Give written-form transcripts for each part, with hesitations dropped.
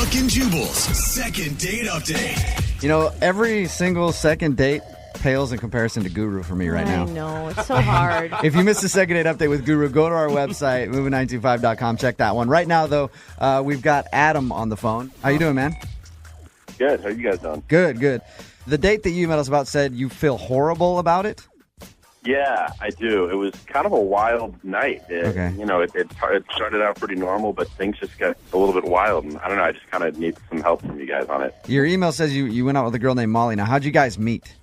Brooke and Jubal's second date update. You know, every single second date pales in comparison to Guru for me right now. I know. It's so hard. If you missed the second date update with Guru, go to our website, moving925.com. Check that one. Right now, though, we've got Adam on the phone. How you doing, man? Good. How you guys doing? Good, good. The date that you emailed us about said you feel horrible about it? Yeah, I do. It was kind of a wild night. Okay. You know, it started out pretty normal, but things just got a little bit wild. And I don't know, I just kind of need some help from you guys on it. Your email says you went out with a girl named Molly. Now, how'd you guys meet?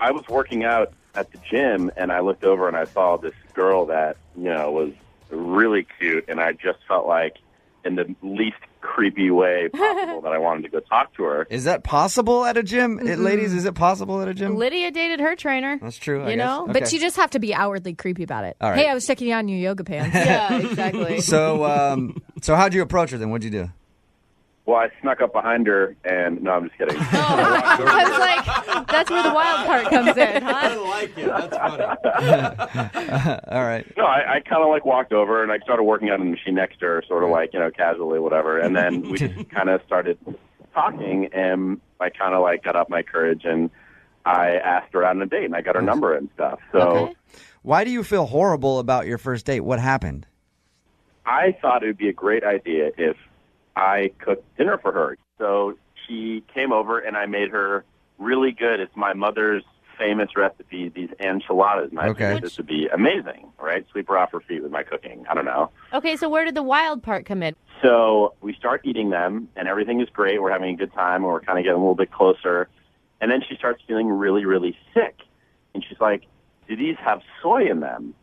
I was working out at the gym, and I looked over and I saw this girl that, you know, was really cute, and I just felt like, in the least creepy way possible, that I wanted to go talk to her. Is that possible at a gym? Ladies, is it possible at a gym? Lydia dated her trainer. That's true, I You guess. know? Okay. But you just have to be outwardly creepy about it. All right. Hey, I was checking you out in your yoga pants. Yeah, exactly. So how'd you approach her then? What'd you do? Well, I snuck up behind her, and no, I'm just kidding. I was like, that's where the wild part comes in, huh? I like it. That's funny. All right. No, I kind of like walked over and I started working out on the machine next to her, sort of like, you know, casually, whatever. And then we just kind of started talking, and I kind of like got up my courage and I asked her out on a date, and I got her number and stuff. So Okay. Why do you feel horrible about your first date? What happened? I thought it would be a great idea if I cooked dinner for her. So she came over and I made her really good. It's my mother's famous recipe, these enchiladas. And I Okay. figured this would be amazing, right? Sweep her off her feet with my cooking. I don't know. Okay, so where did the wild part come in? So we start eating them, and everything is great. We're having a good time, and we're kind of getting a little bit closer. And then she starts feeling really, really sick. And she's like, do these have soy in them?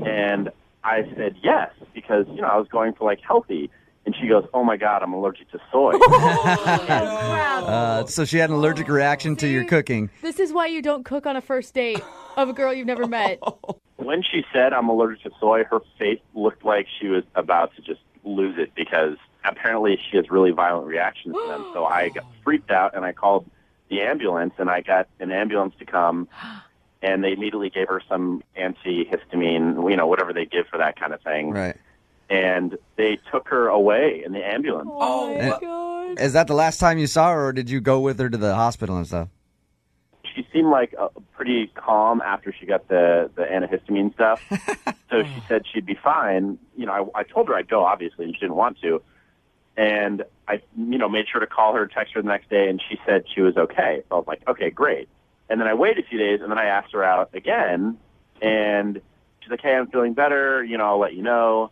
And I said yes, because, you know, I was going for, like, healthy. And she goes, oh, my God, I'm allergic to soy. So she had an allergic reaction to your cooking. This is why you don't cook on a first date of a girl you've never met. When she said I'm allergic to soy, her face looked like she was about to just lose it, because apparently she has really violent reactions to them. So I got freaked out, and I called the ambulance, and I got an ambulance to come, and they immediately gave her some antihistamine, you know, whatever they give for that kind of thing. Right. And they took her away in the ambulance. Oh, my And- God. Is that the last time you saw her, or did you go with her to the hospital and stuff? She seemed like pretty calm after she got the antihistamine stuff. So she said she'd be fine. You know, I told her I'd go, obviously, and she didn't want to. And I, you know, made sure to call her, text her the next day, and she said she was okay. So I was like, okay, great. And then I waited a few days, and then I asked her out again, and she's like, hey, I'm feeling better. You know, I'll let you know.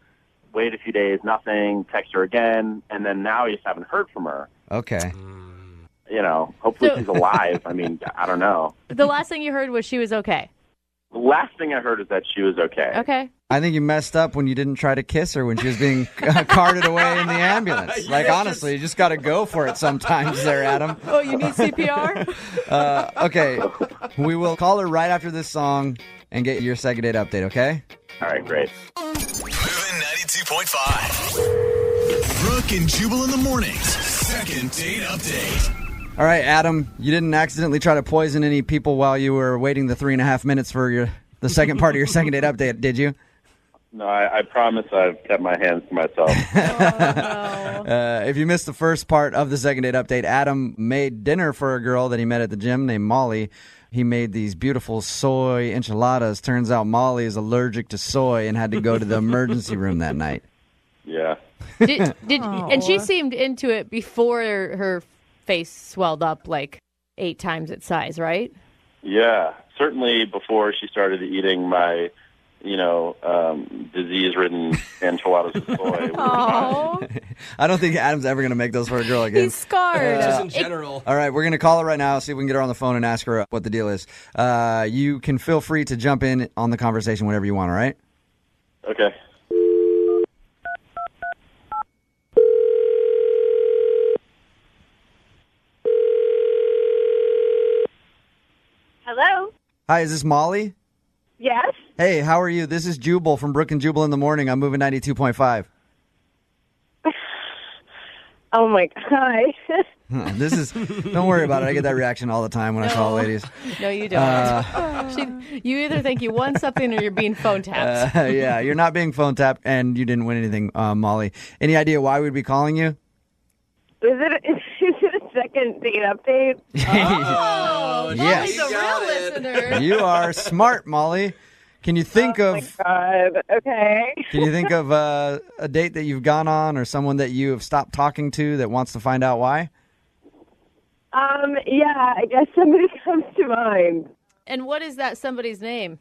Wait a few days, nothing. Text her again, and then now I just haven't heard from her. Okay. You know, hopefully So- she's alive. I mean, I don't know. The last thing you heard was she was okay. The last thing I heard is that she was okay. Okay. I think you messed up when you didn't try to kiss her when she was being carted away in the ambulance. Like, honestly, you just got to go for it sometimes there, Adam. Oh, you need CPR? Okay. We will call her right after this song and get your second date update, okay? All right, great. Moving 92.5. Brooke and Jubal in the mornings. Second date update. All right, Adam, you didn't accidentally try to poison any people while you were waiting the 3.5 minutes for the second part of your second date update, did you? No, I promise I've kept my hands to myself. If you missed the first part of the second date update, Adam made dinner for a girl that he met at the gym named Molly. He made these beautiful soy enchiladas. Turns out Molly is allergic to soy and had to go to the emergency room that night. Yeah. And she seemed into it before her face swelled up like 8 times its size, right? Yeah. Certainly before she started eating my, you know, disease-ridden enchiladas with soy. Oh, I don't think Adam's ever going to make those for a girl again. He's scarred. Just in general. All right, we're going to call her right now, see if we can get her on the phone and ask her what the deal is. You can feel free to jump in on the conversation whenever you want, all right? Okay. Hello? Hi, is this Molly? Yes? Hey, how are you? This is Jubal from Brooke and Jubal in the morning. I'm moving 92.5. Oh, my God. This is, don't worry about it. I get that reaction all the time when I call ladies. no, you don't. You either think you won something or you're being phone tapped. Yeah, you're not being phone tapped and you didn't win anything, Molly. Any idea why we'd be calling you? Is it a second date update? Oh, Yes. Molly's a real listener. You are smart, Molly. Can you think of God. Okay. Can you think of a date that you've gone on or someone that you have stopped talking to that wants to find out why? Yeah, I guess somebody comes to mind. And what is that somebody's name?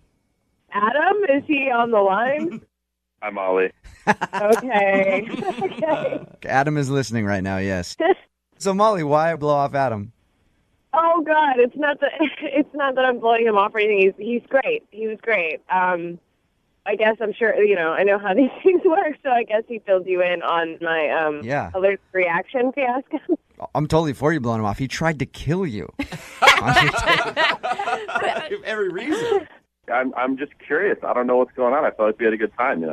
Adam, is he on the line? I'm Ollie. Okay. Okay. Adam is listening right now, yes. So, Molly, why blow off Adam? Oh God, it's not that I'm blowing him off or anything. He's great. He was great. I guess I'm sure I know how these things work, so I guess he filled you in on my Yeah. allergic reaction fiasco. I'm totally for you blowing him off. He tried to kill you. Every reason. I'm just curious. I don't know what's going on. I felt like we had a good time,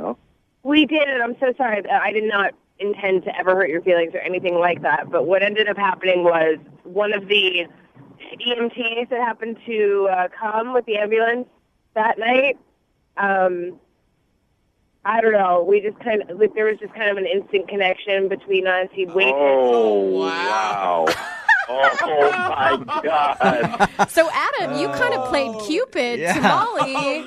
We did, and I'm so sorry. I did not intend to ever hurt your feelings or anything like that. But what ended up happening was one of the EMTs that happened to come with the ambulance that night. I don't know. We just kind of there was just kind of an instant connection between us. He waited. Oh, wow. Oh, my God. So, Adam, you kind of played Cupid Yeah. to Molly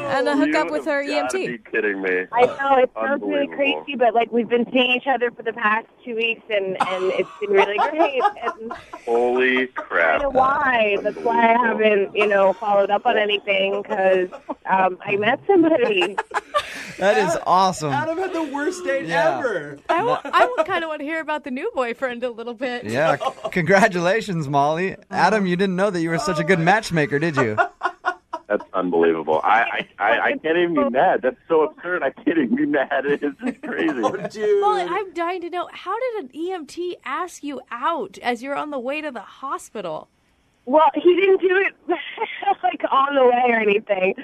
and a hook up with her You have gotta EMT. be kidding me. I know it sounds really Unbelievable. crazy, but we've been seeing each other for the past 2 weeks, and it's been really great. And Holy crap. I don't know why. That's why I haven't followed up on anything because I met somebody. That is awesome. Adam had the worst date Yeah. ever. I kind of want to hear about the new boyfriend a little bit. Yeah, congratulations, Molly. Adam, you didn't know that you were such a good matchmaker, did you? That's unbelievable. I can't even be mad. That's so absurd. I can't even be mad. It's just crazy. Oh, dude. Molly, I'm dying to know, how did an EMT ask you out as you're on the way to the hospital? Well, he didn't do it on the way or anything.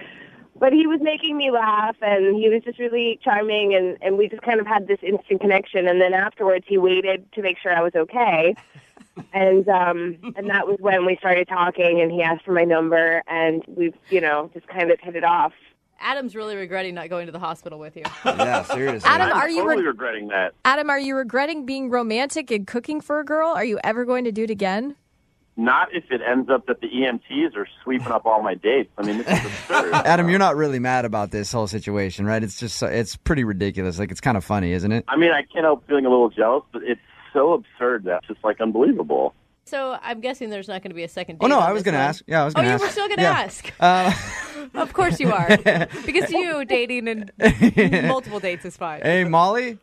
But he was making me laugh, and he was just really charming, and we just kind of had this instant connection. And then afterwards, he waited to make sure I was okay. And that was when we started talking, and he asked for my number, and we've, just kind of hit it off. Adam's really regretting not going to the hospital with you. Yeah, seriously. Adam, I'm are you totally regretting that. Adam, are you regretting being romantic and cooking for a girl? Are you ever going to do it again? Not if it ends up that the EMTs are sweeping up all my dates. I mean, this is absurd. Adam, you're not really mad about this whole situation, right? It's just, it's pretty ridiculous. It's kind of funny, isn't it? I mean, I can't help feeling a little jealous, but it's so absurd that's just unbelievable. So I'm guessing there's not going to be a second date. Oh, no, on I was this going to one. ask. Yeah, I was Oh, going to you ask. were still going to Yeah. ask. Of course you are. Because you dating and multiple dates is fine. Hey, Molly?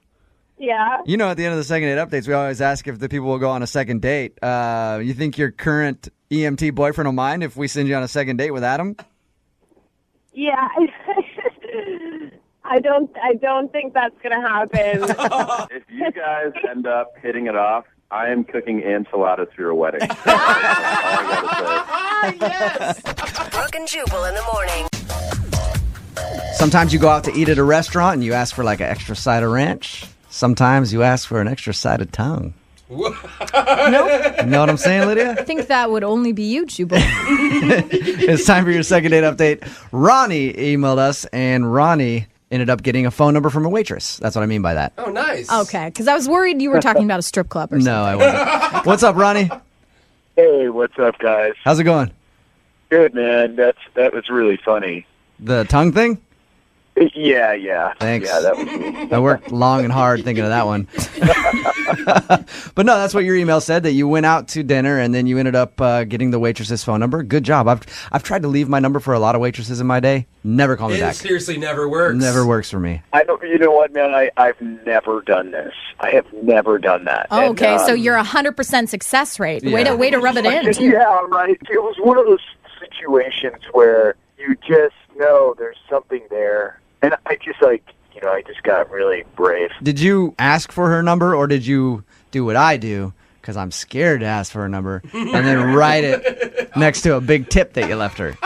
Yeah. You know, at the end of the second date updates, we always ask if the people will go on a second date. You think your current EMT boyfriend will mind if we send you on a second date with Adam? Yeah. I don't think that's going to happen. If you guys end up hitting it off, I am cooking enchiladas for your wedding. That's all I gotta say. Brooke and Jubal in the morning. Sometimes you go out to eat at a restaurant and you ask for like an extra side of ranch. Sometimes you ask for an extra side of tongue. Nope. You know what I'm saying, Lydia? I think that would only be you, Jubal. It's time for your second date update. Ronnie emailed us, and Ronnie ended up getting a phone number from a waitress. That's what I mean by that. Oh, nice. Okay, because I was worried you were talking about a strip club or something. No, I wasn't. What's up, Ronnie? Hey, what's up, guys? How's it going? Good, man. That was really funny. The tongue thing? Yeah. Thanks. Yeah, that was cool. I worked long and hard thinking of that one. But no, that's what your email said, that you went out to dinner and then you ended up getting the waitress's phone number. Good job. I've tried to leave my number for a lot of waitresses in my day. Never call me It back. seriously never works. Never works for me. I don't. You know what, man? I've never done this. I have never done that. Oh, And, okay, so you're 100% success rate. Way Yeah. to rub it in. Too. yeah, right. It was one of those situations where you just know there's something there, and I just I just got really brave. Did you ask for her number, or did you do what I do, because I'm scared to ask for her number, and then write it next to a big tip that you left her?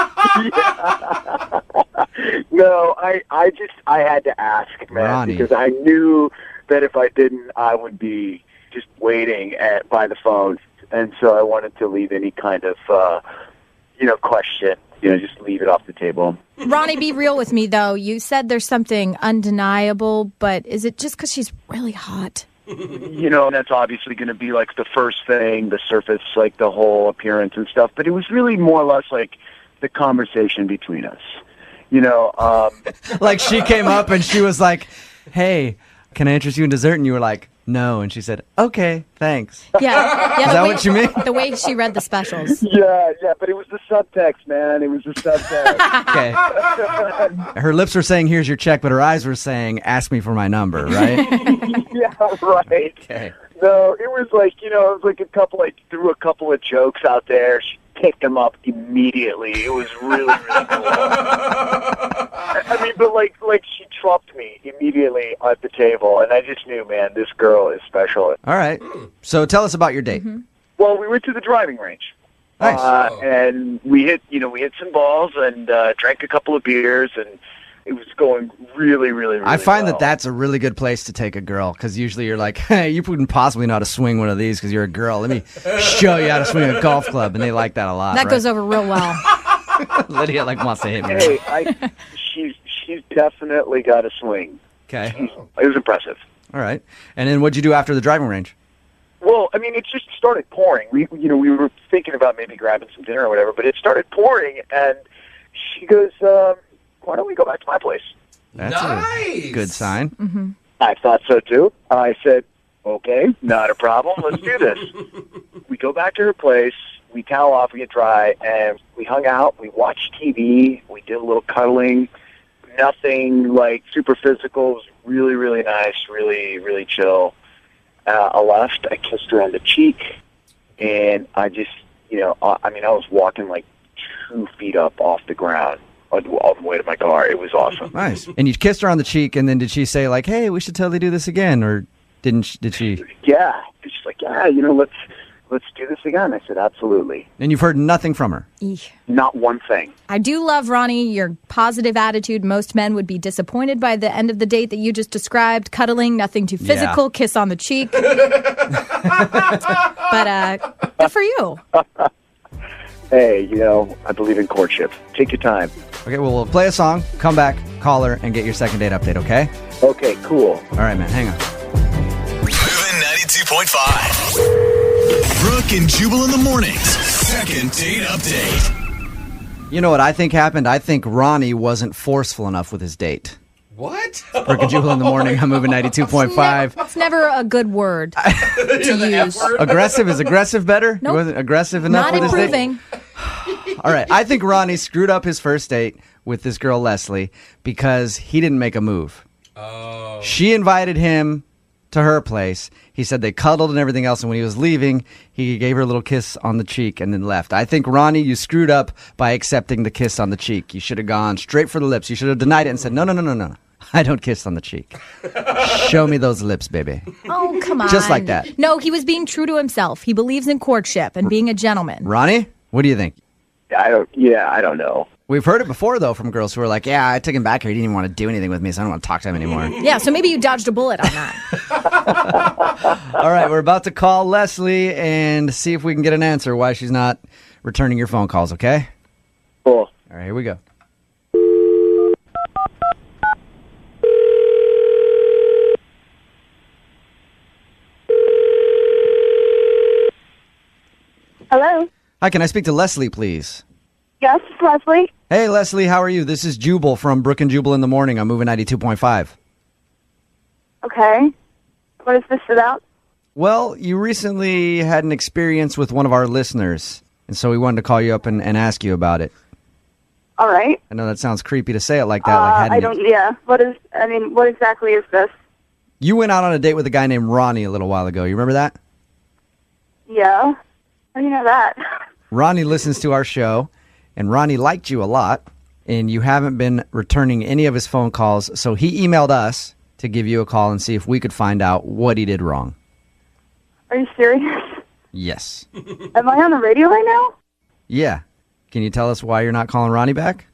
No, I had to ask, man, Ronnie. because I knew that if I didn't, I would be just waiting by the phone, and so I wanted to leave any kind of question. Just leave it off the table. Ronnie, be real with me, though. You said there's something undeniable, but is it just because she's really hot? You know, and that's obviously going to be like the first thing, the surface, like the whole appearance and stuff. But it was really more or less like the conversation between us. You know, Like she came up and she was like, "Hey, can I interest you in dessert?" And you were like, "No." And she said, "Okay, thanks." Yeah. Is that what you mean? The way she read the specials. yeah, but it was the subtext, man. It was the subtext. Okay. Her lips were saying, "Here's your check," but her eyes were saying, "Ask me for my number," right? Yeah, right. Okay. No, it was like, you know, it was like threw a couple of jokes out there. She picked them up immediately. It was really, really cool. I mean, but like she trumped me immediately at the table, and I just knew, man, this girl is special. All right. So tell us about your date. Well, we went to the driving range. Nice. And we hit some balls and drank a couple of beers, and it was going really, really, really I find well. that that's a really good place to take a girl, because usually you're like, "Hey, you wouldn't possibly know how to swing one of these because you're a girl. Let me show you how to swing a golf club," and they like that a lot. That right? goes over real well. Lydia wants to hit me. Hey, she's definitely got a swing. Okay. It was impressive. All right. And then what'd you do after the driving range? Well, I mean, it just started pouring. We were thinking about maybe grabbing some dinner or whatever, but it started pouring, and she goes, "Why don't we go back to my place?" That's Nice. a good sign. I thought so too. I said, "Okay, not a problem. Let's do this." We go back to her place. We towel off, we get dry, and we hung out. We watched TV. We did a little cuddling. Nothing like super physical. It was really, really nice. Really, really chill. I left. I kissed her on the cheek, and I just, I was walking like 2 feet up off the ground all the way to my car. It was awesome. Nice. And you kissed her on the cheek, and then did she say like, "Hey, we should totally do this again," or did she? Yeah. She's like, "Yeah, let's do this again." I said, "Absolutely." And you've heard nothing from her. Eesh. Not one thing. I do love, Ronnie, your positive attitude. Most men would be disappointed by the end of the date that you just described. Cuddling, nothing too physical, Yeah. kiss on the cheek. But good for you. Hey, I believe in courtship. Take your time. Okay, well, we'll play a song, come back, call her, and get your second date update, okay? Okay, cool. All right, man, hang on. Moving 92.5. Brooke and Jubal in the mornings. Second date update. You know what I think happened? I think Ronnie wasn't forceful enough with his date. What? Brooke and Jubal in the morning. I'm moving 92.5. It's never a good word to use. Aggressive? Is aggressive better? Nope. He wasn't aggressive enough Not with his date? improving. All right, I think Ronnie screwed up his first date with this girl, Leslie, because he didn't make a move. Oh. She invited him to her place. He said they cuddled and everything else, and when he was leaving, he gave her a little kiss on the cheek and then left. I think, Ronnie, you screwed up by accepting the kiss on the cheek. You should have gone straight for the lips. You should have denied it and said, no. I don't kiss on the cheek. Show me those lips, baby. Oh, come on. Just like that. No, he was being true to himself. He believes in courtship and being a gentleman. Ronnie, what do you think? I don't know. We've heard it before, though, from girls who are like, yeah, I took him back here. He didn't even want to do anything with me, so I don't want to talk to him anymore. Yeah, so maybe you dodged a bullet on that. All right, we're about to call Leslie and see if we can get an answer why she's not returning your phone calls, okay? Cool. All right, here we go. Hello? Hi, can I speak to Leslie, please? Yes, it's Leslie. Hey, Leslie, how are you? This is Jubal from Brooke and Jubal in the morning. I'm moving 92.5. Okay. What is this about? Well, you recently had an experience with one of our listeners, and so we wanted to call you up and ask you about it. All right. I know that sounds creepy to say it like that. What exactly is this? You went out on a date with a guy named Ronnie a little while ago. You remember that? Yeah. How do you know that? Ronnie listens to our show, and Ronnie liked you a lot, and you haven't been returning any of his phone calls, so he emailed us to give you a call and see if we could find out what he did wrong. Are you serious? Yes. Am I on the radio right now? Yeah. Can you tell us why you're not calling Ronnie back?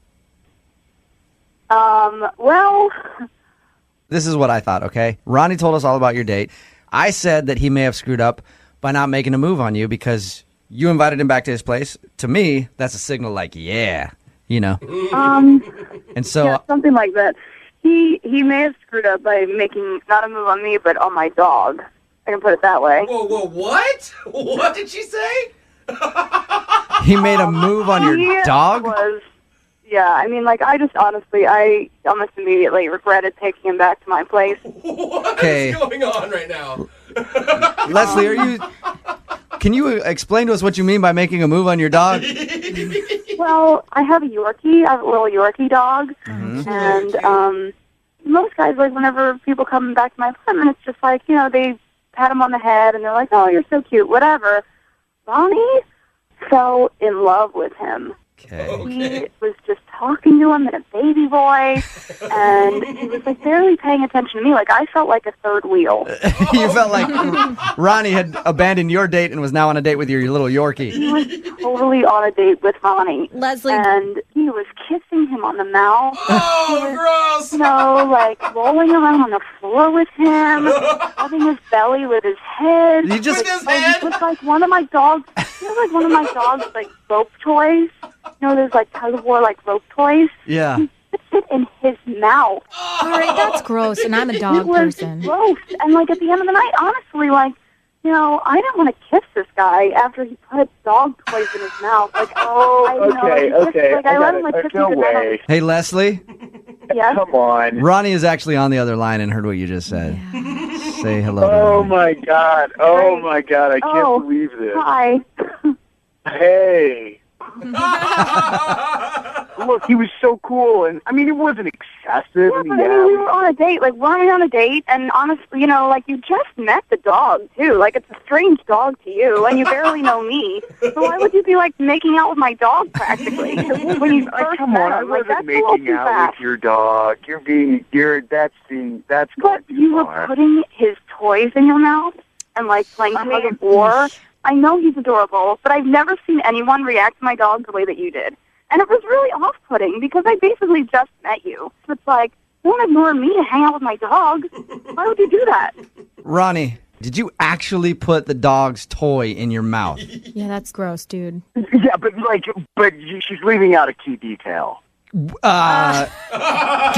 Well... This is what I thought, okay? Ronnie told us all about your date. I said that he may have screwed up by not making a move on you because you invited him back to his place. To me, that's a signal like, yeah, And so... Yeah, something like that. He may have screwed up by making not a move on me, but on my dog. I can put it that way. Whoa, what? What did she say? He made a move on your He dog? Yeah, I mean, like, I just honestly, I almost immediately regretted taking him back to my place. What is going on right now? Leslie, can you explain to us what you mean by making a move on your dog? Well, I have a Yorkie. I have a little Yorkie dog. Mm-hmm. And most guys, like, whenever people come back to my apartment, it's just like, you know, they pat him on the head and they're like, oh, you're so cute, whatever. Ronnie fell in love with him. He was just talking to him in a baby voice, and he was like barely paying attention to me. Like, I felt like a third wheel. You felt like Ronnie had abandoned your date and was now on a date with your little Yorkie. He was totally on a date with Ronnie. Leslie. And he was kissing him on the mouth. Oh, gross. You know, like rolling around on the floor with him, rubbing his belly with his head. You just With his head? He was like one of my dogs. He was like one of my dogs, like rope toys. You know, there's like tug of war, like rope toys. Yeah. He puts it in his mouth. All right, that's gross, and I'm a dog It was person. gross. And like at the end of the night, honestly, like, you know, I didn't want to kiss this guy after he put dog toys in his mouth. Like, Okay. Like, I let him like kiss No me goodnight. way. Hey, Leslie, Yes. Come on. Ronnie is actually on the other line and heard what you just said. Say hello to Oh Ronnie. my God. Oh my God. I can't Oh, believe this. Hi. Hey. Look, he was so cool, and I mean, it wasn't excessive. Yeah, but I mean, we were on a date, like running on a date, and honestly, you know, like you just met the dog too. Like it's a strange dog to you, and you barely know me. So why would you be like making out with my dog practically? When you first Come met on, I him, like, wasn't that's a little making too out fast. with your dog. That's But going too you were far. putting his toys in your mouth and like playing tug of war. I know he's adorable, but I've never seen anyone react to my dog the way that you did. And it was really off-putting because I basically just met you. So it's like, don't ignore me to hang out with my dog. Why would you do that? Ronnie, did you actually put the dog's toy in your mouth? Yeah, that's gross, dude. Yeah, but she's leaving out a key detail. Give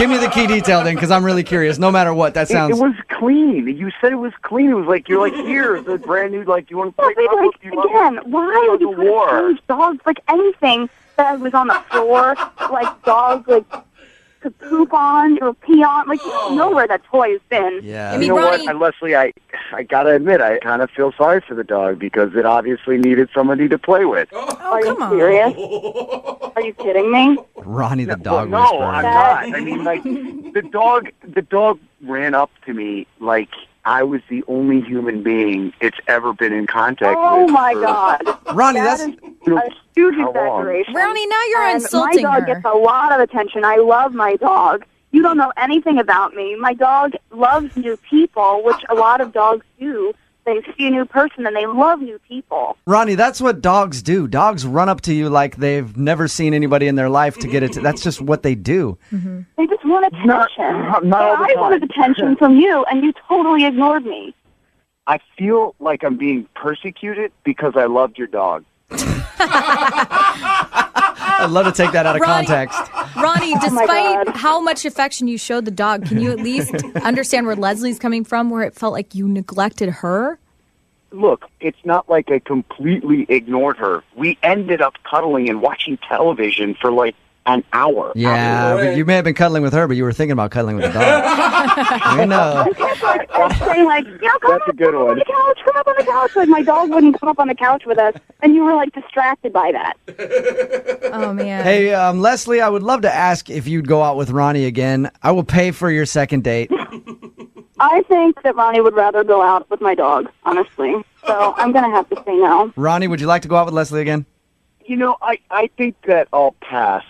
me the key detail then, because I'm really curious. No matter what, that sounds... It was clean. You said it was clean. It was like, you're like, here, the brand new, like, you want to play But like, again, why would you put a strange dog, like anything that was on the floor, like dog, like to poop on or pee on, like you don't know where that toy has been. Yeah. I mean, You know Ronnie, what, Leslie, I gotta admit, I kind of feel sorry for the dog because it obviously needed somebody to play with. oh, come on. Serious? Are you kidding me? Ronnie the dog no, whisperer. I'm not. I mean, like, the dog ran up to me like I was the only human being it's ever been in contact with. Oh my for- God. Ronnie, That that's... is a huge How long? exaggeration. Ronnie, now you're And insulting my dog her. gets a lot of attention. I love my dog. You don't know anything about me. My dog loves new people, which a lot of dogs do. They see a new person and they love new people. Ronnie, that's what dogs do. Dogs run up to you like they've never seen anybody in their life to get it. That's just what they do. They just want attention. Not all But the I time. wanted attention from you, and you totally ignored me. I feel like I'm being persecuted because I loved your dog. I'd love to take that out of Ronnie- context. Ronnie, my despite God. how much affection you showed the dog, can you at least understand where Leslie's coming from, where it felt like you neglected her? Look, it's not like I completely ignored her. We ended up cuddling and watching television for like an hour. Yeah, but you may have been cuddling with her, but you were thinking about cuddling with the dog. We know. I'd say, like, you know, come That's a up, good come up on one. the couch, come up on the couch. Like, my dog wouldn't come up on the couch with us, and you were, like, distracted by that. Oh, man. Hey, Leslie, I would love to ask if you'd go out with Ronnie again. I will pay for your second date. I think that Ronnie would rather go out with my dog, honestly. So I'm going to have to say no. Ronnie, would you like to go out with Leslie again? You know, I think that I'll pass.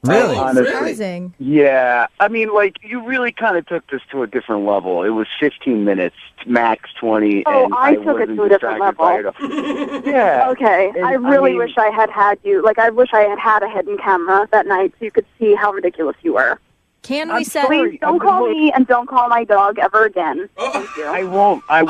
Really? Honestly. Surprising. Yeah. I mean, like, you really kind of took this to a different level. It was 15 minutes, max 20. Oh, and I took it wasn't to a different distracted by level. it. Yeah. Okay, And, I really mean, wish I had you. Like, I wish I had a hidden camera that night so you could see how ridiculous you were. Can we I'm set... Please don't call me and don't call my dog ever again. Thank you. I won't. I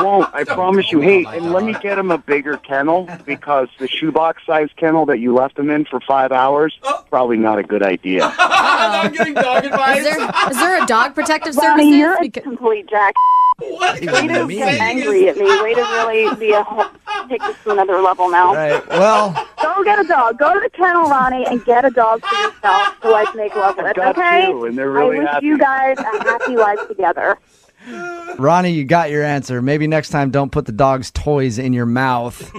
promise you. Hey, and let me get him a bigger kennel because the shoebox size kennel that you left him in for 5 hours, probably not a good idea. Now I'm getting dog advice. Is there a dog protective Ronnie, services? you're a Because- complete jack. What? Way to get angry at me. Way to really take this to another level now. Right. Well, Go get a dog. Go to the kennel, Ronnie, and get a dog for yourself so I can make love with. got Okay? two, and they're really I wish happy. you guys a happy life together. Ronnie, you got your answer. Maybe next time don't put the dog's toys in your mouth.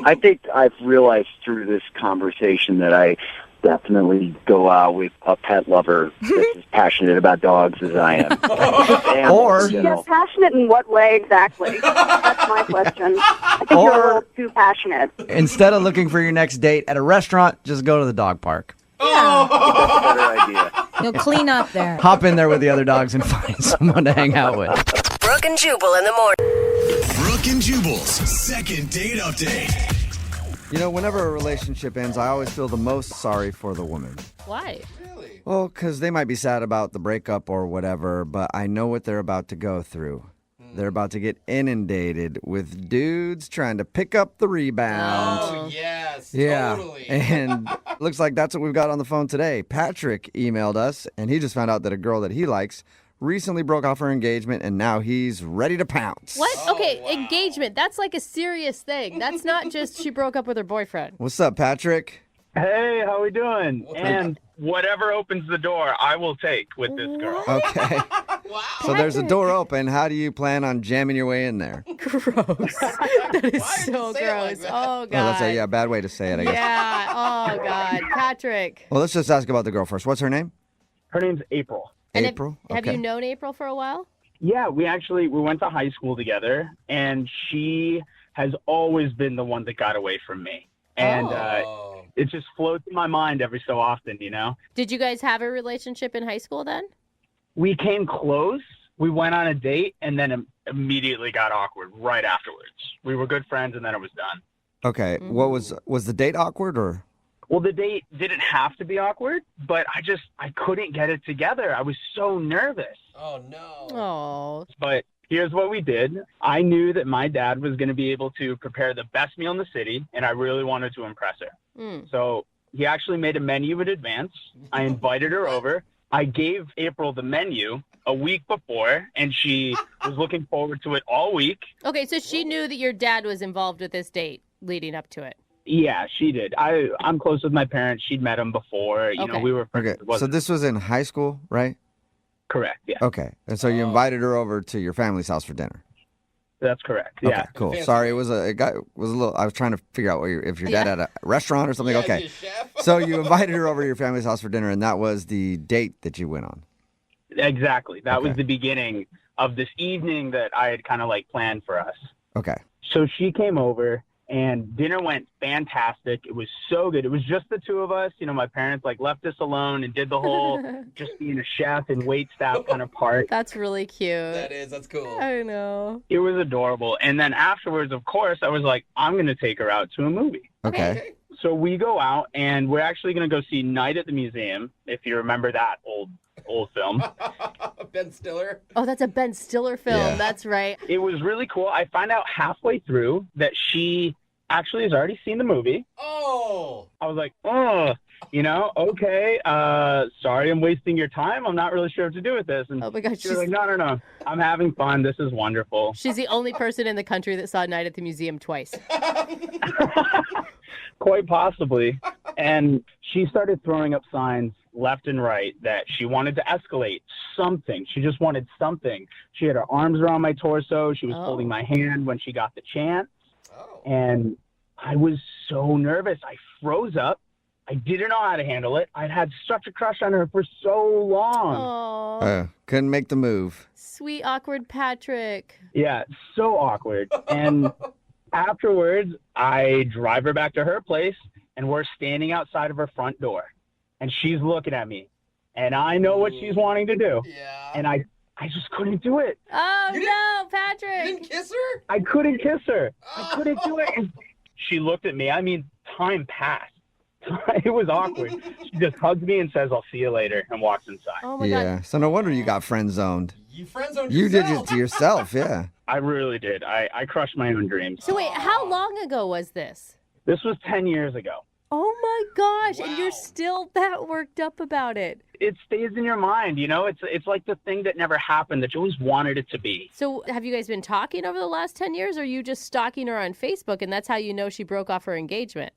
I think I've realized through this conversation that I definitely go out with a pet lover that's as passionate about dogs as I am. And, Or- you know, Passionate in what way exactly? That's my question. I think you're a little too passionate. Instead of looking for your next date at a restaurant, just go to the dog park. that's a better idea. You'll clean up there. Hop in there with the other dogs and find someone to hang out with. Brooke and Jubal in the morning. Brooke and Jubal's second date update. You know, whenever a relationship ends, I always feel the most sorry for the woman. Why? Well, because they might be sad about the breakup or whatever, but I know what they're about to go through. They're about to get inundated with dudes trying to pick up the rebound. Oh, yes. Yeah, Totally. and looks like that's what we've got on the phone today. Patrick emailed us, and he just found out that a girl that he likes recently broke off her engagement, and now he's ready to pounce. What? Oh, Okay, wow. engagement. That's like a serious thing. That's not just she broke up with her boyfriend. What's up, Patrick? Hey, how we doing? What's And whatever opens the door, I will take with this girl. Okay. Wow. So there's a door open. How do you plan on jamming your way in there? Gross. That is Why did so you say it like gross. that? Oh, God. Oh, that's a bad way to say it, I guess. Yeah. Oh, God. Patrick. Well, let's just ask about the girl first. What's her name? Her name's April. And April? Have you known April for a while? Yeah, we went to high school together, and she has always been the one that got away from me. And Oh. it just floats in my mind every so often, you know? Did you guys have a relationship in high school then? We came close. We went on a date, and then immediately got awkward right afterwards. We were good friends, and then it was done. Okay. What was the date awkward or? Well, the date didn't have to be awkward, but I couldn't get it together. I was so nervous. Oh, no. Oh. But here's what we did. I knew that my dad was going to be able to prepare the best meal in the city, and I really wanted to impress her. Mm. So he actually made a menu in advance. I invited her over. I gave April the menu a week before, and she was looking forward to it all week. Okay, so she knew that your dad was involved with this date leading up to it. Yeah, she did. I'm close with my parents. She'd met him before. You know, Okay. we were friends. Okay. It So wasn't- this was in high school, right? Correct, yeah. Okay. And so you invited her over to your family's house for dinner. That's correct, Okay, yeah. cool. Fancy. Sorry, it was a little. I was trying to figure out if your dad Yeah. had a restaurant or something. Yeah, Okay. you chef. So you invited her over to your family's house for dinner, and that was the date that you went on. Exactly. That was Okay. the beginning of this evening that I had kind of like planned for us. Okay. So she came over and dinner went fantastic. It was so good. It was just the two of us. You know, my parents like left us alone and did the whole just being a chef and wait staff kind of part. That's really cute. That's cool. I know. It was adorable. And then afterwards, of course, I was like, I'm going to take her out to a movie. Okay. So we go out and we're actually going to go see Night at the Museum, if you remember that old film. Ben Stiller. Oh, that's a Ben Stiller film. Yeah. That's right. It was really cool. I find out halfway through that she actually has already seen the movie. Oh. I was like, oh, you know, okay. Sorry, I'm wasting your time. I'm not really sure what to do with this. And Oh my God, she was like, no. I'm having fun. This is wonderful. She's the only person in the country that saw Night at the Museum twice. Quite possibly. And she started throwing up signs left and right that she wanted to escalate something. She just wanted something. She had her arms around my torso. She was holding my hand when she got the chance. Oh. And I was so nervous. I froze up. I didn't know how to handle it. I'd had such a crush on her for so long. Oh, Couldn't make the move. sweet, awkward Patrick. Yeah, so awkward. And afterwards, I drive her back to her place, and we're standing outside of her front door. And she's looking at me, and I know what she's wanting to do. Yeah. And I just couldn't do it. Oh, You no, Patrick. You didn't kiss her? I couldn't kiss her. I couldn't do it. And she looked at me. I mean, time passed. It was awkward. She just hugs me and says, I'll see you later, and walks inside. Oh, my Yeah. God. So no wonder you got friend zoned. You friend zoned You did yourself. it to yourself. Yeah. I really did. I crushed my own dreams. So, wait, how long ago was this? This was 10 years ago. Oh my gosh, and you're still that worked up about it. It stays in your mind, you know? It's like the thing that never happened that you always wanted it to be. So have you guys been talking over the last 10 years, or are you just stalking her on Facebook, and that's how you know she broke off her engagement?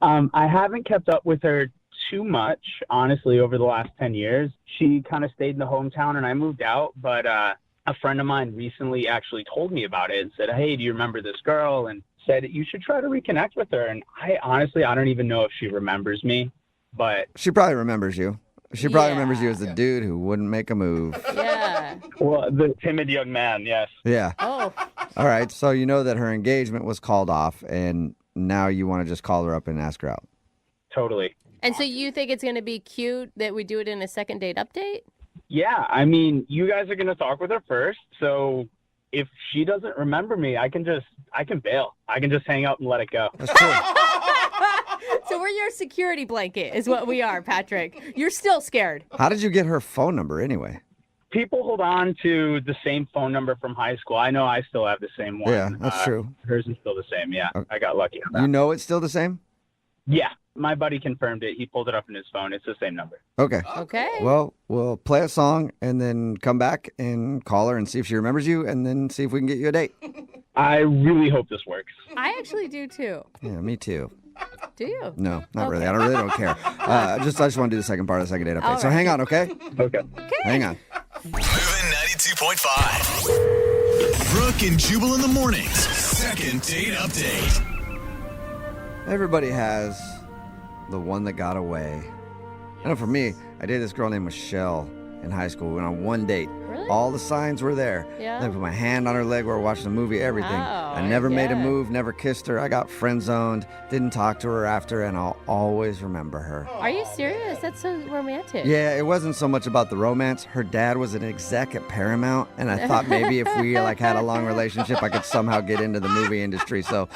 I haven't kept up with her too much, honestly, over the last 10 years. She kind of stayed in the hometown and I moved out, but a friend of mine recently actually told me about it and said, hey, do you remember this girl? And said you should try to reconnect with her. And I don't even know if she remembers me, but She probably remembers you. She probably remembers you as the dude who wouldn't make a move. Yeah. well, the timid young man, yes. Yeah. Oh. All right. So you know that her engagement was called off, and now you want to just call her up and ask her out. Totally. And so you think it's going to be cute that we do it in a second date update? Yeah, I mean, you guys are going to talk with her first, so if she doesn't remember me, I can bail. I can just hang out and let it go. That's true. So we're your security blanket is what we are, Patrick. You're still scared. How did you get her phone number anyway? People hold on to the same phone number from high school. I know I still have the same one. Yeah, that's true. Hers is still the same, yeah. Okay. I got lucky on that. You know it's still the same? Yeah, my buddy confirmed it. He pulled it up in his phone. It's the same number. Okay. Okay. Well, we'll play a song and then come back and call her and see if she remembers you and then see if we can get you a date. I really hope this works. I actually do too. Yeah, me too. Do you? No, not really. I really don't care. I just want to do the second part of the second date update. All So right. hang on, okay? Okay. Hang on. Moving 92.5. Brooke and Jubal in the mornings. Second date update. Everybody has the one that got away. I know for me, I dated this girl named Michelle in high school. We went on one date. Really? All the signs were there. Yeah. I put my hand on her leg while we were watching a movie, everything. Wow, I never made a yeah. move, never kissed her. I got friend zoned, didn't talk to her after, and I'll always remember her. Are you serious? That's so romantic. Yeah, it wasn't so much about the romance. Her dad was an exec at Paramount, and I thought maybe if we had a long relationship, I could somehow get into the movie industry. So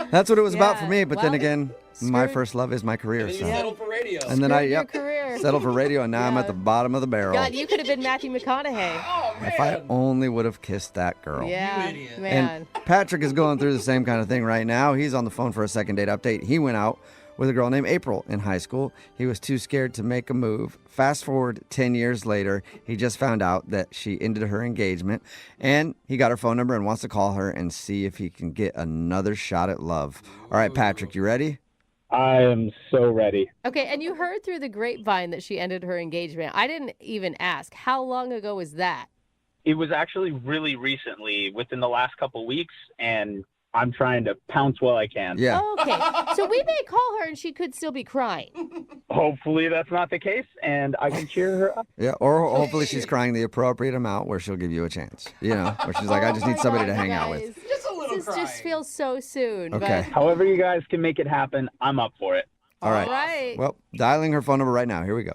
that's what it was about for me. But then Well, again, my screw- first love is my career. And then So. you settled for radio. And then Screwed your career. settled for radio, and now I'm at the bottom of the barrel. God, you could have been Matthew McConaughey. Oh, man. If I only would have kissed that girl. Yeah, idiot. man. And Patrick is going through the same kind of thing right now. He's on the phone for a second date update. He went out with a girl named April in high school. He was too scared to make a move. Fast forward 10 years later, he just found out that she ended her engagement, and he got her phone number and wants to call her and see if he can get another shot at love. All right, Patrick, you ready? I am so ready. Okay, and you heard through the grapevine that she ended her engagement. I didn't even ask. How long ago was that? It was actually really recently, within the last couple weeks, and I'm trying to pounce while I can. Yeah. Okay, so we may call her and she could still be crying. Hopefully that's not the case, and I can cheer her up. Yeah, or hopefully she's crying the appropriate amount where she'll give you a chance. You know, where she's like, I just need somebody to hang out with. Just a little This crying. just feels so soon. Okay. However you guys can make it happen, I'm up for it. All right. All right. Well, dialing her phone number right now. Here we go.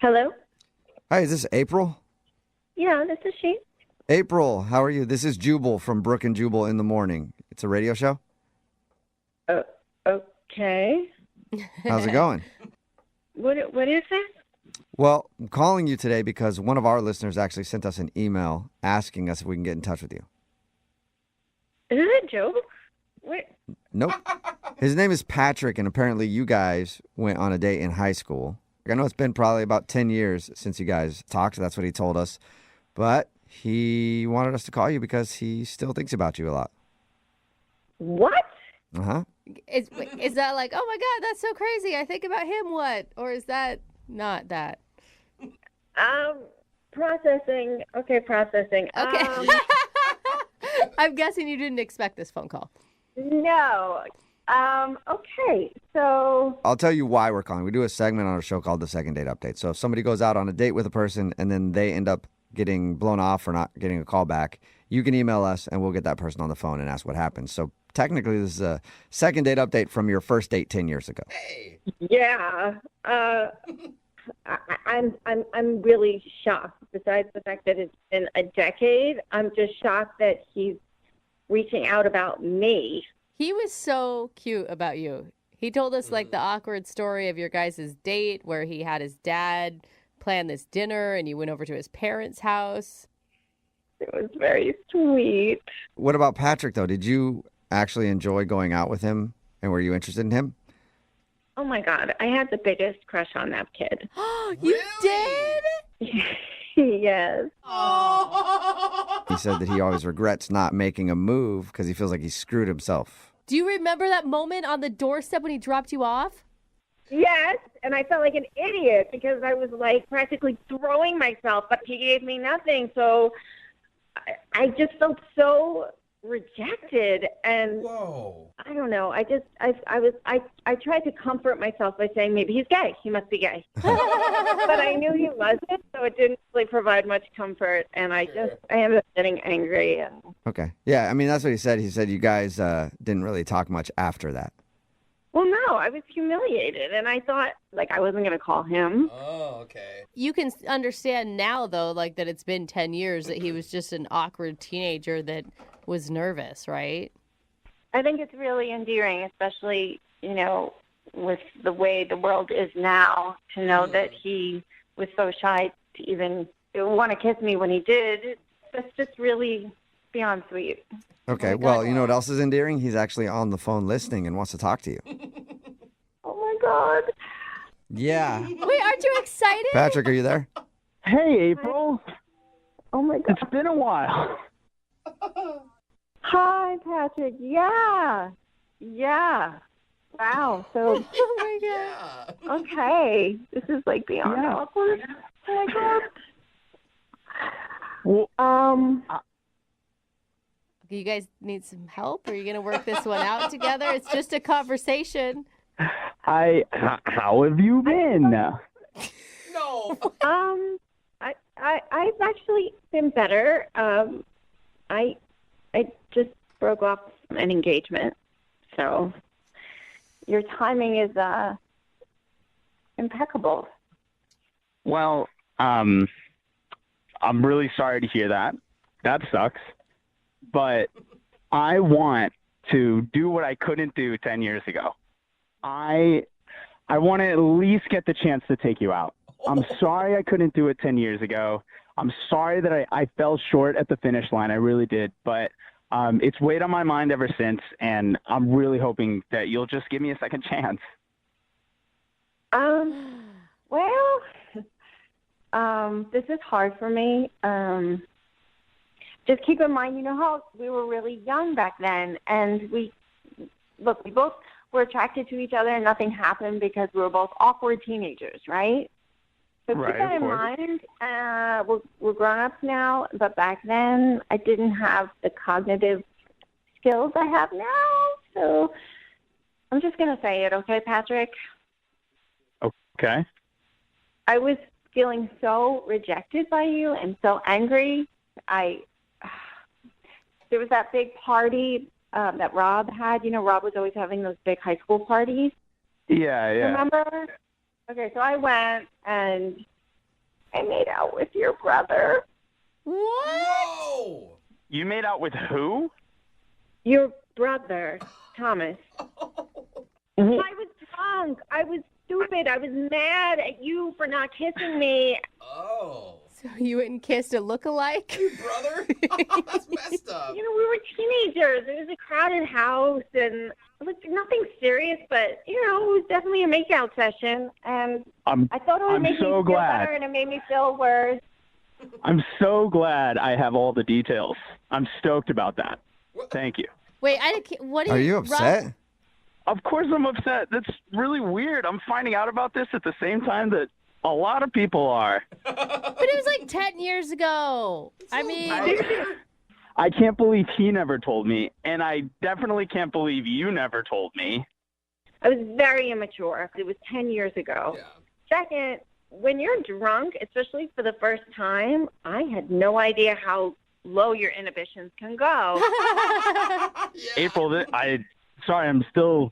Hello? Hi, is this April? Yeah, this is she. April, how are you? This is Jubal from Brooke and Jubal in the Morning. It's a radio show. Okay. How's it going? What is that? Well, I'm calling you today because one of our listeners actually sent us an email asking us if we can get in touch with you. Is it a joke? What? Nope. His name is Patrick, and apparently you guys went on a date in high school. I know it's been probably about 10 years since you guys talked. That's what he told us. But he wanted us to call you because he still thinks about you a lot. What? Uh-huh. Is that like, oh my God, that's so crazy. I think about him, what? Or is that not that? Processing. Okay, processing. Okay. I'm guessing you didn't expect this phone call. No. Okay, so... I'll tell you why we're calling. We do a segment on our show called The Second Date Update. So if somebody goes out on a date with a person and then they end up getting blown off or not getting a call back, you can email us and we'll get that person on the phone and ask what happened. So technically this is a second date update from your first date 10 years ago. Yeah. I'm really shocked. Besides the fact that it's been a decade, I'm just shocked that he's reaching out about me. He was so cute about you. He told us like the awkward story of your guys' date where he had his dad plan this dinner and you went over to his parents' house. It was very sweet. What about Patrick, though? Did you actually enjoy going out with him, and were you interested in him? Oh, my God. I had the biggest crush on that kid. You did? Yes. He said that he always regrets not making a move because he feels like he screwed himself. Do you remember that moment on the doorstep when he dropped you off? Yes, and I felt like an idiot because I was like practically throwing myself, but he gave me nothing. So I just felt so rejected, and Whoa. I don't know. I tried to comfort myself by saying maybe he's gay. He must be gay, but I knew he wasn't, so it didn't really provide much comfort. And I ended up getting angry. And Okay. Yeah, I mean, that's what he said. He said you guys didn't really talk much after that. well, no, I was humiliated, and I thought like I wasn't going to call him. Oh, okay. You can understand now, though, like that it's been 10 years that he was just an awkward teenager that was nervous, right? I think it's really endearing, especially, with the way the world is now, to know that he was so shy to even want to kiss me when he did. That's just really beyond sweet. Okay, well, you know what else is endearing? He's actually on the phone listening and wants to talk to you. Oh, my God. Yeah. Wait, aren't you excited? Patrick, are you there? Hey, April. Oh, my God. It's been a while. Hi, Patrick. Yeah. Wow. So, Oh, my God. okay. This is like beyond awkward. Oh, my God. Well, You guys need some help? Or are you going to work this one out together? It's just a conversation. how have you been? No. I've actually been better. I just broke off an engagement, so your timing is impeccable. Well, I'm really sorry to hear that. That sucks. But I want to do what I couldn't do 10 years ago. I want to at least get the chance to take you out. I'm sorry I couldn't do it 10 years ago. I'm sorry that I fell short at the finish line. I really did. But it's weighed on my mind ever since, and I'm really hoping that you'll just give me a second chance. Well, this is hard for me. Just keep in mind, how we were really young back then, and we both were attracted to each other, and nothing happened because we were both awkward teenagers, right? So keep that in mind. We're grown-ups now, but back then I didn't have the cognitive skills I have now. So I'm just going to say it, okay, Patrick? Okay. I was feeling so rejected by you and so angry. There was that big party that Rob had. Rob was always having those big high school parties. Yeah. Remember? Okay, so I went and I made out with your brother. What? Whoa. You made out with who? Your brother, Thomas. I was drunk. I was stupid. I was mad at you for not kissing me. Oh. So you went and kissed a lookalike? Brother? That's messed up. We were teenagers. It was a crowded house, and it was nothing serious, but, it was definitely a makeout session. And I thought it would make me feel better, and it made me feel worse. I'm so glad I have all the details. I'm stoked about that. Thank you. Wait, what Are you upset? Rob? Of course I'm upset. That's really weird. I'm finding out about this at the same time that a lot of people are. But it was like 10 years ago. I can't believe he never told me, and I definitely can't believe you never told me. I was very immature. It was 10 years ago. Yeah. Second, when you're drunk, especially for the first time, I had no idea how low your inhibitions can go. April, sorry, I'm still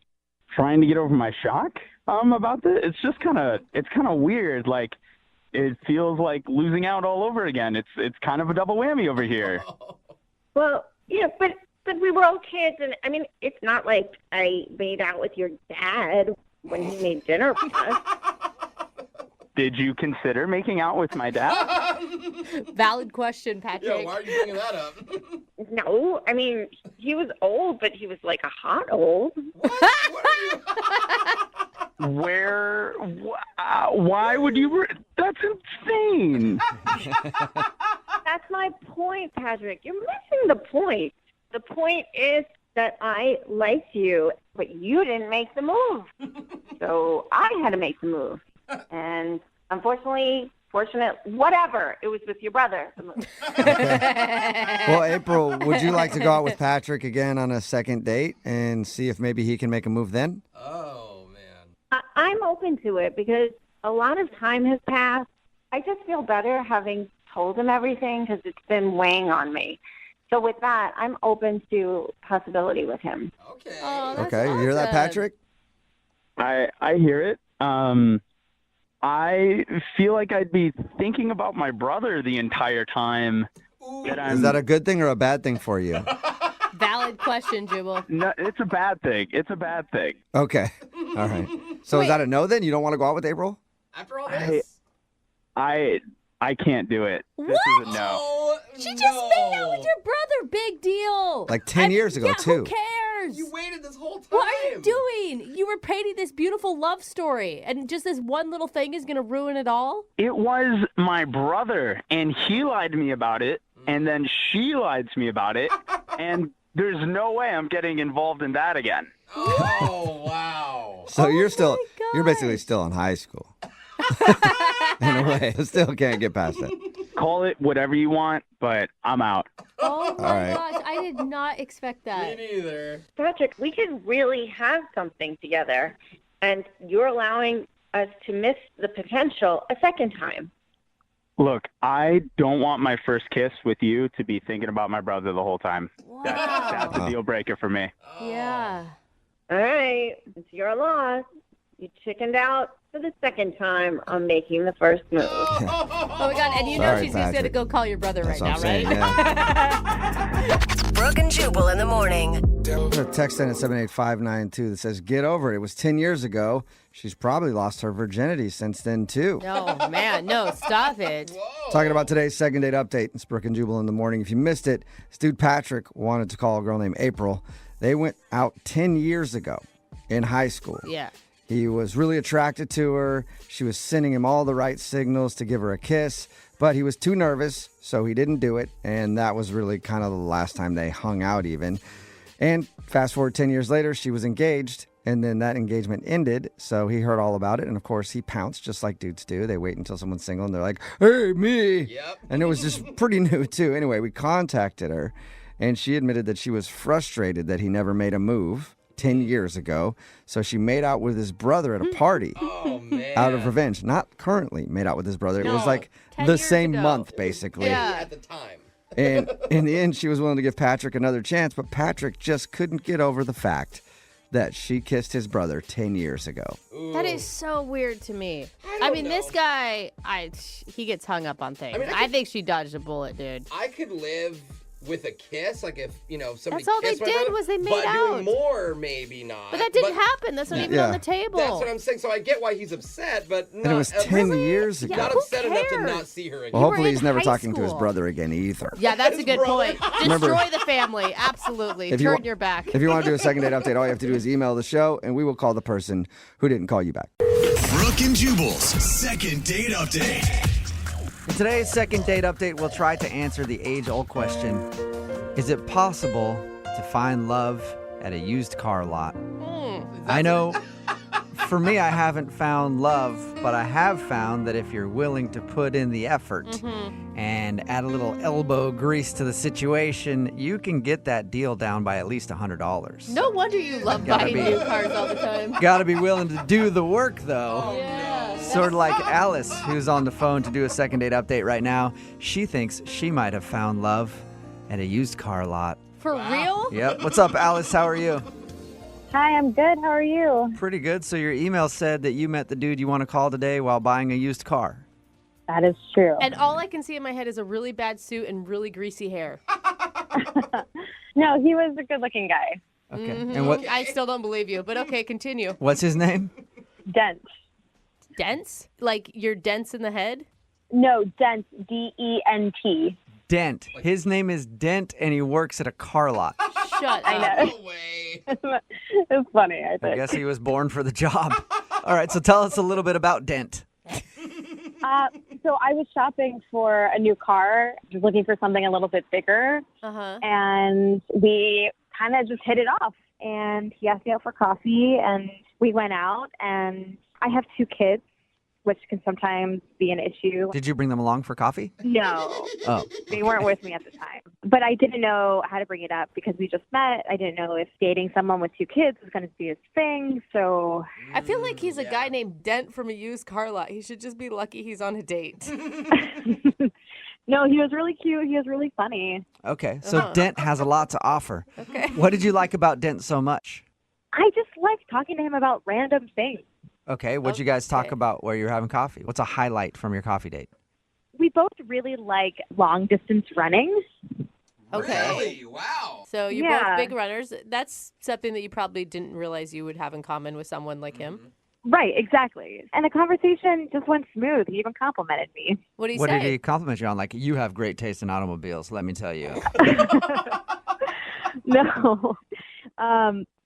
trying to get over my shock about this. It's just kind of weird. Like, it feels like losing out all over again. It's kind of a double whammy over here. Well, but we were all kids, and I mean, it's not like I made out with your dad when he made dinner for us. Did you consider making out with my dad? Valid question, Patrick. Yeah, why are you bringing that up? No, I mean, he was old, but he was like a hot old. Why would you? That's insane. That's my point, Patrick. You're missing the point. The point is that I liked you, but you didn't make the move. So I had to make the move. And unfortunately, whatever, it was with your brother. Well, April, would you like to go out with Patrick again on a second date and see if maybe he can make a move then? Oh, man. I'm open to it because a lot of time has passed. I just feel better having told him everything because it's been weighing on me. So with that, I'm open to possibility with him. Okay. Oh, that's Okay, you hear that, awesome. Patrick? I hear it. I feel like I'd be thinking about my brother the entire time. Is that a good thing or a bad thing for you? Valid question, Jubal. No, it's a bad thing. It's a bad thing. Okay. All right. So is that a no then? You don't want to go out with April? After all this? I can't do it. This is a no. Oh, She just made out with your brother. Big deal. Like 10 years ago, yeah, too. Who cares? You waited this whole time. What are you doing? You were painting this beautiful love story, and just this one little thing is going to ruin it all? It was my brother, and he lied to me about it, and then she lied to me about it, and there's no way I'm getting involved in that again. Oh, wow. So you're basically still in high school. In a way. I still can't get past that. Call it whatever you want, but I'm out. Oh my All right. gosh, I did not expect that. Me neither. Patrick, we could really have something together, and you're allowing us to miss the potential a second time. Look, I don't want my first kiss with you to be thinking about my brother the whole time. That's a deal breaker for me. Yeah. All right, it's your loss. You chickened out for the second time on making the first move. Oh my God, and you know Sorry, she's just going to Patrick. go call your brother That's right what now, I'm right? saying, yeah. Brooke and Jubal in the morning. There's a text in at 78592 that says, get over it. It was 10 years ago. She's probably lost her virginity since then, too. No, man, no, stop it. Talking about today's second date update. It's Brooke and Jubal in the morning. If you missed it, this dude Patrick wanted to call a girl named April. They went out 10 years ago in high school. Yeah. He was really attracted to her. She was sending him all the right signals to give her a kiss, but he was too nervous, so he didn't do it. And that was really kind of the last time they hung out even. And fast forward 10 years later, she was engaged, and then that engagement ended. So he heard all about it. And of course, he pounced just like dudes do. They wait until someone's single and they're like, hey, me. Yep. And it was just pretty new, too. Anyway, we contacted her, and she admitted that she was frustrated that he never made a move 10 years ago. So she made out with his brother at a party Oh, man. out of revenge. Not currently made out with his brother. It was No, like 10 the years same ago. month, basically. Yeah. At the time. And in the end, she was willing to give Patrick another chance, but Patrick just couldn't get over the fact that she kissed his brother 10 years ago. That is so weird to me. I mean, this guy, he gets hung up on things. I mean, I think she dodged a bullet, dude. I could live with a kiss, like if, somebody That's all they kissed my did brother, was they made but out. doing more, maybe not. But that didn't happen. That's not even Yeah. on the table. That's what I'm saying. So I get why he's upset, but not, And it was 10 years ago. not who upset enough to cares? not see her again. Well, hopefully were he's in never high talking to his school. brother again either. Yeah, that's a His good brother. point. Remember- Destroy the family. Absolutely. If you Turn wa- your back. If you want to do a second date update, all you have to do is email the show, and we will call the person who didn't call you back. Brooke and Jubal's second date update. In today's second date update, we'll try to answer the age-old question, is it possible to find love at a used car lot? I know for me, I haven't found love, but I have found that if you're willing to put in the effort and add a little elbow grease to the situation, you can get that deal down by at least $100. No wonder you love Gotta buying be- new cars all the time. Gotta be willing to do the work, though. Yeah. Sort of like Alice, who's on the phone to do a second date update right now. She thinks she might have found love at a used car lot. For real? Yep. What's up, Alice? How are you? Hi, I'm good. How are you? Pretty good. So your email said that you met the dude you want to call today while buying a used car. That is true. And all I can see in my head is a really bad suit and really greasy hair. No, he was a good-looking guy. Okay. Mhm. And what? I still don't believe you, but okay, continue. What's his name? Dense. Dense? Like you're dense in the head? No, Dent, D-E-N-T. Dent. His name is Dent, and he works at a car lot. Shut I up. know. No way. It's funny, I I think. guess he was born for the job. All right, so tell us a little bit about Dent. So I was shopping for a new car, just looking for something a little bit bigger, Uh-huh. and we kind of just hit it off. And he asked me out for coffee, and we went out, and I have 2 kids, which can sometimes be an issue. Did you bring them along for coffee? No, Oh. they weren't with me at the time. But I didn't know how to bring it up because we just met. I didn't know if dating someone with 2 kids was going to be his thing. So I feel like he's a guy named Dent from a used car lot. He should just be lucky he's on a date. no, he was really cute. He was really funny. Okay, so Dent has a lot to offer. Okay. What did you like about Dent so much? I just liked talking to him about random things. Okay, what'd you guys talk about where you're having coffee? What's a highlight from your coffee date? We both really like long distance running. Okay. Really? Wow. So you're Yeah. both big runners. That's something that you probably didn't realize you would have in common with someone like him. Right, exactly. And the conversation just went smooth. He even complimented me. What do you What say? did he compliment you on? Like, you have great taste in automobiles, let me tell you. No.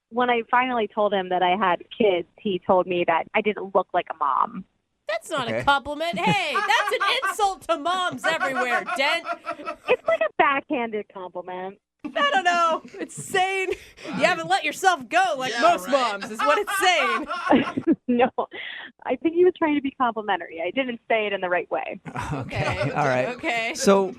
When I finally told him that I had kids, he told me that I didn't look like a mom. That's not Okay. a compliment. Hey, that's an insult to moms everywhere, Dent. It's like a backhanded compliment. I don't know. It's saying you haven't let yourself go like most moms is what it's saying. No, I think he was trying to be complimentary. I didn't say it in the right way. Okay, all right. Okay. So,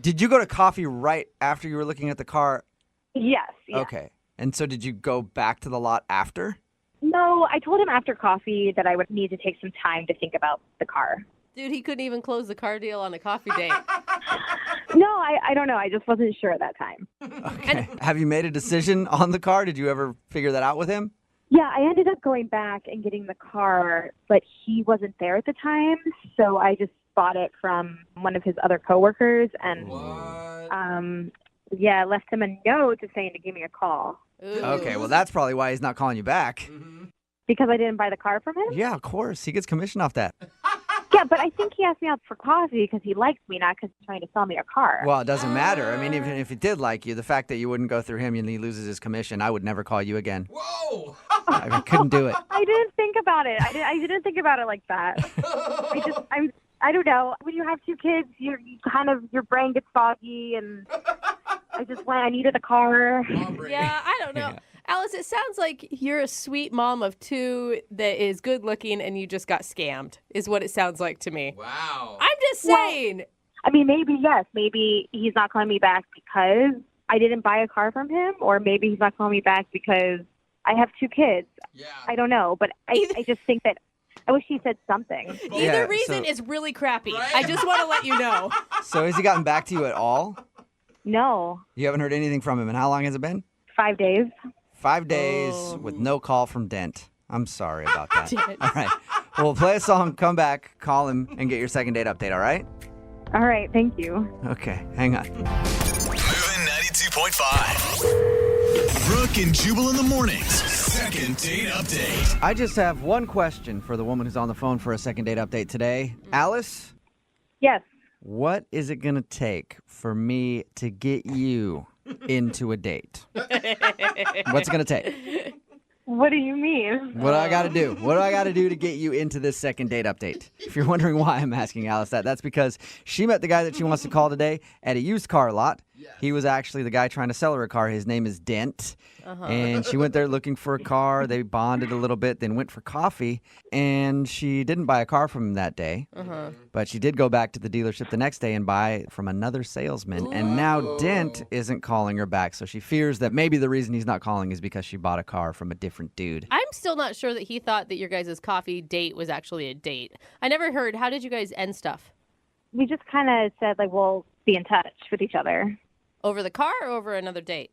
did you go to coffee right after you were looking at the car? Yes. Okay. And so, did you go back to the lot after? No, I told him after coffee that I would need to take some time to think about the car. Dude, he couldn't even close the car deal on a coffee date. No, I don't know. I just wasn't sure at that time. Okay. Have you made a decision on the car? Did you ever figure that out with him? Yeah, I ended up going back and getting the car, but he wasn't there at the time, so I just bought it from one of his other coworkers and left him a note just saying to give me a call. Ooh. Okay, well, that's probably why he's not calling you back. Because I didn't buy the car from him? Yeah, of course. He gets commission off that. Yeah, but I think he asked me out for coffee because he likes me, not because he's trying to sell me a car. Well, it doesn't matter. I mean, even if he did like you, the fact that you wouldn't go through him and he loses his commission, I would never call you again. Whoa. I couldn't do it. I didn't think about it. I didn't think about it like that. I don't know. When you have 2 kids, you kind of, your brain gets foggy, and I needed a car. Yeah, I don't know. Alice, it sounds like you're a sweet mom of 2 that is good looking and you just got scammed, is what it sounds like to me. Wow. I'm just saying. I mean, maybe, yes. Maybe he's not calling me back because I didn't buy a car from him, or maybe he's not calling me back because I have 2 kids. Yeah. I don't know, but I just think that I wish he said something. Either reason is really crappy. Right? I just want to let you know. So has he gotten back to you at all? No. You haven't heard anything from him. And how long has it been? 5 days. 5 days with no call from Dent. I'm sorry about that. All right. Well, we'll play a song, come back, call him, and get your second date update, all right? All right. Thank you. Okay, hang on. Moving 92.5. Brooke and Jubal in the mornings. Second date update. I just have one question for the woman who's on the phone for a second date update today. Alice, Yes. what is it going to take for me to get you into a date? What's it going to take? What do you mean? What do I got to do? What do I got to do to get you into this second date update? If you're wondering why I'm asking Alice that, that's because she met the guy that she wants to call today at a used car lot. He was actually the guy trying to sell her a car. His name is Dent. And she went there looking for a car. They bonded a little bit, then went for coffee. And she didn't buy a car from him that day. But she did go back to the dealership the next day and buy it from another salesman. And now Dent isn't calling her back. So she fears that maybe the reason he's not calling is because she bought a car from a different dude. I'm still not sure that he thought that your guys' coffee date was actually a date. I never heard. How did you guys end stuff? We just kind of said, like, we'll be in touch with each other. Over the car or over another date?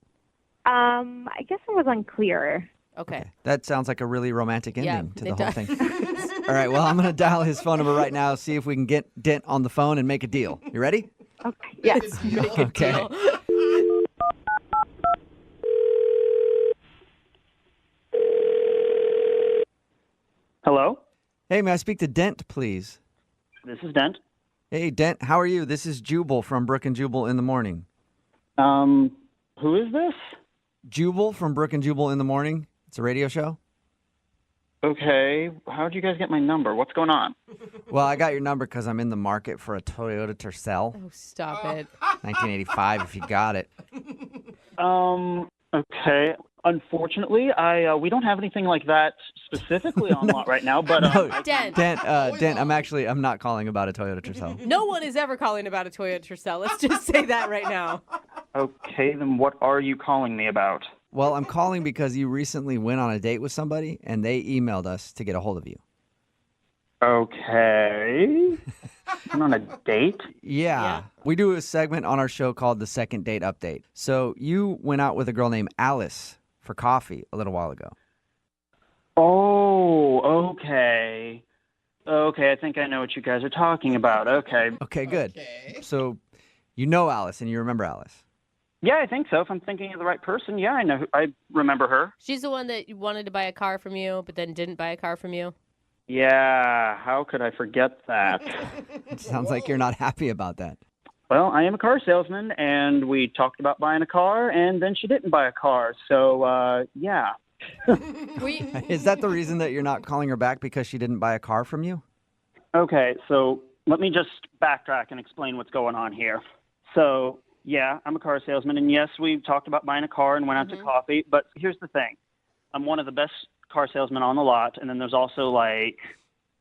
I guess it was unclear. Okay. That sounds like a really romantic Yeah, ending to the it whole does. thing. All right, well, I'm going to dial his phone number right now, see if we can get Dent on the phone and make a deal. You ready? Okay. Yes. Okay. Hello? Hey, may I speak to Dent, please? This is Dent. Hey, Dent, how are you? This is Jubal from Brooke and Jubal in the Morning. Who is this? Jubal from Brooke and Jubal in the Morning. It's a radio show. Okay, how'd you guys get my number? What's going on? Well, I got your number because I'm in the market for a Toyota Tercel. Oh, stop it. 1985, if you got it. Okay. Unfortunately, we don't have anything like that specifically on lot right now, but Dent. Dent, I'm not calling about a Toyota Tercel. No one is ever calling about a Toyota Tercel. Let's just say that right now. Okay, then what are you calling me about? Well, I'm calling because you recently went on a date with somebody, and they emailed us to get a hold of you. Okay. I'm on a date? Yeah. We do a segment on our show called the Second Date Update. So you went out with a girl named Alice for coffee a little while ago. Oh, okay. Okay, I think I know what you guys are talking about. Okay. Okay, good. So you know Alice and you remember Alice. Yeah, I think so. If I'm thinking of the right person, yeah, I remember her. She's the one that wanted to buy a car from you, but then didn't buy a car from you. Yeah, how could I forget that? It sounds like you're not happy about that. Well, I am a car salesman, and we talked about buying a car, and then she didn't buy a car. So, yeah. Is that the reason that you're not calling her back, because she didn't buy a car from you? Okay, so let me just backtrack and explain what's going on here. So, yeah, I'm a car salesman, and yes, we talked about buying a car and went out to coffee, but here's the thing. I'm one of the best car salesmen on the lot, and then there's also, like,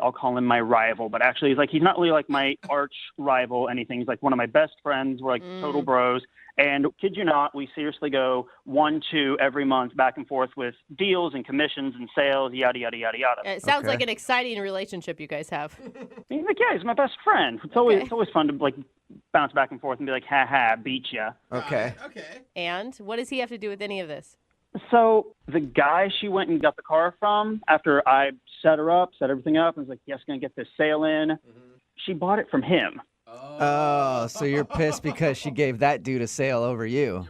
I'll call him my rival, but actually he's not really like my arch rival, anything. He's like one of my best friends. We're like total bros. And kid you not, we seriously go 1-2 every month back and forth with deals and commissions and sales, yada, yada, yada, yada. It sounds like an exciting relationship you guys have. He's like, yeah, he's my best friend. It's always fun to like bounce back and forth and be like, ha, beat ya. Okay. And what does he have to do with any of this? So the guy she went and got the car from, after I set everything up, and was like, yes, going to get this sale in, she bought it from him. Oh, so you're pissed because she gave that dude a sale over you.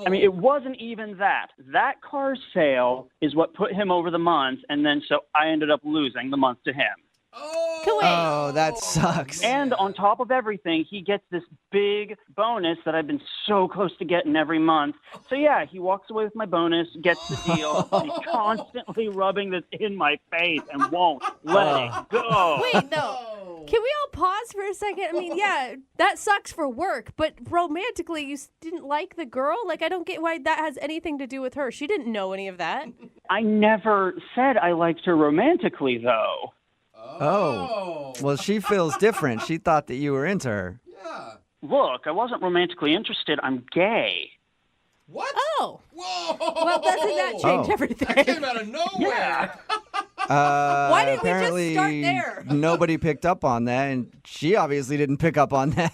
I mean, it wasn't even that. That car sale is what put him over the month, and then so I ended up losing the month to him. Oh, that sucks. And on top of everything, he gets this big bonus that I've been so close to getting every month. So yeah, he walks away with my bonus, gets the deal, and he's constantly rubbing this in my face and won't let it go. Wait, no. Can we all pause for a second? I mean, yeah, that sucks for work, but romantically, you didn't like the girl? Like, I don't get why that has anything to do with her. She didn't know any of that. I never said I liked her romantically, though. Oh. Well, she feels different. She thought that you were into her. Look, I wasn't romantically interested. I'm gay. What? Oh. Whoa. Well, doesn't that change everything? That came out of nowhere. Yeah. Why didn't we just Apparently, start there? Nobody picked up on that, and she obviously didn't pick up on that.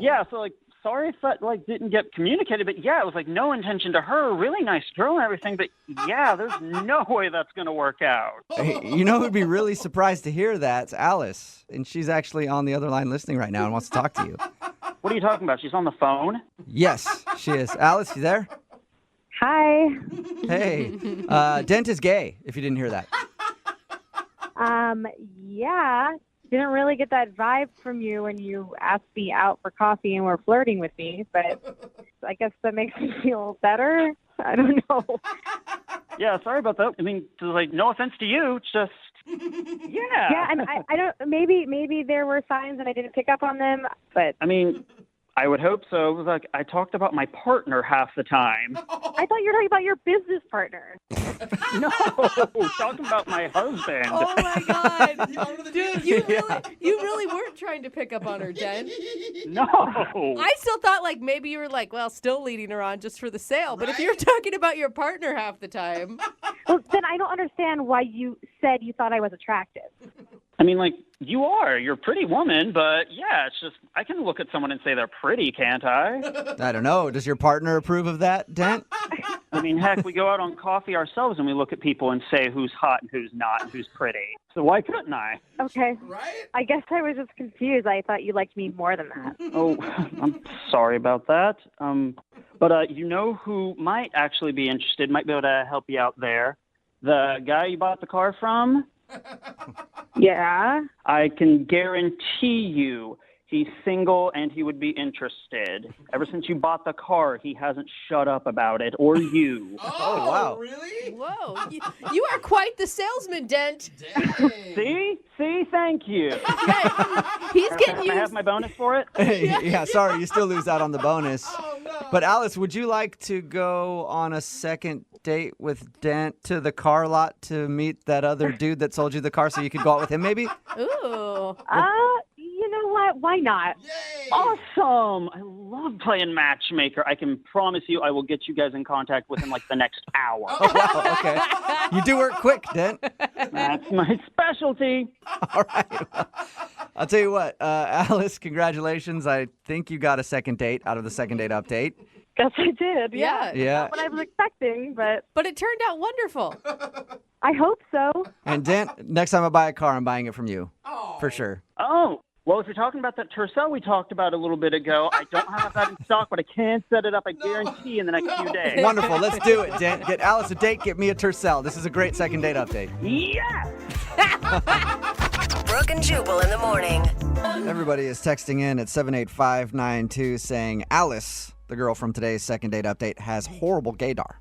Yeah, so like, sorry if that like didn't get communicated, but yeah, it was like no intention to her. Really nice girl and everything, but yeah, there's no way that's gonna work out. Hey, you know who'd be really surprised to hear that? It's Alice, and she's actually on the other line listening right now and wants to talk to you. What are you talking about? She's on the phone? Yes, she is. Alice, you there? Hi. Hey, Dent is gay, if you didn't hear that. Yeah. Didn't really get that vibe from you when you asked me out for coffee and were flirting with me, but I guess that makes me feel better. I don't know. Yeah, sorry about that. I mean, like, no offense to you, it's just, yeah. Yeah, and I don't. Maybe there were signs and I didn't pick up on them, but I mean, I would hope so. It was like I talked about my partner half the time. I thought you were talking about your business partner. No, talking about my husband. Oh my God, dude, you really weren't trying to pick up on her, Jen. No. I still thought like maybe you were like, well, still leading her on just for the sale. But if you're talking about your partner half the time, well, then I don't understand why you said you thought I was attractive. I mean, like, you're a pretty woman, but yeah, it's just, I can look at someone and say they're pretty, can't I? I don't know. Does your partner approve of that, Dent? I mean, heck, we go out on coffee ourselves and we look at people and say who's hot and who's not and who's pretty. So why couldn't I? Okay. Right? I guess I was just confused. I thought you liked me more than that. Oh, I'm sorry about that. But you know who might actually be interested, might be able to help you out there? The guy you bought the car from? Yeah. I can guarantee you he's single and he would be interested. Ever since you bought the car, he hasn't shut up about it, or you. Oh, wow. Really? Whoa. You are quite the salesman, Dent. See? Thank you. He's getting Can I have my bonus for it? Yeah, sorry, you still lose out on the bonus. Oh, no. But Alice, would you like to go on a second date with Dent to the car lot to meet that other dude that sold you the car so you could go out with him maybe? Ooh. You know what? Why not? Yay. Awesome! I love playing matchmaker. I can promise you I will get you guys in contact within like the next hour. Oh, wow, okay. You do work quick, Dent. That's my specialty. All right. Well, I'll tell you what, Alice, congratulations. I think you got a second date out of the second date update. Guess I did. Yeah. Yeah. Not what I was expecting, but But it turned out wonderful. I hope so. And Dent, next time I buy a car, I'm buying it from you. For sure. Oh, well, if you're talking about that Tercel we talked about a little bit ago, I don't have that in stock, but I can set it up, I guarantee, in the next few days. Wonderful. Let's do it, Dent. Get Alice a date, get me a Tercel. This is a great second date update. Yeah! Brooke and Jubal in the morning. Everybody is texting in at 78592 saying Alice, the girl from today's second date update, has horrible gaydar.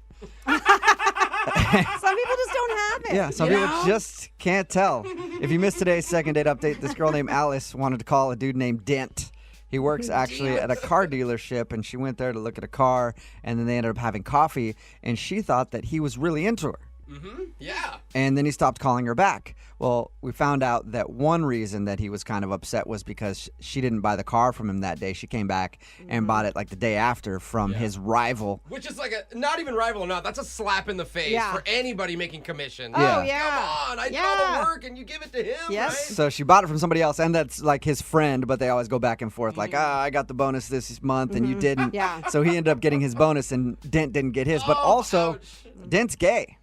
Some people just don't have it. Yeah, some people just can't tell. If you missed today's second date update, this girl named Alice wanted to call a dude named Dent. He works actually at a car dealership, and she went there to look at a car, and then they ended up having coffee, and she thought that he was really into her. Mm-hmm. Yeah. And then he stopped calling her back. Well, we found out that one reason that he was kind of upset was because she didn't buy the car from him that day. She came back and bought it like the day after from his rival. Which is like not even rival or not. That's a slap in the face for anybody making commission. Yeah. Oh, yeah. Come on, I did all the work and you give it to him, Yes. right? So she bought it from somebody else, and that's like his friend, but they always go back and forth like, I got the bonus this month and you didn't. Yeah. So he ended up getting his bonus and Dent didn't get his. But also, ouch. Dent's gay.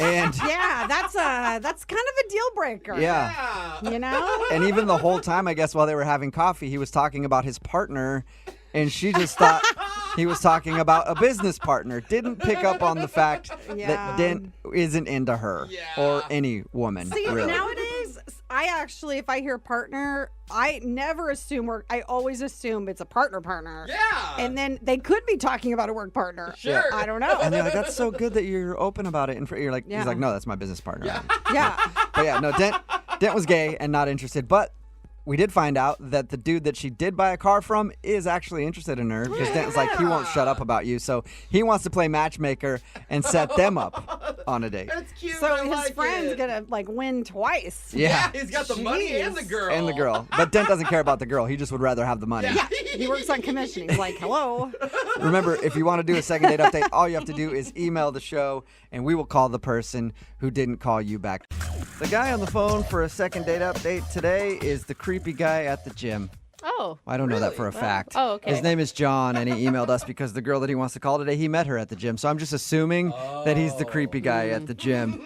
And Yeah, that's kind of a deal breaker. yeah. You know? And even the whole time, I guess, while they were having coffee, he was talking about his partner, and she just thought he was talking about a business partner. Didn't pick up on the fact that Dent isn't into her or any woman, See, really. nowadays, I actually, if I hear partner, I never assume work. I always assume it's a partner. Yeah. And then they could be talking about a work partner. Sure. I don't know. And they're like, that's so good that you're open about it. And you're like, Yeah. he's like, no, that's my business partner. Yeah. But yeah, no, Dent was gay and not interested. But we did find out that the dude that she did buy a car from is actually interested in her because Dent was like, he won't shut up about you. So he wants to play matchmaker and set them up on a date. That's cute. So I his like friend's it. gonna win twice. Yeah. He's got the money and the girl. And the girl. But Dent doesn't care about the girl. He just would rather have the money. Yeah. He works on commission. He's like, hello. Remember, if you want to do a second date update, all you have to do is email the show, and we will call the person who didn't call you back. The guy on the phone for a second date update today is the creepy guy at the gym. Oh. I don't know that for a fact. Oh, okay. His name is John, and he emailed us because the girl that he wants to call today, he met her at the gym. So I'm just assuming that he's the creepy guy at the gym.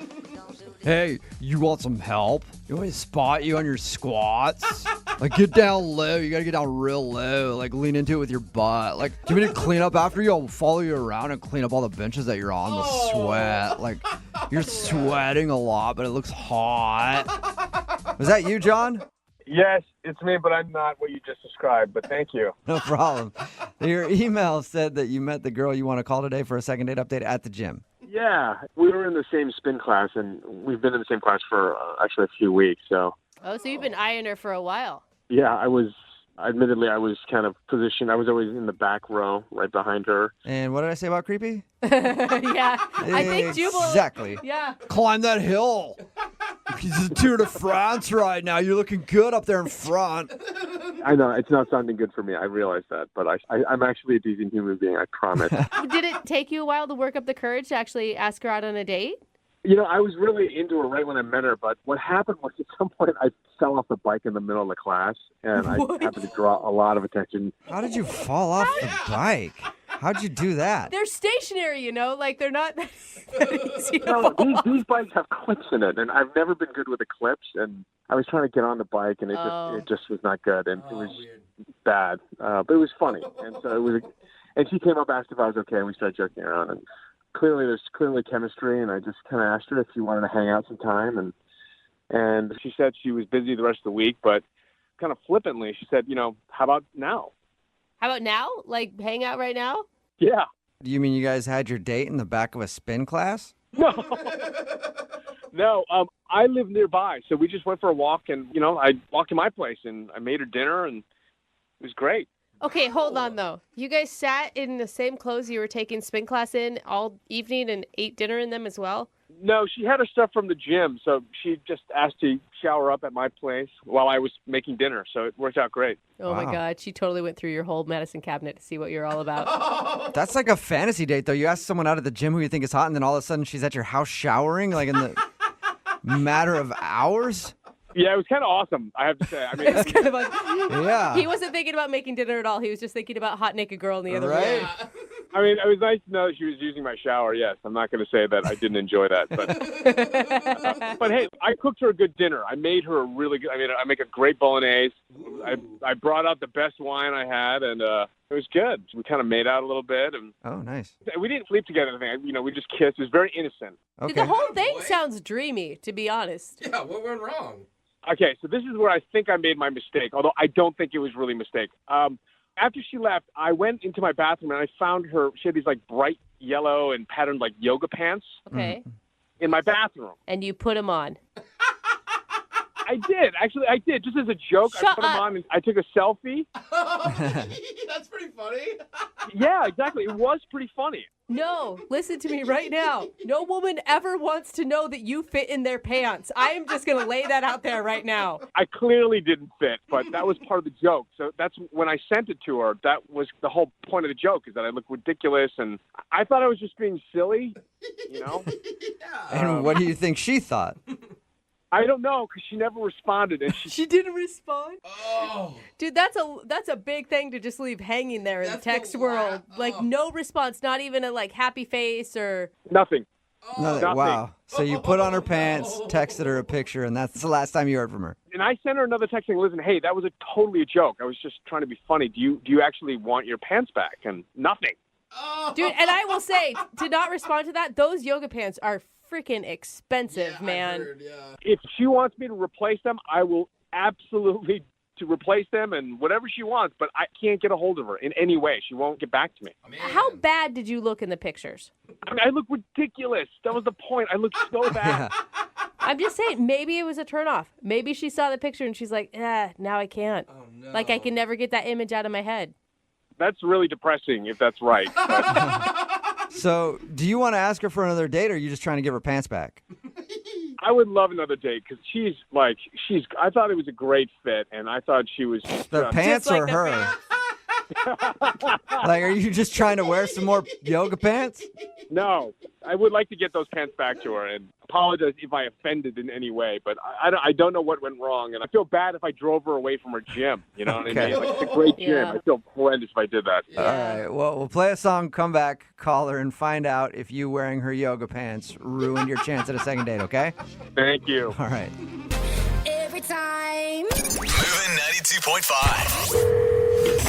Hey, you want some help? You want me to spot you on your squats? Like, get down low. You gotta get down real low. Like, lean into it with your butt. Like, do you want me to clean up after you? I'll follow you around and clean up all the benches that you're on with sweat. Like, you're sweating a lot, but it looks hot. Was that you, John? Yes, it's me, but I'm not what you just described, but thank you. No problem. Your email said that you met the girl you want to call today for a second date update at the gym. Yeah, we were in the same spin class, and we've been in the same class for actually a few weeks, so. Oh, so you've been eyeing her for a while. Yeah, I was kind of positioned. I was always in the back row, right behind her. And what did I say about creepy? Yeah. I think Jubal. Exactly. Yeah. Climb that hill. It's a Tour de France right now. You're looking good up there in front. I know, it's not sounding good for me. I realize that, but I'm actually a decent human being, I promise. Did it take you a while to work up the courage to actually ask her out on a date? You know, I was really into her right when I met her, but what happened was at some point I fell off the bike in the middle of the class, and I happened to draw a lot of attention. How did you fall off the bike? How'd you do that? They're stationary, you know, like they're not that easy to No, fall. these bikes have clips in it, and I've never been good with the clips, and I was trying to get on the bike, and it just was not good, and it was bad, but it was funny, and so it was. And she came up, asked if I was okay, and we started joking around, and there's clearly chemistry, and I just kind of asked her if she wanted to hang out sometime, and And she said she was busy the rest of the week, but kind of flippantly, she said, how about now? How about now? Like, hang out right now? Yeah. Do you mean you guys had your date in the back of a spin class? No. No, I live nearby, so we just went for a walk, and, I walked to my place, and I made her dinner, and it was great. Okay, hold on, though. You guys sat in the same clothes you were taking spin class in all evening and ate dinner in them as well? No, she had her stuff from the gym, so she just asked to shower up at my place while I was making dinner, so it worked out great. Oh, my God. She totally went through your whole medicine cabinet to see what you're all about. That's like a fantasy date, though. You ask someone out at the gym who you think is hot, and then all of a sudden she's at your house showering, like in the matter of hours? Yeah, it was kind of awesome, I have to say. I mean, It's kind of like, Yeah. He wasn't thinking about making dinner at all. He was just thinking about hot naked girl in the other Right? room. I mean, it was nice to know that she was using my shower, yes. I'm not going to say that I didn't enjoy that. But hey, I cooked her a good dinner. I made her a really good, I make a great bolognese. I brought out the best wine I had, and it was good. We kind of made out a little bit. And Oh, nice. we didn't sleep together. We just kissed. It was very innocent. Dude, the whole thing sounds dreamy, to be honest. Yeah, what went wrong? Okay, so this is where I think I made my mistake, although I don't think it was really a mistake. After she left, I went into my bathroom and I found she had these like bright yellow and patterned like yoga pants Okay. in my bathroom. And you put them on. I did. Actually, I did. Just as a joke, I Shut put them up. on and I took a selfie. That's pretty funny. Yeah, exactly. It was pretty funny. No, listen to me right now. No woman ever wants to know that you fit in their pants. I am just going to lay that out there right now. I clearly didn't fit, but that was part of the joke. So that's when I sent it to her. That was the whole point of the joke, is that I look ridiculous, and I thought I was just being silly, And what do you think she thought? I don't know, because she never responded, and She didn't respond? Oh. Dude, that's a big thing to just leave hanging there in the text world. Like, no response, not even a, happy face or... nothing. Nothing. Wow. So you put on her pants, texted her a picture, and that's the last time you heard from her. And I sent her another text saying, listen, hey, that was totally a joke. I was just trying to be funny. Do you actually want your pants back? And nothing. Dude, and I will say, to not respond to that, those yoga pants are freaking expensive, man. If she wants me to replace them, I will absolutely to replace them and whatever she wants, but I can't get a hold of her in any way. She won't get back to me. How bad did you look in the pictures? I mean, I look ridiculous. That was the point. I look so bad. I'm just saying, maybe it was a turnoff. Maybe she saw the picture and she's like, now I can't. Oh, no. Like, I can never get that image out of my head. That's really depressing if that's right. So, do you want to ask her for another date, or are you just trying to give her pants back? I would love another date because I thought it was a great fit, and I thought she was... The pants or her? Like, are you just trying to wear some more yoga pants? No, I would like to get those pants back to her and apologize if I offended in any way, but I don't know what went wrong, and I feel bad if I drove her away from her gym. You know what I mean? Like, it's a great gym. Yeah. I feel horrendous if I did that. All right. Well, we'll play a song, come back, call her, and find out if you wearing her yoga pants ruined your chance at a second date, okay? Thank you. All right. Every time. Moving 92.5.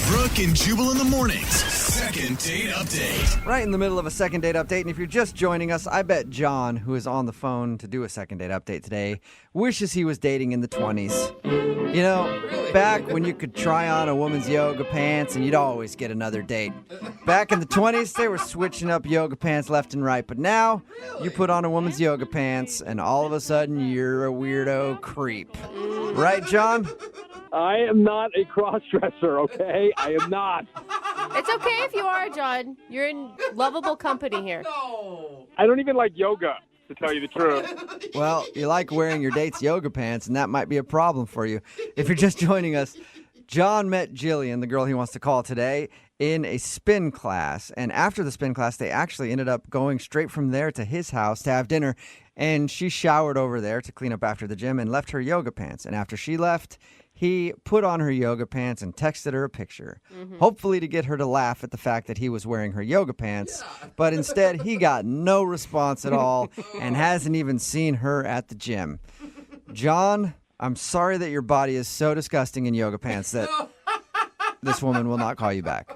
Brooke and Jubal in the mornings. Second date update. Right in the middle of a second date update, and if you're just joining us, I bet John, who is on the phone to do a second date update today, wishes he was dating in the 20s. You know, back when you could try on a woman's yoga pants and you'd always get another date. Back in the 20s, they were switching up yoga pants left and right, but now you put on a woman's yoga pants and all of a sudden you're a weirdo creep. Right, John? I am not a cross-dresser, okay? I am not. It's okay if you are, John. You're in lovable company here. I don't even like yoga, to tell you the truth. Well, you like wearing your date's yoga pants, and that might be a problem for you. If you're just joining us, John met Jillian, the girl he wants to call today, in a spin class. And after the spin class, they actually ended up going straight from there to his house to have dinner. And she showered over there to clean up after the gym and left her yoga pants. And after she left, he put on her yoga pants and texted her a picture, hopefully to get her to laugh at the fact that he was wearing her yoga pants. But instead, he got no response at all and hasn't even seen her at the gym. John, I'm sorry that your body is so disgusting in yoga pants that this woman will not call you back.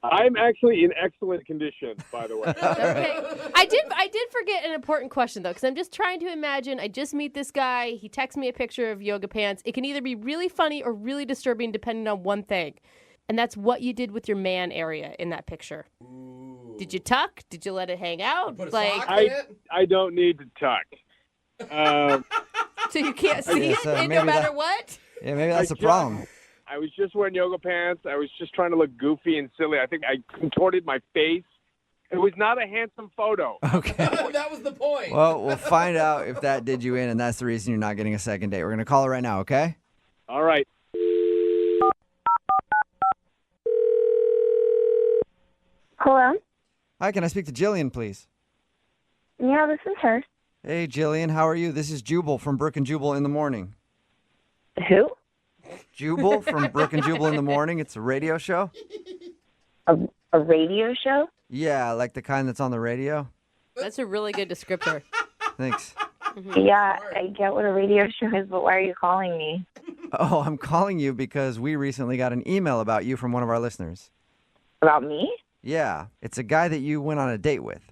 I'm actually in excellent condition, by the way. Okay. I did forget an important question, though, because I'm just trying to imagine. I just meet this guy. He texts me a picture of yoga pants. It can either be really funny or really disturbing, depending on one thing. And that's what you did with your man area in that picture. Ooh. Did you tuck? Did you let it hang out? I don't need to tuck. So you can't see it no matter what? Yeah, maybe that's the problem. I was just wearing yoga pants. I was just trying to look goofy and silly. I think I contorted my face. It was not a handsome photo. Okay. That was the point. Well, we'll find out if that did you in, and that's the reason you're not getting a second date. We're going to call it right now, okay? All right. Hello? Hi, can I speak to Jillian, please? Yeah, this is her. Hey, Jillian, how are you? This is Jubal from Brooke and Jubal in the Morning. Who? Jubal from Brooke and Jubal in the Morning. It's a radio show. A radio show? Yeah, like the kind that's on the radio. That's a really good descriptor. Thanks. Yeah, I get what a radio show is, but why are you calling me? Oh, I'm calling you because we recently got an email about you from one of our listeners. About me? Yeah, it's a guy that you went on a date with.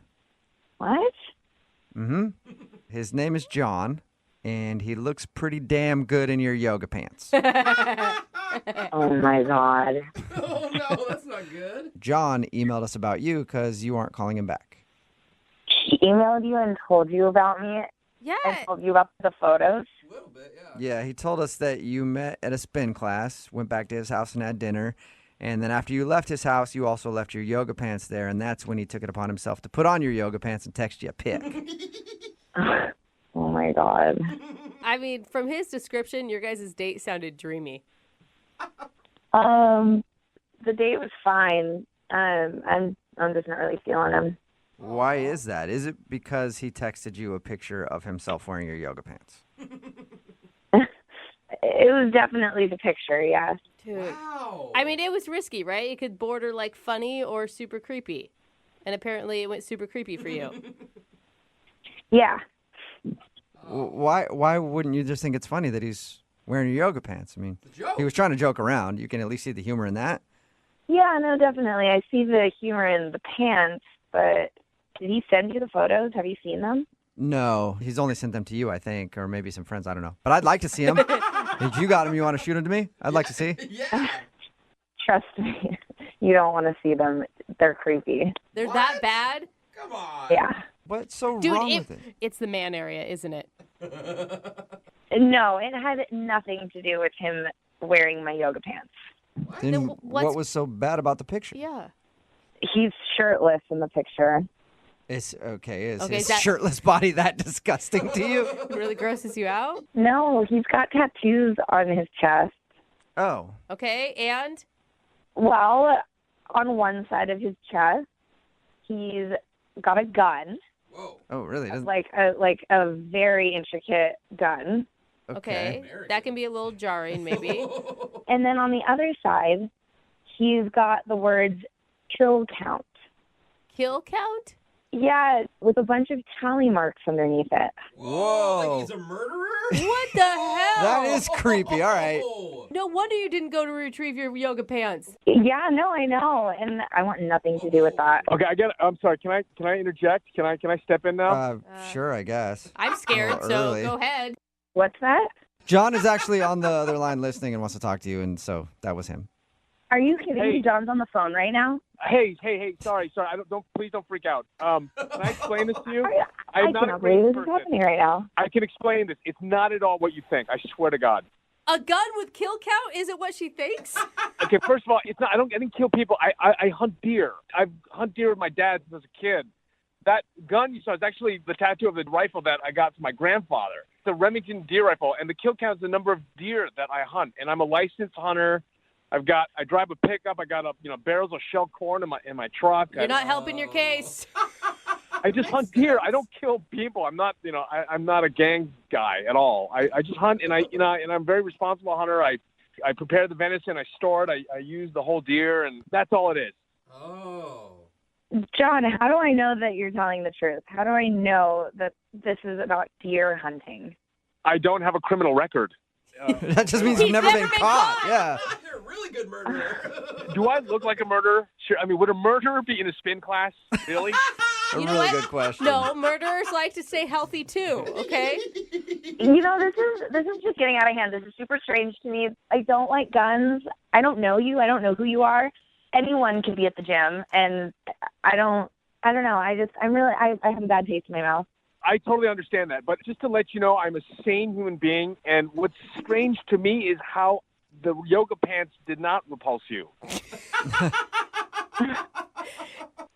What? Mm-hmm. His name is John, and he looks pretty damn good in your yoga pants. Oh, my God. Oh, no, that's not good. John emailed us about you because you aren't calling him back. He emailed you and told you about me? Yeah. And told you about the photos? A little bit, yeah. Yeah, he told us that you met at a spin class, went back to his house and had dinner, and then after you left his house, you also left your yoga pants there, and that's when he took it upon himself to put on your yoga pants and text you a pic. Oh, my God. I mean, from his description, your guys' date sounded dreamy. The date was fine. I'm just not really feeling him. Why is that? Is it because he texted you a picture of himself wearing your yoga pants? It was definitely the picture, yes. Dude. Wow. I mean, it was risky, right? It could border like funny or super creepy. And apparently it went super creepy for you. Yeah. Why wouldn't you just think it's funny that he's wearing your yoga pants? I mean, he was trying to joke around. You can at least see the humor in that. Yeah, no, definitely. I see the humor in the pants, but did he send you the photos? Have you seen them? No, he's only sent them to you, I think, or maybe some friends. I don't know. But I'd like to see them. If you got them, you want to shoot them to me? I'd like to see. Yeah. Trust me, you don't want to see them. They're creepy. They're that bad? Come on. Yeah. What's so Dude, wrong with it? It's the man area, isn't it? No, it had nothing to do with him wearing my yoga pants. Then what was so bad about the picture? Yeah. He's shirtless in the picture. Is his is that- shirtless body that disgusting to you? It really grosses you out? No, he's got tattoos on his chest. Oh. Okay, and? Well, on one side of his chest, he's got a gun. Whoa. Oh, really? Like a very intricate gun. Okay. That can be a little jarring, maybe. And then on the other side, he's got the words kill count. Kill count? Yeah, with a bunch of tally marks underneath it. Whoa. Like he's a murderer? What the hell? That is creepy. All right. No wonder you didn't go to retrieve your yoga pants. Yeah, no, I know, and I want nothing to do with that. Okay, I'm sorry. Can I interject? Can I step in now? Sure, I guess. I'm scared, so early. go ahead. What's that? John is actually on the other line listening and wants to talk to you, and so that was him. Are you kidding me? John's on the phone right now. Hey! Sorry. Please don't freak out. Can I explain this to you? I cannot believe this is happening right now. I can explain this. It's not at all what you think. I swear to God. A gun with kill count? Is it what she thinks? Okay, first of all, it's not. I didn't kill people. I hunt deer. I've hunted deer with my dad since I was a kid. That gun you saw is actually the tattoo of the rifle that I got from my grandfather. It's a Remington deer rifle, and the kill count is the number of deer that I hunt. And I'm a licensed hunter. I drive a pickup. I got barrels of shelled corn in my truck. You're not helping your case. I just hunt deer. I don't kill people. I'm not, I'm not a gang guy at all. I just hunt, and and I'm a very responsible hunter. I prepare the venison. I store it. I use the whole deer, and that's all it is. Oh. John, how do I know that you're telling the truth? How do I know that this is about deer hunting? I don't have a criminal record. That just means you've never been caught. Yeah. You're a really good murderer. Do I look like a murderer? sure. I mean, would a murderer be in a spin class? Really? A You know really what? good question. No, murderers like to stay healthy too. Okay. This is just getting out of hand. This is super strange to me. I don't like guns. I don't know you. I don't know who you are. Anyone can be at the gym, and I don't know. I have a bad taste in my mouth. I totally understand that. But just to let you know, I'm a sane human being. And what's strange to me is how the yoga pants did not repulse you.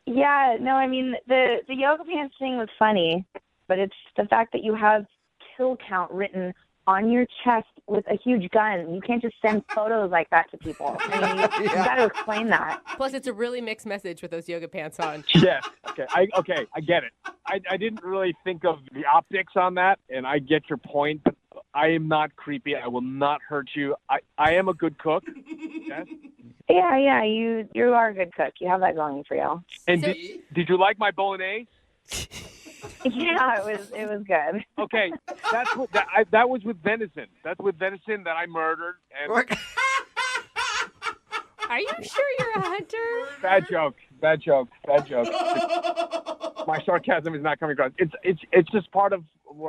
Yeah, no, I mean, the yoga pants thing was funny, but it's the fact that you have kill count written on your chest with a huge gun. You can't just send photos like that to people. I mean, you got to explain that. Plus, it's a really mixed message with those yoga pants on. Yes. Okay. I get it. I didn't really think of the optics on that, and I get your point, but I am not creepy. I will not hurt you. I am a good cook. Yes. Yeah, you are a good cook. You have that going for you. And did you like my bolognese? Yeah, it was good. Okay, that was with venison. That's with venison that I murdered. And Are you sure you're a hunter? Bad joke. My sarcasm is not coming across. It's just part of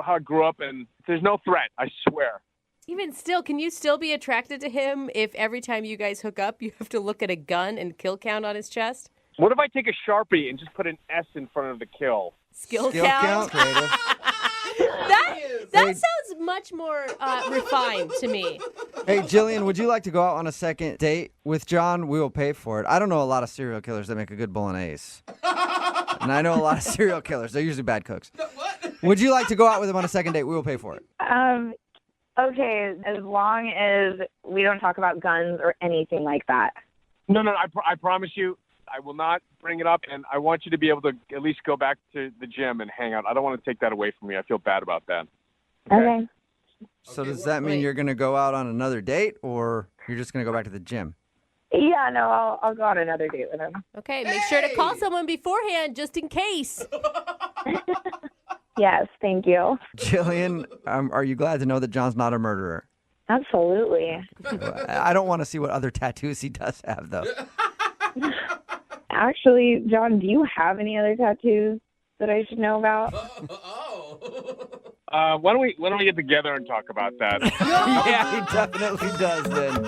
how I grew up, and there's no threat. I swear. Even still, can you still be attracted to him if every time you guys hook up, you have to look at a gun and kill count on his chest? What if I take a Sharpie and just put an S in front of the kill? Skill count? Creative. That sounds much more refined to me. Hey, Jillian, would you like to go out on a second date with John? We will pay for it. I don't know a lot of serial killers that make a good bolognese. And I know a lot of serial killers. They're usually bad cooks. Would you like to go out with him on a second date? We will pay for it. Okay, as long as we don't talk about guns or anything like that. No, I promise you, I will not bring it up, and I want you to be able to at least go back to the gym and hang out. I don't want to take that away from you. I feel bad about that. Okay. So does that mean you're going to go out on another date, or you're just going to go back to the gym? Yeah, no, I'll go on another date with him. Okay, make sure to call someone beforehand just in case. Yes, thank you. Jillian, are you glad to know that John's not a murderer? Absolutely. I don't want to see what other tattoos he does have, though. Actually, John, do you have any other tattoos that I should know about? Why don't we get together and talk about that? Yeah, he definitely does then.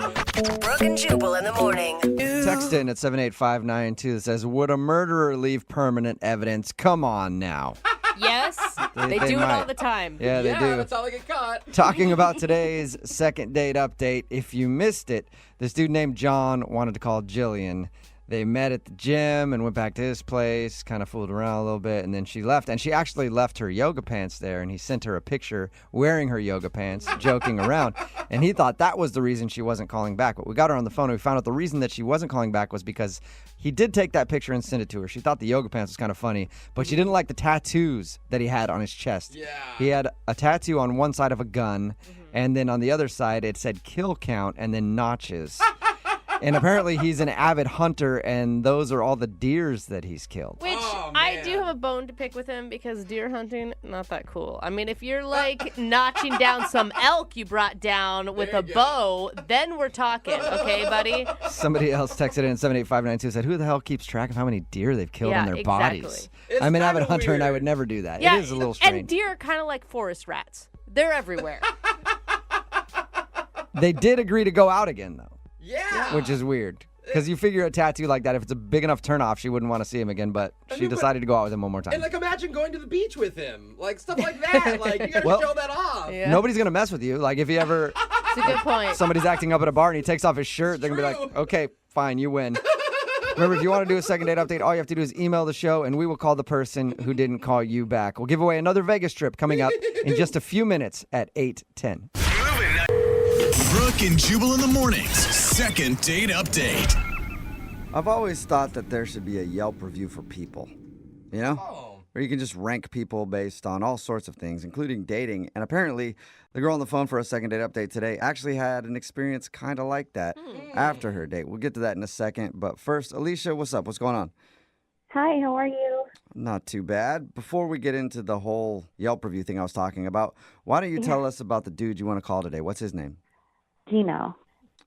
Brooke and Jubal in the morning. Text in at 78592 that says, would a murderer leave permanent evidence? Come on now. Yes, they do it all the time. Yeah, they do. That's how I get caught. Talking about today's second date update. If you missed it, this dude named John wanted to call Jillian. They met at the gym and went back to his place, kind of fooled around a little bit, and then she left. And she actually left her yoga pants there, and he sent her a picture wearing her yoga pants, joking around. And he thought that was the reason she wasn't calling back. But we got her on the phone, and we found out the reason that she wasn't calling back was because he did take that picture and send it to her. She thought the yoga pants was kind of funny, but she didn't like the tattoos that he had on his chest. Yeah. He had a tattoo on one side of a gun, and then on the other side it said kill count and then notches. And apparently he's an avid hunter, and those are all the deers that he's killed. Which I do have a bone to pick with him because deer hunting, not that cool. I mean, if you're like notching down some elk you brought down with a bow, then we're talking, okay, buddy? Somebody else texted in 78592 said, who the hell keeps track of how many deer they've killed on their bodies? I'm an avid hunter, and I would never do that. Yeah, it is a little strange. And deer are kind of like forest rats. They're everywhere. They did agree to go out again, though. Yeah. Which is weird. Because you figure a tattoo like that, if it's a big enough turnoff, she wouldn't want to see him again, but she decided to go out with him one more time. And like, imagine going to the beach with him. Like, stuff like that. Like, you gotta show that off. Yeah. Nobody's going to mess with you. Like, if he ever... It's a good point. Somebody's acting up at a bar and he takes off his shirt, they're going to be like, okay, fine, you win. Remember, if you want to do a second date update, all you have to do is email the show, and we will call the person who didn't call you back. We'll give away another Vegas trip coming up in just a few minutes at 8:10. Brooke and Jubal in the mornings. Second date update. I've always thought that there should be a Yelp review for people, you know? Where you can just rank people based on all sorts of things, including dating. And apparently, the girl on the phone for a second date update today actually had an experience kind of like that after her date. We'll get to that in a second. But first, Alicia, what's up? What's going on? Hi, how are you? Not too bad. Before we get into the whole Yelp review thing I was talking about, why don't you tell us about the dude you want to call today? What's his name? Gino.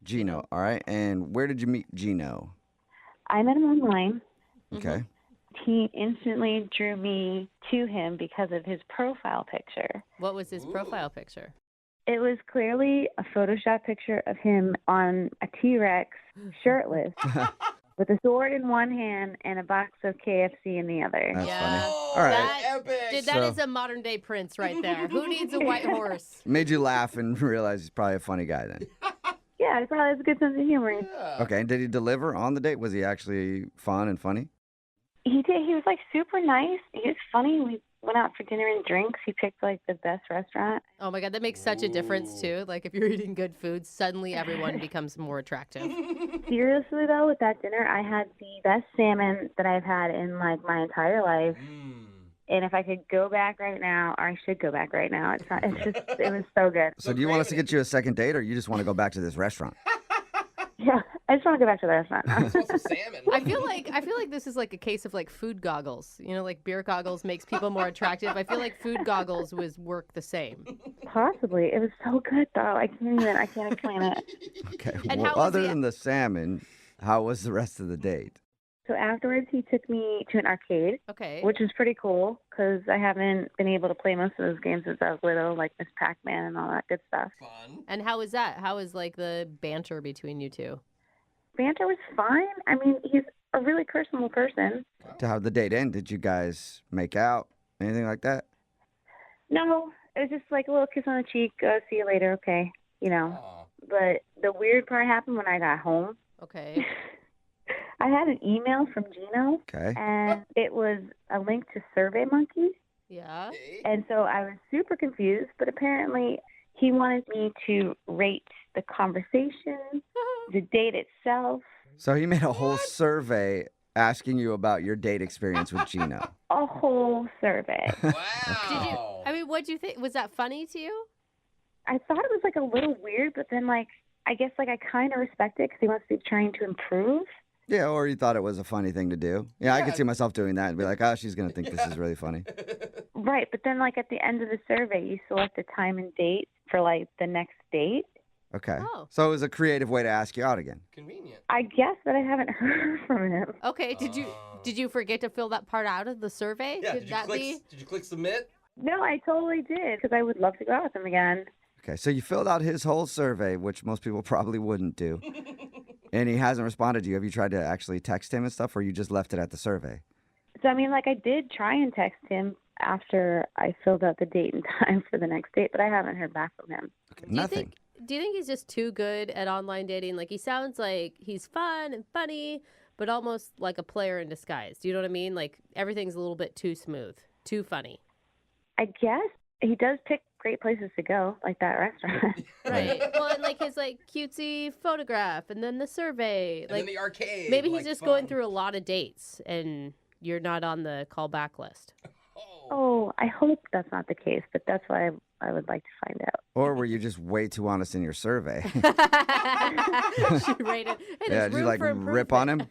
Gino, all right. And where did you meet Gino? I met him online. Okay. He instantly drew me to him because of his profile picture. What was his profile picture? It was clearly a Photoshop picture of him on a T-Rex, shirtless, with a sword in one hand and a box of KFC in the other. That's funny. Oh, All right. That is a modern day Prince right there. Who needs a white horse? Made you laugh and realize he's probably a funny guy then. Yeah, he probably has a good sense of humor. Okay, and did he deliver on the date? Was he actually fun and funny? He did. He was like super nice. He was funny. We went out for dinner and drinks. He picked like the best restaurant. Oh my God, that makes such a difference too. Like if you're eating good food, suddenly everyone becomes more attractive. Seriously though, with that dinner, I had the best salmon that I've had in like my entire life. And if I could go back right now, or I should go back right now, it was so good. So do you want us to get you a second date, or you just want to go back to this restaurant? Yeah, I just want to go back to the restaurant now. Salmon. I feel like this is like a case of like food goggles. You know, like beer goggles makes people more attractive. I feel like food goggles work the same. Possibly. It was so good though. I can't explain it. Okay. And Well, how was other the- than the salmon, how was the rest of the date? So afterwards, he took me to an arcade, Okay. which was pretty cool because I haven't been able to play most of those games since I was little, like Miss Pac-Man and all that good stuff. And how was that? How was like the banter between you two? Banter was fine. I mean, he's a really personable person. To how the date end? Did you guys make out? Anything like that? No, it was just like a little kiss on the cheek. See you later, okay? You know. But the weird part happened when I got home. Okay. I had an email from Gino, Okay. and it was a link to SurveyMonkey. Yeah. And so I was super confused, but apparently he wanted me to rate the conversation, the date itself, So he made a whole survey asking you about your date experience with Gino. a whole survey. What'd you think? Was that funny to you? I thought it was like a little weird, but then like I guess like I kind of respect it because he wants to be trying to improve. Yeah, or you thought it was a funny thing to do. Yeah, I could see myself doing that and be like, oh, she's going to think this is really funny. Right, but then like at the end of the survey, you select a time and date for like the next date. Okay. Oh. So it was a creative way to ask you out again. Convenient. I guess that I haven't heard from him. Okay. Did you forget to fill that part out of the survey? Yeah, Did did you click submit? No, I totally did because I would love to go out with him again. Okay, so you filled out his whole survey, which most people probably wouldn't do. And he hasn't responded to you. Have you tried to actually text him and stuff, or you just left it at the survey? So I mean, like I did try and text him after I filled out the date and time for the next date, but I haven't heard back from him. Okay, nothing. Do you think he's just too good at online dating? Like he sounds like he's fun and funny, but almost like a player in disguise. Do you know what I mean? Like everything's a little bit too smooth, too funny. I guess he does pick great places to go, like that restaurant. Right. Well, and like his like cutesy photograph, and then the survey, And like then the arcade. maybe he's like, just fun. going through a lot of dates, and you're not on the callback list. Oh, I hope that's not the case, but that's what I would like to find out. Or were you just way too honest in your survey? She rated. Hey, Yeah, there's did you room like for rip on him?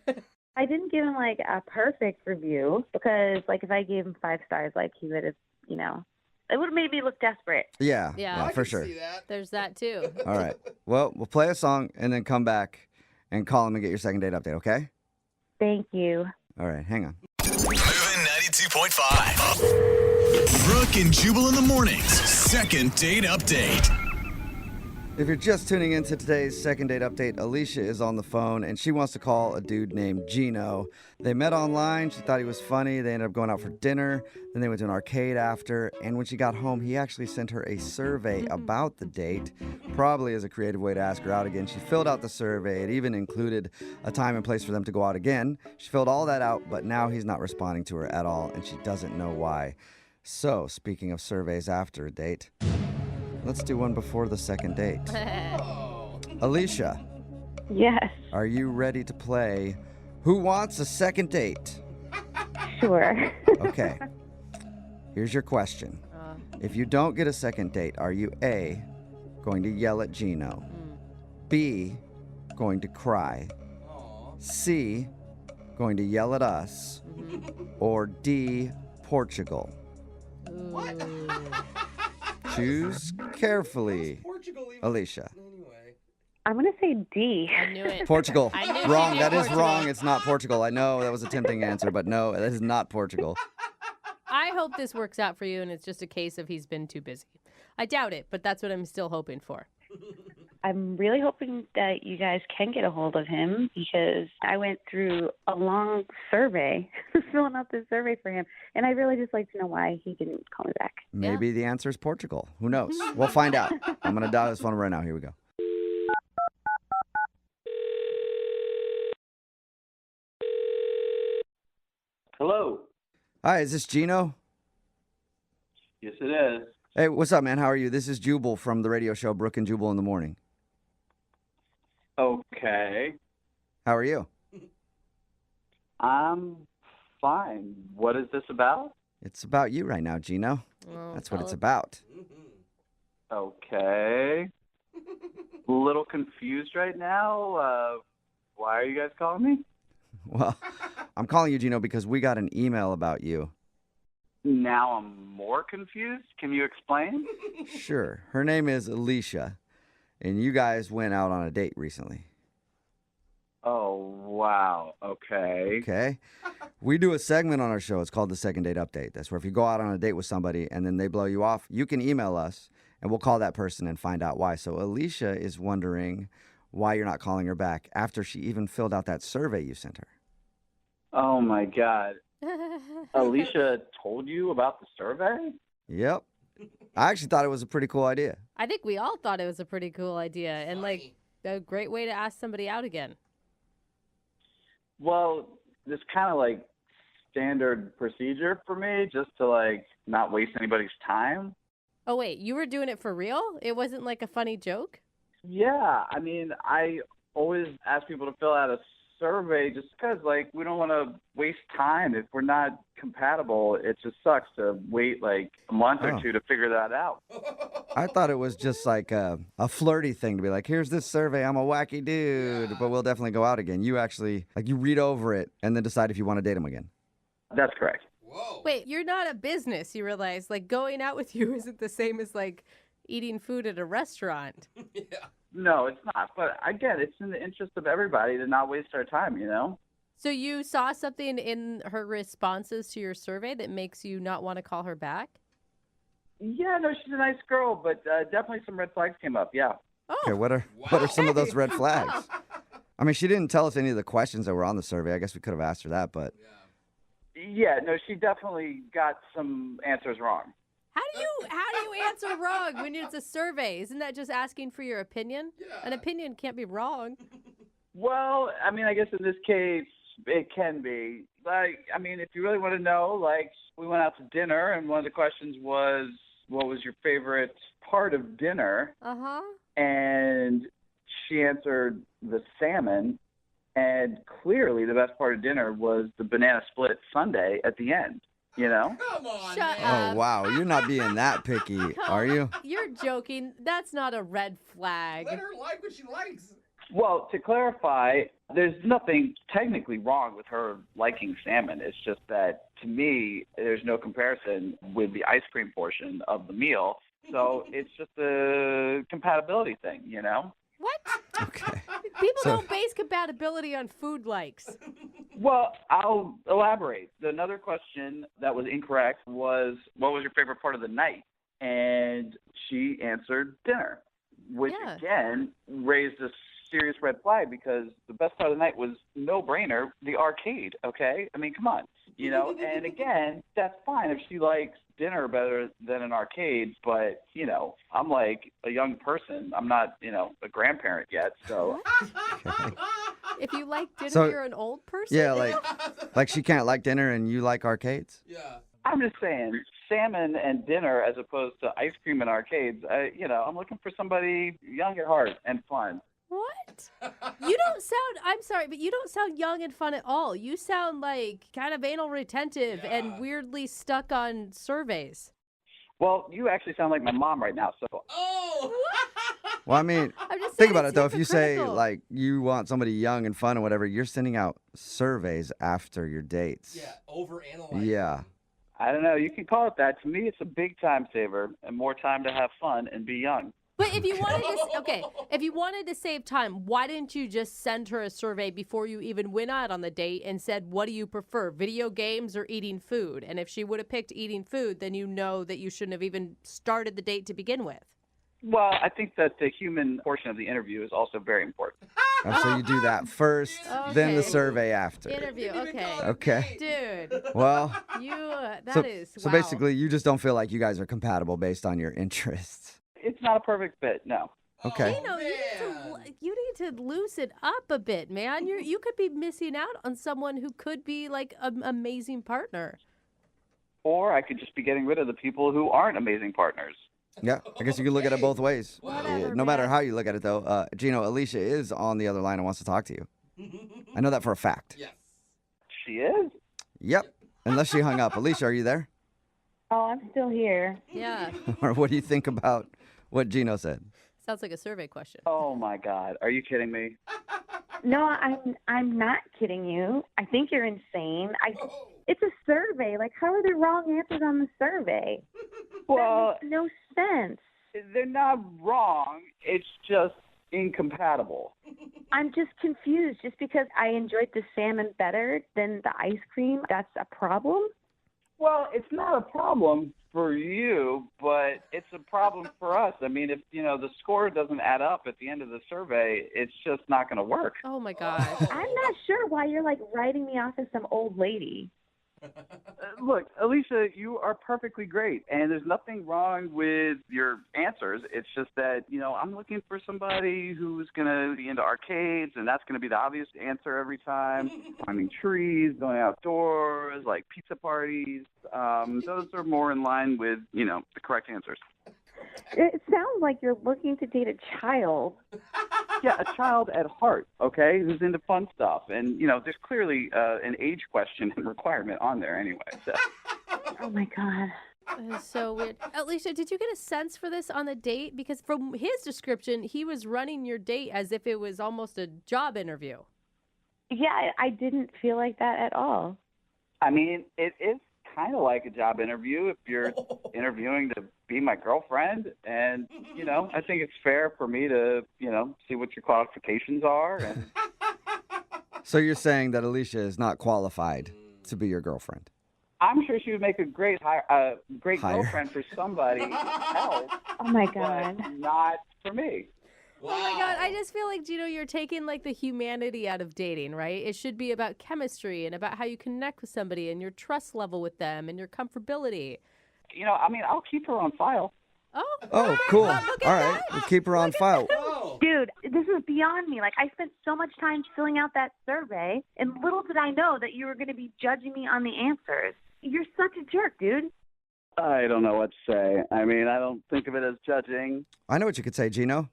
I didn't give him like a perfect review because like if I gave him 5 stars, like he would have, you know, it would have made me look desperate. Yeah, Yeah, for sure. There's that too. All right. Well, we'll play a song and then come back and call him and get your second date update, okay? Thank you. All right, hang on. Moving 92.5. Brooke and Jubal in the mornings. Second date update. If you're just tuning into today's second date update, Alicia is on the phone and she wants to call a dude named Gino. They met online. She thought he was funny. They ended up going out for dinner. Then they went to an arcade after. And when she got home, he actually sent her a survey about the date, probably as a creative way to ask her out again. She filled out the survey. It even included a time and place for them to go out again. She filled all that out, but now he's not responding to her at all, and she doesn't know why. So, speaking of surveys after a date, let's do one before the second date. Alicia. Yes. Are you ready to play Who Wants a Second Date? Sure. Okay. Here's your question. If you don't get a second date, are you A, going to yell at Gino? B, going to cry? C, going to yell at us? Or D, Portugal? Choose carefully, Alicia. Anyway. I'm going to say D. I knew it. Portugal. I knew Wrong. she'd That be is Portugal. wrong. It's not Portugal. I know that was a tempting answer, but no, that is not Portugal. I hope this works out for you and it's just a case of he's been too busy. I doubt it, but that's what I'm still hoping for. I'm really hoping that you guys can get a hold of him because I went through a long survey, filling out this survey for him, and I really just like to know why he didn't call me back. Maybe the answer is Portugal. Who knows? We'll find out. I'm going to dial this phone right now. Here we go. Hello. Hi, is this Gino? Yes, it is. Hey, what's up, man? How are you? This is Jubal from the radio show Brooke and Jubal in the Morning. Okay. How are you? I'm fine. What is this about? It's about you right now, Gino. That's what it's about. Okay. A little confused right now. Why are you guys calling me? Well, I'm calling you, Gino, because we got an email about you. Now I'm more confused. Can you explain? Sure. Her name is Alicia, and you guys went out on a date recently. Oh, wow. Okay. Okay. We do a segment on our show. It's called the Second Date Update. That's where if you go out on a date with somebody and then they blow you off, you can email us, and we'll call that person and find out why. So Alicia is wondering why you're not calling her back after she even filled out that survey you sent her. Oh, my God. Alicia told you about the survey? Yep. I actually thought it was a pretty cool idea. I think we all thought it was a pretty cool idea and like a great way to ask somebody out again. Well, this kind of like standard procedure for me just to like not waste anybody's time. Oh, wait, you were doing it for real? It wasn't like a funny joke? Yeah, I mean, I always ask people to fill out a survey just because, like, we don't want to waste time. If we're not compatible, it just sucks to wait, like, a month or two to figure that out. I thought it was just like a flirty thing to be like, here's this survey. I'm a wacky dude, but we'll definitely go out again. You actually, like, you read over it and then decide if you want to date him again. That's correct. Wait, you're not a business, you realize. Like, going out with you isn't the same as, like, eating food at a restaurant. No, it's not. But again, it's in the interest of everybody to not waste our time, you know? So you saw something in her responses to your survey that makes you not want to call her back? Yeah, no, she's a nice girl, but definitely some red flags came up, yeah. Okay, what are some of those red flags? I mean, she didn't tell us any of the questions that were on the survey. I guess we could have asked her that, but... Yeah, no, she definitely got some answers wrong. How do you answer wrong when it's a survey? Isn't that just asking for your opinion? Yeah. An opinion can't be wrong. Well, I mean, I guess in this case, it can be. Like, I mean, if you really want to know, like, we went out to dinner, and one of the questions was, what was your favorite part of dinner? Uh-huh. And she answered the salmon, and clearly the best part of dinner was the banana split sundae at the end. You know? Come on, Shut man. Oh, wow. You're not being that picky, are you? You're joking. That's not a red flag. Let her like what she likes. Well, to clarify, there's nothing technically wrong with her liking salmon. It's just that, to me, there's no comparison with the ice cream portion of the meal. So it's just a compatibility thing, you know? What? Okay. People don't base compatibility on food likes. Well, I'll elaborate. Another question that was incorrect was, what was your favorite part of the night? And she answered dinner, which again raised a serious red flag because the best part of the night was no-brainer, the arcade, okay? I mean, come on, you know? And again, that's fine if she likes dinner better than an arcade, but, you know, I'm like a young person. I'm not, you know, a grandparent yet, so... If you like dinner, So- you're an old person? Yeah, like she can't like dinner and you like arcades? Yeah. I'm just saying, salmon and dinner as opposed to ice cream and arcades, I'm looking for somebody young at heart and fun. What? You don't sound, I'm sorry, but you don't sound young and fun at all. You sound like kind of anal retentive and weirdly stuck on surveys. Well, you actually sound like my mom right now, so... Oh! Well, I mean, I'm just think saying about it, it's though. If you say, hypocritical. like, you want somebody young and fun or whatever, you're sending out surveys after your dates. Yeah, overanalyze. Yeah. I don't know. You can call it that. To me, it's a big time saver and more time to have fun and be young. But if you wanted if you wanted to save time, why didn't you just send her a survey before you even went out on the date and said, what do you prefer, video games or eating food? And if she would have picked eating food, then you know that you shouldn't have even started the date to begin with. Well, I think that the human portion of the interview is also very important. So you do that first, then the survey after. Interview, okay. Okay. Dude. Well, So wow. Basically, you just don't feel like you guys are compatible based on your interests. It's not a perfect fit, no. Okay. You need to loosen up a bit, man. You could be missing out on someone who could be like an amazing partner. Or I could just be getting rid of the people who aren't amazing partners. Yeah, I guess you could look at it both ways. Whatever, No matter how you look at it, though, Gino, Alicia is on the other line and wants to talk to you. I know that for a fact. Yes. She is? Yep. Unless she hung up. Alicia, are you there? Oh, I'm still here. Yeah. Or what do you think about what Gino said? Sounds like a survey question. Oh my God. Are you kidding me? No, I'm not kidding you. I think you're insane. It's a survey. Like, how are there wrong answers on the survey? Well, that makes no sense. They're not wrong. It's just incompatible. I'm just confused. Just because I enjoyed the salmon better than the ice cream, that's a problem? Well, it's not a problem for you, but it's a problem for us. I mean, if, the score doesn't add up at the end of the survey, it's just not going to work. Oh, my God. I'm not sure why you're, like, writing me off as some old lady. Look, Alicia, you are perfectly great, and there's nothing wrong with your answers. It's just that, I'm looking for somebody who's going to be into arcades, and that's going to be the obvious answer every time. Climbing trees, going outdoors, like pizza parties. Those are more in line with, the correct answers. It sounds like you're looking to date a child. Yeah, a child at heart, okay, who's into fun stuff. And, there's clearly an age question and requirement on there anyway. So. Oh, my God. That is so weird. Alicia, did you get a sense for this on the date? Because from his description, he was running your date as if it was almost a job interview. Yeah, I didn't feel like that at all. I mean, it is kind of like a job interview if you're interviewing to be my girlfriend. And, I think it's fair for me to, see what your qualifications are. And... So you're saying that Alicia is not qualified to be your girlfriend? I'm sure she would make a great girlfriend for somebody else. Oh, my God. But not for me. Wow. Oh, my God. I just feel like, Gino, you're taking, like, the humanity out of dating, right? It should be about chemistry and about how you connect with somebody and your trust level with them and your comfortability. I'll keep her on file. Oh, cool. All right. We'll keep her on file. Dude, this is beyond me. Like, I spent so much time filling out that survey, and little did I know that you were going to be judging me on the answers. You're such a jerk, dude. I don't know what to say. I mean, I don't think of it as judging. I know what you could say, Gino.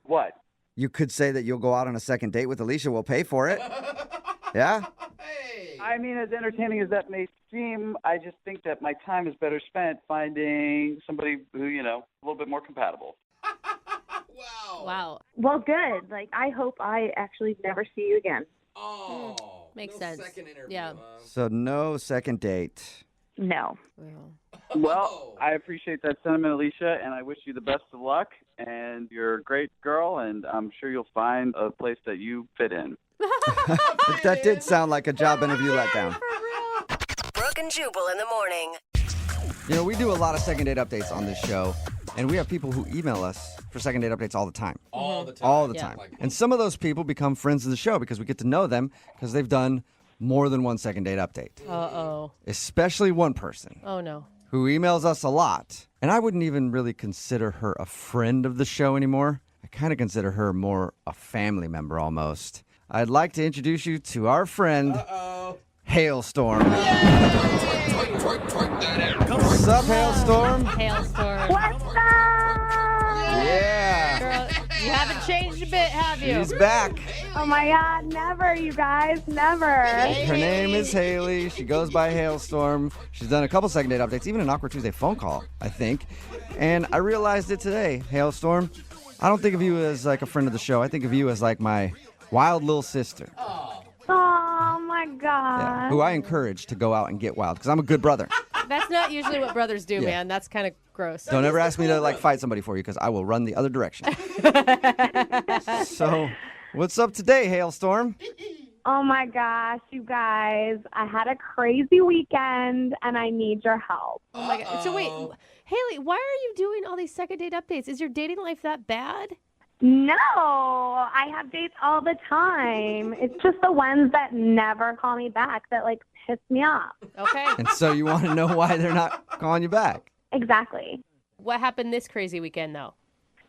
What? You could say that you'll go out on a second date with Alicia. We'll pay for it. Yeah? I mean, as entertaining as that may seem, I just think that my time is better spent finding somebody who, a little bit more compatible. Wow. Well, good. Like, I hope I actually never see you again. Oh. Makes no sense. Second interview, yeah. So no second date. No. Well, I appreciate that sentiment, Alicia, and I wish you the best of luck. And you're a great girl, and I'm sure you'll find a place that you fit in. That did sound like a job interview letdown. Brooke and Jubal in the morning. We do a lot of second date updates on this show, and we have people who email us for second date updates all the time. All the time. All the time. And some of those people become friends of the show because we get to know them because they've done more than one second date update. Uh-oh. Especially one person. Oh, no. Who emails us a lot. And I wouldn't even really consider her a friend of the show anymore. I kind of consider her more a family member almost. I'd like to introduce you to our friend, Hailstorm. What's up, Hailstorm? Hailstorm. What's up? Yeah. Girl, you haven't changed a bit, have you? She's back. Oh my God, never, you guys, never. Her name is Haley. She goes by Hailstorm. She's done a couple second date updates, even an Awkward Tuesday phone call, I think. And I realized it today, Hailstorm. I don't think of you as like a friend of the show. I think of you as like my wild little sister. Oh my God. Yeah, who I encourage to go out and get wild because I'm a good brother. That's not usually what brothers do, man. That's kind of gross. Don't ever ask me to like fight somebody for you because I will run the other direction. So, what's up today, Hailstorm? Oh my gosh, you guys. I had a crazy weekend and I need your help. Oh my God. So wait, Haley, why are you doing all these second date updates? Is your dating life that bad? No, I have dates all the time. It's just the ones that never call me back that like piss me off. Okay. And so you want to know why they're not calling you back? Exactly. What happened this crazy weekend, though?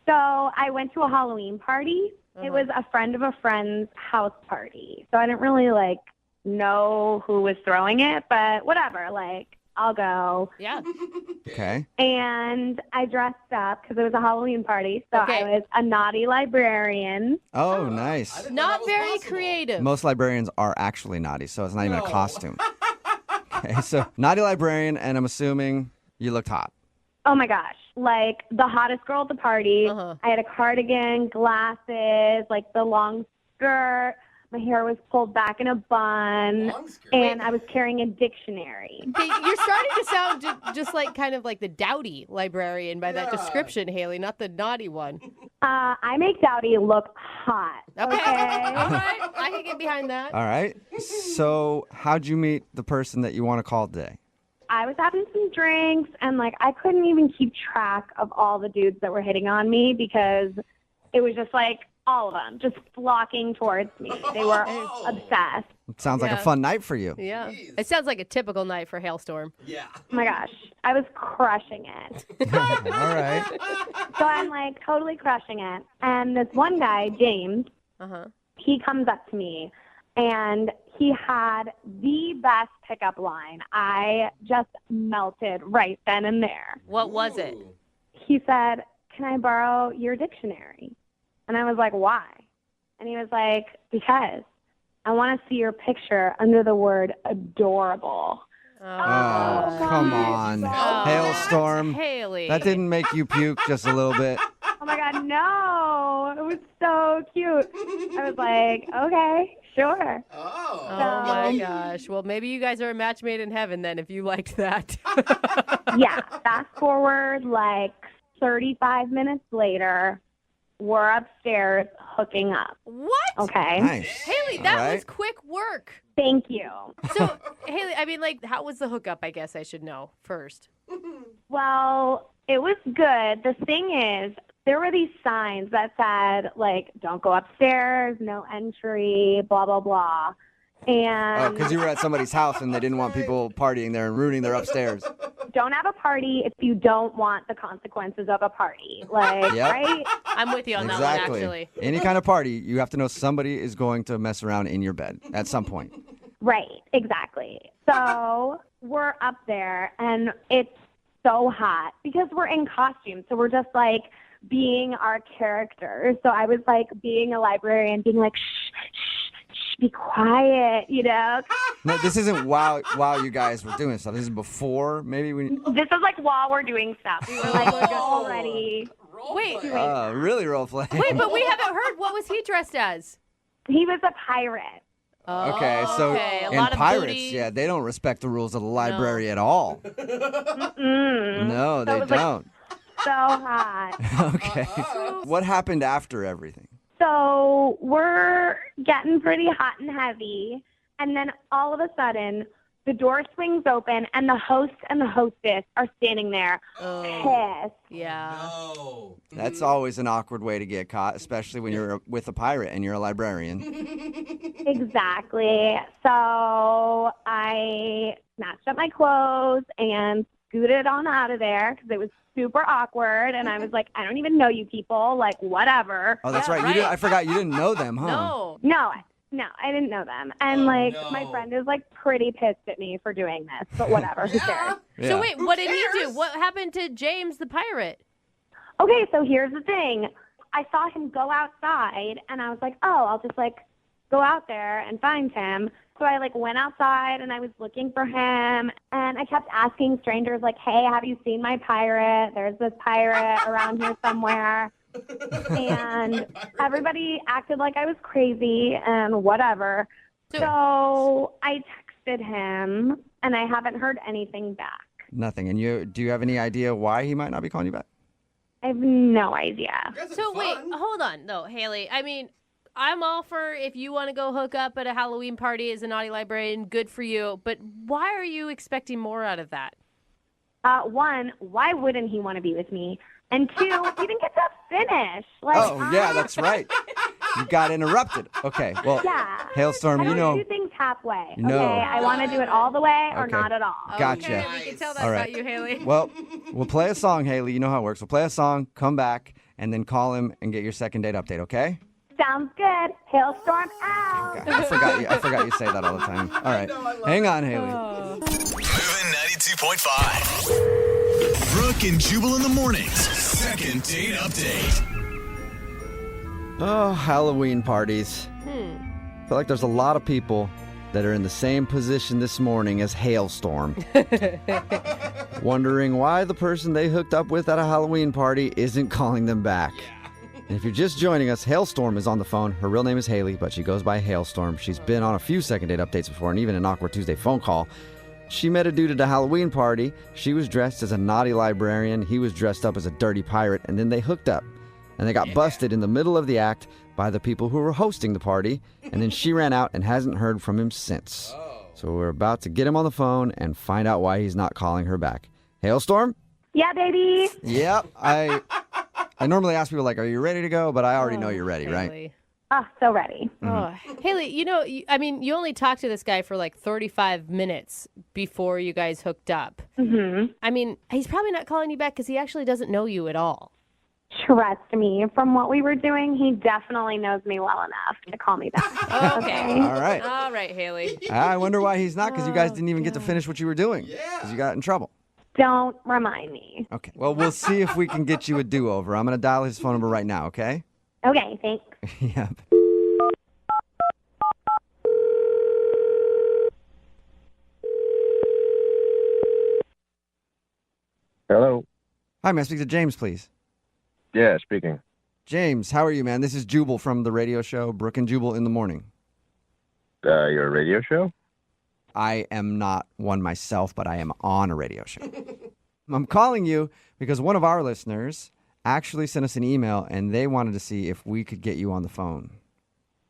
So I went to a Halloween party. It was a friend of a friend's house party. So I didn't really like know who was throwing it, but whatever, like I'll go. Yeah. Okay. And I dressed up because it was a Halloween party. So I was a naughty librarian. Oh, nice. Not very creative. Most librarians are actually naughty, so it's not even a costume. Okay, so naughty librarian, and I'm assuming you looked hot. Oh my gosh. Like the hottest girl at the party. I had a cardigan, glasses, like the long skirt. My hair was pulled back in a bun. And I was carrying a dictionary. Okay, you're starting to sound just like kind of like the dowdy librarian by that description, Haley, not the naughty one. I make Dowdy look hot. Okay. All right. I can get behind that. All right. So how'd you meet the person that you want to call today? I was having some drinks, and like I couldn't even keep track of all the dudes that were hitting on me because it was just like all of them just flocking towards me. They were obsessed. It sounds like a fun night for you. Yeah. It sounds like a typical night for Hailstorm. Yeah. Oh my gosh, I was crushing it. All right. So I'm like totally crushing it. And this one guy, James, he comes up to me and he had the best pickup line. I just melted right then and there. What was it? He said, "Can I borrow your dictionary?" And I was like, "Why?" And he was like, "Because I want to see your picture under the word adorable." Oh, come on. Hailstorm. Haley. That didn't make you puke just a little bit. Oh my God, no. It was so cute. I was like, okay, sure. Oh my gosh. Well, maybe you guys are a match made in heaven then if you liked that. Yeah, fast forward like 35 minutes later, we're upstairs hooking up. What? Okay. Nice. Haley, that was quick work. Thank you. So, Haley, I mean, like, how was the hookup, I guess I should know first. Well, it was good. The thing is, there were these signs that said, like, don't go upstairs, no entry, blah, blah, blah. And Because you were at somebody's house and they didn't want people partying there and ruining their upstairs. don't have a party if you don't want the consequences of a party. Like, Yep. right? I'm with you on that one, actually. Any kind of party, you have to know somebody is going to mess around in your bed at some point. Right, exactly. So we're up there, and it's so hot because we're in costume. So we're just like being our characters. So I was like being a librarian, being like, shh, shh, shh, be quiet, you know? No, this isn't while you guys were doing stuff. This is before, maybe when. This is like while we're doing stuff. We were like already. Wait, Really role play. wait, but we haven't heard. What was he dressed as? He was a pirate. Okay, so A in lot of pirates, booty. yeah, they don't respect the rules of the library at all. Mm-mm. No, So they it was, like, don't. so hot. Okay. What happened after everything? So we're getting pretty hot and heavy, and then all of a sudden, the door swings open, and the host and the hostess are standing there, pissed. Yeah. That's always an awkward way to get caught, especially when you're with a pirate and you're a librarian. Exactly. So I snatched up my clothes and scooted on out of there because it was super awkward, and I was like, I don't even know you people, like, whatever. Oh, that's right. I forgot you didn't know them, huh? No, I didn't know them. And, my friend is, like, pretty pissed at me for doing this, but whatever. Who cares? So wait, what did he do? What happened to James the pirate? Okay, so here's the thing. I saw him go outside, and I was like, oh, I'll just, like, go out there and find him. So I, like, went outside, and I was looking for him, and I kept asking strangers, like, hey, have you seen my pirate? There's this pirate around here somewhere. And everybody acted like I was crazy and whatever. So I texted him, and I haven't heard anything back. Nothing. And do you have any idea why he might not be calling you back? I have no idea. So wait, hold on, though, Haley. I mean, I'm all for if you want to go hook up at a Halloween party as a naughty librarian, good for you. But why are you expecting more out of that? One, why wouldn't he want to be with me? And two, he didn't get to finish. Like, yeah, that's right. You got interrupted. Okay, well, yeah. Hailstorm, I you don't know. do things halfway. No. Okay, I want to do it all the way or Okay. not at all. Gotcha. We can tell that All about right. you, Haley. Well, we'll play a song, Haley. You know how it works. We'll play a song, come back, and then call him and get your second date update, okay? Sounds good. Hailstorm out. I forgot you say that all the time. All right. Hang on, Haley. Moving 92.5. Brooke and Jubal in the mornings. Second date update. Oh, Halloween parties. I feel like there's a lot of people that are in the same position this morning as Hailstorm. Wondering why the person they hooked up with at a Halloween party isn't calling them back. And if you're just joining us, Hailstorm is on the phone. Her real name is Haley, but she goes by Hailstorm. She's been on a few second date updates before and even an Awkward Tuesday phone call. She met a dude at a Halloween party. She was dressed as a naughty librarian. He was dressed up as a dirty pirate, and then they hooked up. And they got busted in the middle of the act by the people who were hosting the party. And then she ran out and hasn't heard from him since. So we're about to get him on the phone and find out why he's not calling her back. Hailstorm? Yeah, baby. Yep. I normally ask people, like, are you ready to go? But I already know you're ready, right? Haley. So ready. Haley, you know, you only talked to this guy for like 35 minutes before you guys hooked up. Mm-hmm. I mean, he's probably not calling you back because he actually doesn't know you at all. Trust me, from what we were doing, he definitely knows me well enough to call me back. Okay. All right. All right, Haley. I wonder why he's not, because you guys didn't even get to finish what you were doing. Because you got in trouble. Don't remind me. Okay. Well, we'll see if we can get you a do-over. I'm going to dial his phone number right now, okay? Okay, thanks. Yep. Hello. Hi, may I speak to James, please? Yeah, speaking. James, how are you, man? This is Jubal from the radio show Brooke and Jubal in the Morning. Your radio show? I am not one myself, but I am on a radio show. I'm calling you because one of our listeners actually sent us an email, and they wanted to see if we could get you on the phone.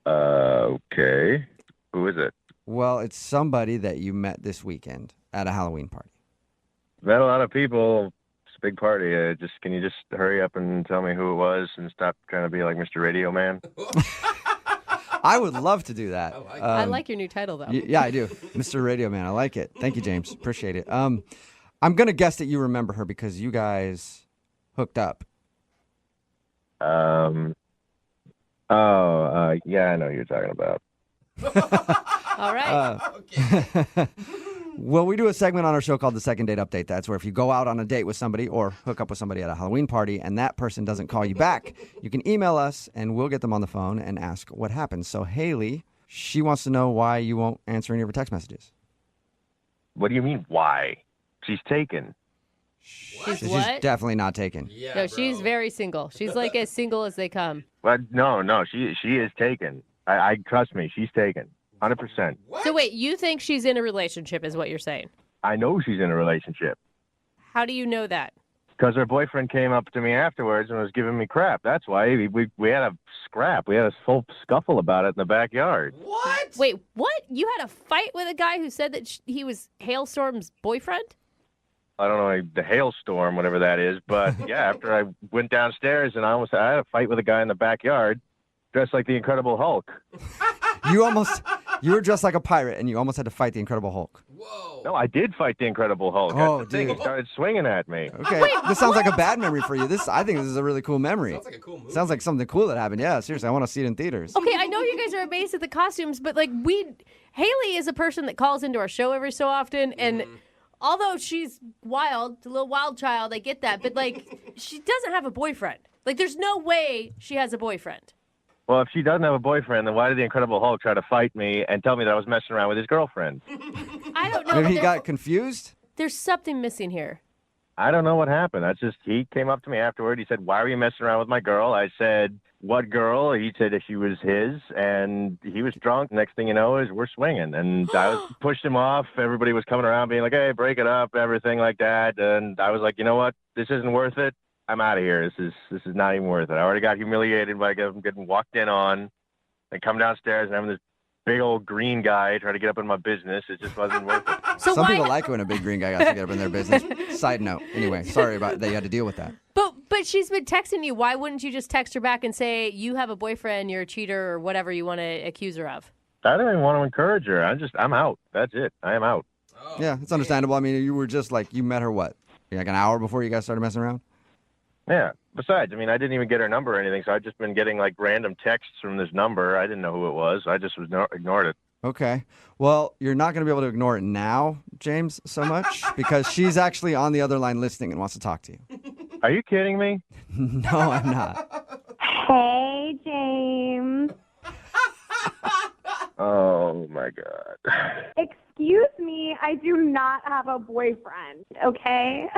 Okay. Who is it? Well, it's somebody that you met this weekend at a Halloween party. Met a lot of people. It's a big party. Can you just hurry up and tell me who it was and stop trying to be like Mr. Radio Man? I would love to do that. I like your new title, though. Yeah, I do. Mr. Radio Man. I like it. Thank you, James. Appreciate it. I'm going to guess that you remember her because you guys hooked up. Yeah, I know who you're talking about. All right. Well, we do a segment on our show called the Second Date Update. That's where if you go out on a date with somebody or hook up with somebody at a Halloween party and that person doesn't call you back, you can email us and we'll get them on the phone and ask what happened. So Haley, she wants to know why you won't answer any of her text messages. What do you mean, why? She's taken. She's She's what? definitely not taken. No, she's very single. She's like as single as they come. Well, no, she is taken. I trust me, she's taken. 100%. So wait, you think she's in a relationship is what you're saying? I know she's in a relationship. How do you know that? Because her boyfriend came up to me afterwards and was giving me crap. That's why we had a scrap. We had a full scuffle about it in the backyard. What? Wait, what? You had a fight with a guy who said that he was Hailstorm's boyfriend? I don't know, the hailstorm, whatever that is. But yeah, after I went downstairs and I had a fight with a guy in the backyard dressed like the Incredible Hulk. You were dressed like a pirate and you almost had to fight the Incredible Hulk. No, I did fight the Incredible Hulk. Oh, That's the thing. He started swinging at me. Okay, this sounds like a bad memory for you. I think this is a really cool memory. Sounds like a cool movie. Sounds like something cool that happened. Yeah, seriously, I want to see it in theaters. Okay, I know you guys are amazed at the costumes, but Haley is a person that calls into our show every so often, and although she's wild, a little wild child, I get that, but she doesn't have a boyfriend. There's no way she has a boyfriend. Well, if she doesn't have a boyfriend, then why did the Incredible Hulk try to fight me and tell me that I was messing around with his girlfriend? I don't know. Maybe he got confused? There's something missing here. I don't know what happened. He came up to me afterward. He said, "Why were you messing around with my girl?" I said, what girl. He said that she was his, and he was drunk. Next thing you know is we're swinging. And I pushed him off. Everybody was coming around being like, hey, break it up, everything like that. And I was like, you know what? This isn't worth it. I'm out of here. This is not even worth it. I already got humiliated by getting walked in on and come downstairs and having this big old green guy try to get up in my business. It just wasn't worth it. So some people like when a big green guy got to get up in their business. Side note. Anyway, sorry about that you had to deal with that. But she's been texting you. Why wouldn't you just text her back and say, you have a boyfriend, you're a cheater, or whatever you want to accuse her of? I don't even want to encourage her. I'm out. That's it. I am out. Yeah, it's understandable. I mean, you were just like, you met her what? Like an hour before you guys started messing around? Yeah. Besides, I mean, I didn't even get her number or anything, so I've just been getting like random texts from this number. I didn't know who it was. I just ignored it. Okay. Well, you're not going to be able to ignore it now, James, so much, because she's actually on the other line listening and wants to talk to you. Are you kidding me? No, I'm not. Hey, James. Oh, my God. Excuse me, I do not have a boyfriend, okay?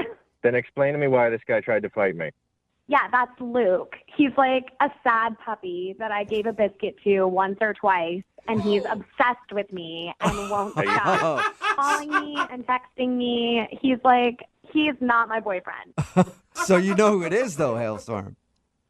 Then explain to me why this guy tried to fight me. Yeah, that's Luke. He's like a sad puppy that I gave a biscuit to once or twice, and he's obsessed with me and won't stop calling me and texting me. He's not my boyfriend. So you know who it is, though, Hailstorm.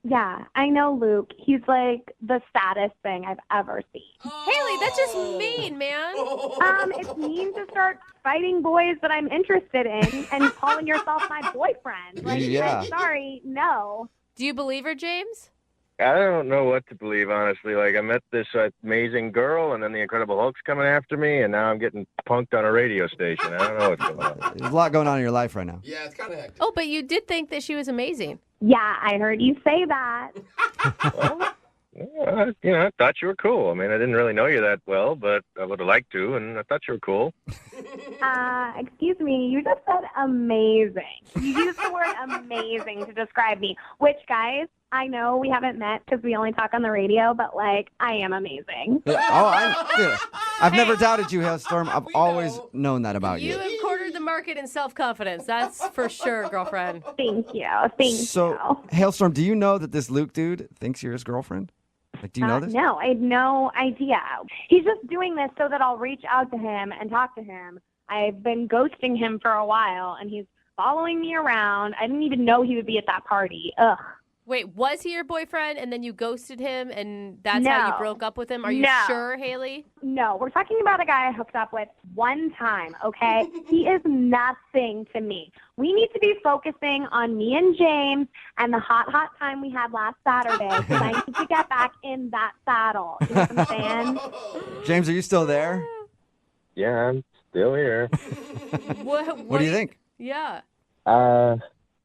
Yeah, I know Luke. He's like the saddest thing I've ever seen. Haley, that's just mean, man. It's mean to start fighting boys that I'm interested in and calling yourself my boyfriend. Like, yeah. I'm sorry, no. Do you believe her, James? I don't know what to believe, honestly. Like, I met this amazing girl, and then the Incredible Hulk's coming after me, and now I'm getting punked on a radio station. I don't know what's going on. There's a lot going on in your life right now. Yeah, it's kind of hectic. Oh, but you did think that she was amazing. Yeah, I heard you say that. I thought you were cool. I mean, I didn't really know you that well, but I would have liked to, and I thought you were cool. Excuse me, you just said amazing. You used the word amazing to describe me, which, guys, I know we haven't met because we only talk on the radio, but, like, I am amazing. I've never doubted you, Hailstorm. I've always known that about you. You have cornered the market in self-confidence. That's for sure, girlfriend. Thank you. Thank you. So, Hailstorm, do you know that this Luke dude thinks you're his girlfriend? Like, do you know this? No, I had no idea. He's just doing this so that I'll reach out to him and talk to him. I've been ghosting him for a while, and he's following me around. I didn't even know he would be at that party. Ugh. Wait, was he your boyfriend and then you ghosted him and that's how you broke up with him? Are you sure, Haley? No, we're talking about a guy I hooked up with one time, okay? He is nothing to me. We need to be focusing on me and James and the hot time we had last Saturday because I need to get back in that saddle. You know what I'm saying? James, are you still there? Yeah, I'm still here. What do you think? Yeah.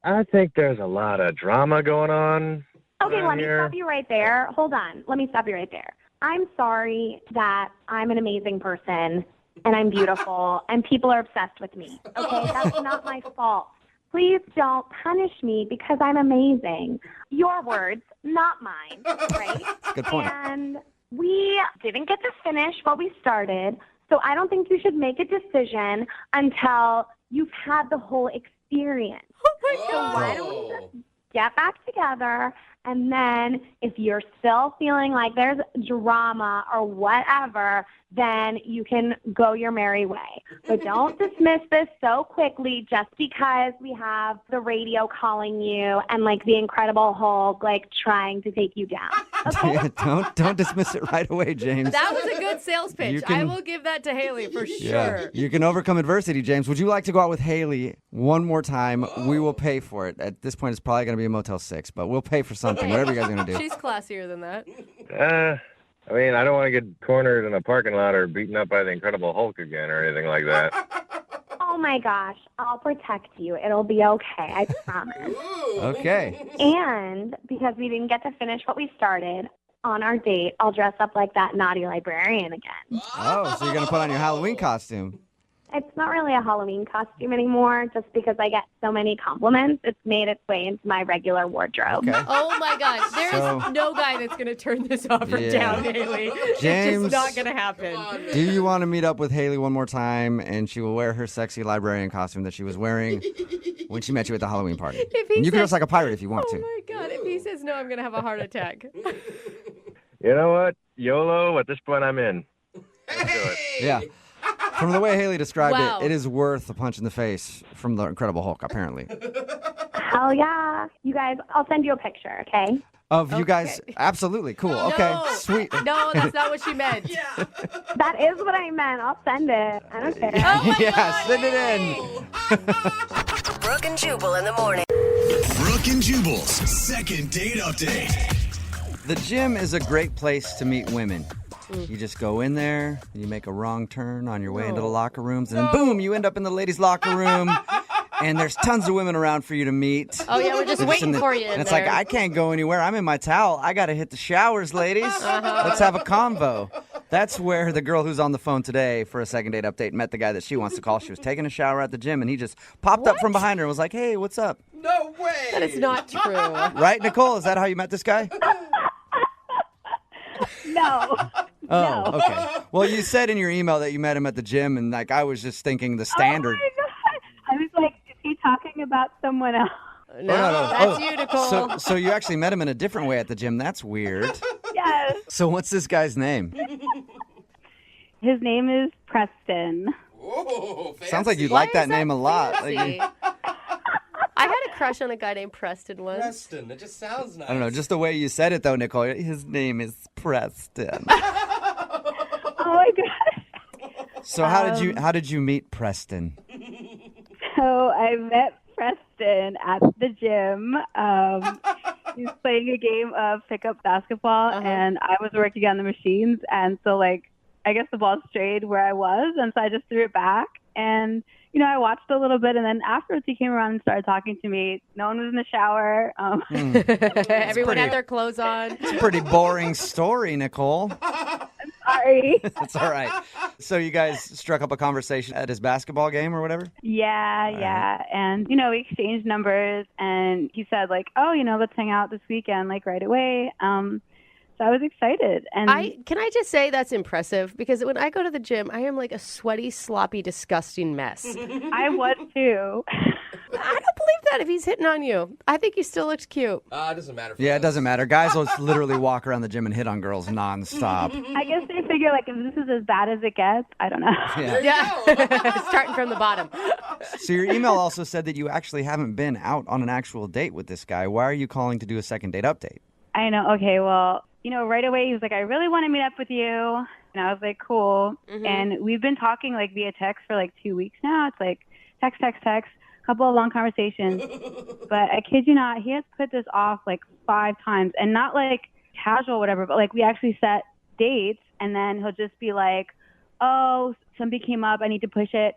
I think there's a lot of drama going on. Okay, let me stop you right there. Hold on. Let me stop you right there. I'm sorry that I'm an amazing person and I'm beautiful and people are obsessed with me. Okay, that's not my fault. Please don't punish me because I'm amazing. Your words, not mine, right? Good point. And we didn't get to finish what we started, so I don't think you should make a decision until you've had the whole experience. So why don't we just get back together, and then if you're still feeling like there's drama or whatever, then you can go your merry way. But don't dismiss this so quickly just because we have the radio calling you and like the Incredible Hulk like trying to take you down. Okay? Yeah, don't dismiss it right away, James. That was a good sales pitch. I will give that to Haley for sure. Yeah, you can overcome adversity, James. Would you like to go out with Haley one more time? We will pay for it. At this point, it's probably going to be a Motel 6, but we'll pay for something, whatever you guys are going to do. She's classier than that. I mean, I don't want to get cornered in a parking lot or beaten up by the Incredible Hulk again or anything like that. Oh my gosh, I'll protect you. It'll be okay, I promise. Okay. And because we didn't get to finish what we started, on our date, I'll dress up like that naughty librarian again. Oh, so you're going to put on your Halloween costume. It's not really a Halloween costume anymore just because I get so many compliments. It's made its way into my regular wardrobe. Okay. Oh my God. There is no guy that's going to turn this offer down, Haley. James, it's just not going to happen. Do you want to meet up with Haley one more time and she will wear her sexy librarian costume that she was wearing when she met you at the Halloween party? And you can dress like a pirate if you want to. Oh my God. If he says no, I'm going to have a heart attack. You know what? YOLO, at this point, I'm in. Let's do it. Yeah. From the way Haley described Wow. it is worth a punch in the face from the Incredible Hulk, apparently. Hell yeah. You guys, I'll send you a picture, okay? Of you guys, absolutely. Cool. Okay, No. sweet. No, that's not what she meant. That is what I meant. I'll send it. I don't care. Yeah, send it in. Brooke and Jubal in the morning. Brooke and Jubal's second date update. The gym is a great place to meet women. You just go in there, you make a wrong turn on your way into the locker rooms, and then boom, you end up in the ladies' locker room, and there's tons of women around for you to meet. Oh, yeah, we're just waiting for you in And it's there. like, I can't go anywhere. I'm in my towel. I got to hit the showers, ladies. Let's have a convo. That's where the girl who's on the phone today for a second date update met the guy that she wants to call. She was taking a shower at the gym, and he just popped up from behind her and was like, hey, what's up? No way. That is not true. Right, Nicole? Is that how you met this guy? No. Oh, okay. Well, you said in your email that you met him at the gym, and like I was just thinking the standard. Oh my God. I was like, is he talking about someone else? No, that's you, Nicole. So you actually met him in a different way at the gym. That's weird. Yes. So what's this guy's name? His name is Preston. Whoa, Sounds like you Why like is that name a lot. fancy? I had a crush on a guy named Preston once. Preston, it just sounds nice. I don't know, just the way you said it though, Nicole. His name is Preston. Oh my God. So how did you meet Preston? So I met Preston at the gym. He was playing a game of pickup basketball, and I was working on the machines. And so, like, I guess the ball strayed where I was, and so I just threw it back. And you know, I watched a little bit, and then afterwards he came around and started talking to me. No one was in the shower. Everyone had their clothes on. It's a pretty boring story, Nicole. Sorry. It's all right. So you guys struck up a conversation at his basketball game or whatever? Yeah. And, you know, we exchanged numbers, and he said, like, oh, you know, let's hang out this weekend, like, right away. So I was excited. And Can I just say that's impressive? Because when I go to the gym, I am like a sweaty, sloppy, disgusting mess. I was too. I don't believe that if he's hitting on you. I think you still looked cute. It doesn't matter. Yeah, it doesn't matter. Guys will literally walk around the gym and hit on girls nonstop. I guess they figure, like, if this is as bad as it gets, I don't know. Yeah. Starting from the bottom. So your email also said that you actually haven't been out on an actual date with this guy. Why are you calling to do a second date update? I know. Okay, well, you know, right away he was like, I really want to meet up with you. And I was like, cool. And we've been talking, like, via text for, like, 2 weeks now. It's like text, a couple of long conversations. But I kid you not, he has put this off, like, 5 times. And not, like, casual or whatever, but, like, we actually set dates. And then he'll just be like, oh, something came up. I need to push it.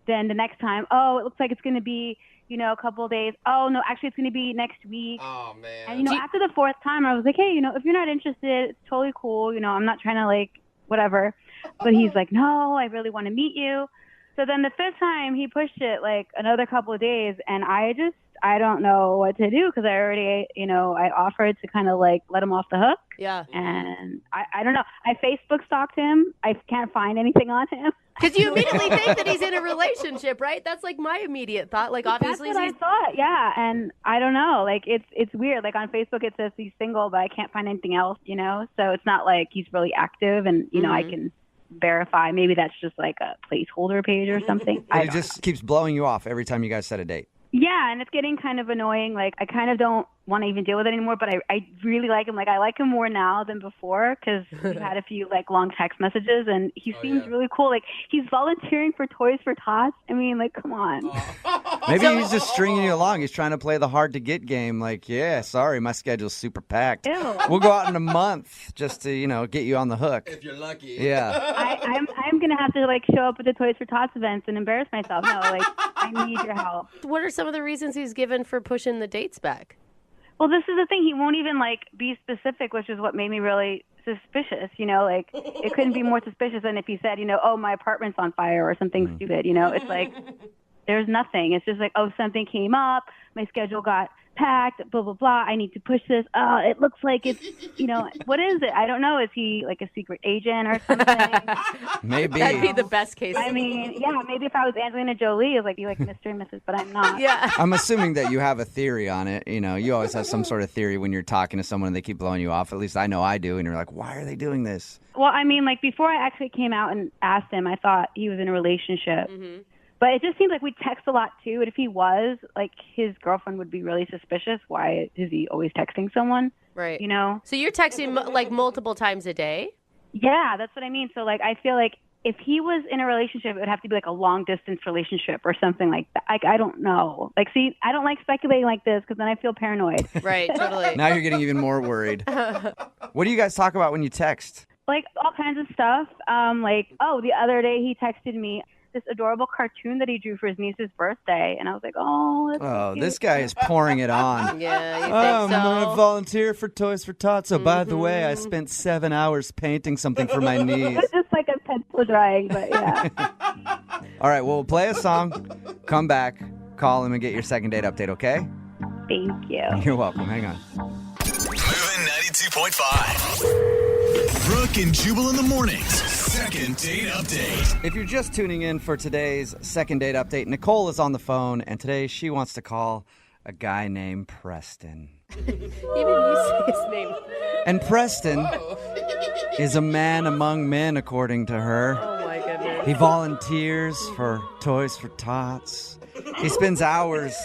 Then the next time, oh, it looks like it's going to be, you know, a couple of days. Oh, no, actually, it's going to be next week. Oh, man. And, you know, after the 4th time, I was like, hey, you know, if you're not interested, it's totally cool. You know, I'm not trying to, like, whatever. But he's like, no, I really want to meet you. So then the 5th time, he pushed it, like, another couple of days. And I don't know what to do because I already, you know, I offered to kind of, like, let him off the hook. Yeah. And I don't know. I Facebook stalked him. I can't find anything on him. Because you immediately think that he's in a relationship, right? That's like my immediate thought. Like, obviously, that's what I thought. Yeah, and I don't know. Like, it's weird. Like on Facebook, it says he's single, but I can't find anything else. You know, so it's not like he's really active, and you know, I can verify. Maybe that's just like a placeholder page or something. He just keeps blowing you off every time you guys set a date. Yeah, and it's getting kind of annoying. Like, I kind of don't want to even deal with it anymore, but I really like him. Like, I like him more now than before because we've had a few, like, long text messages, and he seems really cool. Like, he's volunteering for Toys for Tots. I mean, like, come on. Maybe he's just stringing you along. He's trying to play the hard-to-get game. Like, yeah, sorry, my schedule's super packed. Ew. We'll go out in a month just to, you know, get you on the hook. If you're lucky. Yeah. I'm going to have to, like, show up at the Toys for Tots events and embarrass myself. No, like, I need your help. What are some of the reasons he's given for pushing the dates back? Well, this is the thing. He won't even, like, be specific, which is what made me really suspicious, like it couldn't be more suspicious than if he said, oh, my apartment's on fire or something stupid, It's like there's nothing. It's just like, oh, something came up, my schedule got packed, blah, blah, blah. I need to push this. It looks like it's, what is it? I don't know. Is he like a secret agent or something? Maybe. That'd be the best case. I mean, yeah, maybe if I was Angelina Jolie, it's like, you like Mr. and Mrs., but I'm not. Yeah. I'm assuming that you have a theory on it. You always have some sort of theory when you're talking to someone and they keep blowing you off. At least I know I do. And you're like, why are they doing this? Well, I mean, like before I actually came out and asked him, I thought he was in a relationship. Mm-hmm. But it just seems like we text a lot, too. And if he was, like, his girlfriend would be really suspicious. Why is he always texting someone? Right. So you're texting, like, multiple times a day? Yeah, that's what I mean. So, like, I feel like if he was in a relationship, it would have to be, like, a long-distance relationship or something like that. Like, I don't know. Like, see, I don't like speculating like this because then I feel paranoid. Right, totally. Now you're getting even more worried. What do you guys talk about when you text? Like, all kinds of stuff. The other day he texted me this adorable cartoon that he drew for his niece's birthday, and I was like, oh, that's so cute. This guy is pouring it on. Yeah, you think I'm so? going to volunteer for Toys for Tots. So, by the way, I spent 7 hours painting something for my niece. It's just like a pencil drawing, but yeah. All right, well, we'll play a song, come back, call him, and get your second date update, okay? Thank you. You're welcome. Hang on. Moving 92.5. Brooke and Jubal in the mornings. Second date update. If you're just tuning in for today's second date update, Nicole is on the phone, and today she wants to call a guy named Preston. Even you say his name. And Preston is a man among men, according to her. Oh, my goodness. He volunteers for Toys for Tots. He spends hours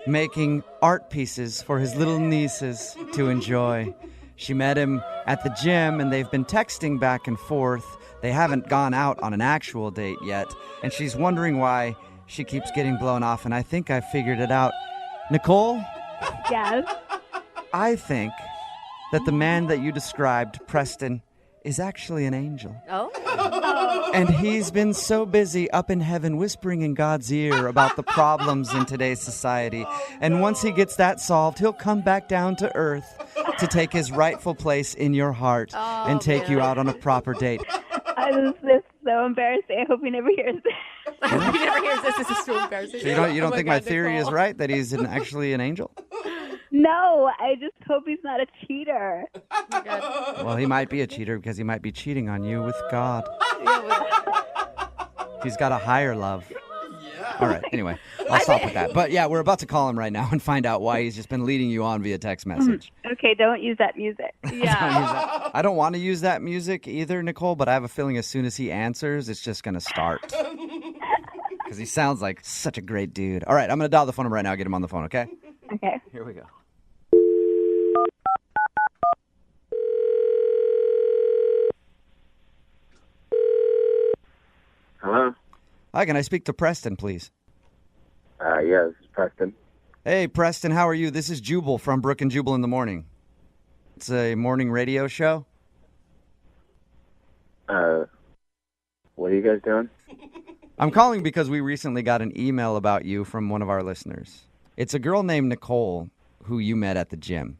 making art pieces for his little nieces to enjoy. She met him at the gym, and they've been texting back and forth. They haven't gone out on an actual date yet, and she's wondering why she keeps getting blown off, and I think I figured it out. Nicole? Yes? I think that the man that you described, Preston, is actually an angel. Oh? And he's been so busy up in heaven whispering in God's ear about the problems in today's society. And once he gets that solved, he'll come back down to earth to take his rightful place in your heart and take you out on a proper date. This is so embarrassing. I hope he never hears this. I hope he never hears this. This is so embarrassing. So you don't think my theory is right, that he's actually an angel? No, I just hope he's not a cheater. Well, he might be a cheater because he might be cheating on you with God. He's got a higher love. All right, anyway, I'll stop with that. But yeah, we're about to call him right now and find out why he's just been leading you on via text message. Okay, don't use that music. Yeah. I don't want to use that music either, Nicole, but I have a feeling as soon as he answers, it's just going to start. Because he sounds like such a great dude. All right, I'm going to dial the phone number right now, get him on the phone, okay? Okay. Here we go. Hello? Hi, can I speak to Preston, please? Yeah, this is Preston. Hey, Preston, how are you? This is Jubal from Brooke and Jubal in the Morning. It's a morning radio show. What are you guys doing? I'm calling because we recently got an email about you from one of our listeners. It's a girl named Nicole who you met at the gym.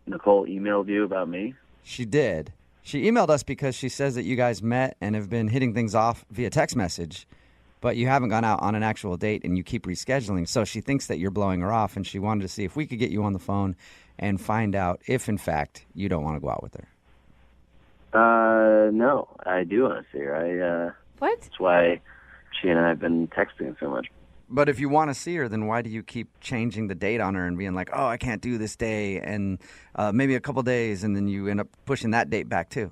Nicole emailed you about me? She did. She emailed us because she says that you guys met and have been hitting things off via text message, but you haven't gone out on an actual date and you keep rescheduling. So she thinks that you're blowing her off, and she wanted to see if we could get you on the phone and find out if, in fact, you don't want to go out with her. No, I do want to see her. What? That's why she and I have been texting so much. But if you want to see her, then why do you keep changing the date on her and being like, oh, I can't do this day, and maybe a couple days, and then you end up pushing that date back too?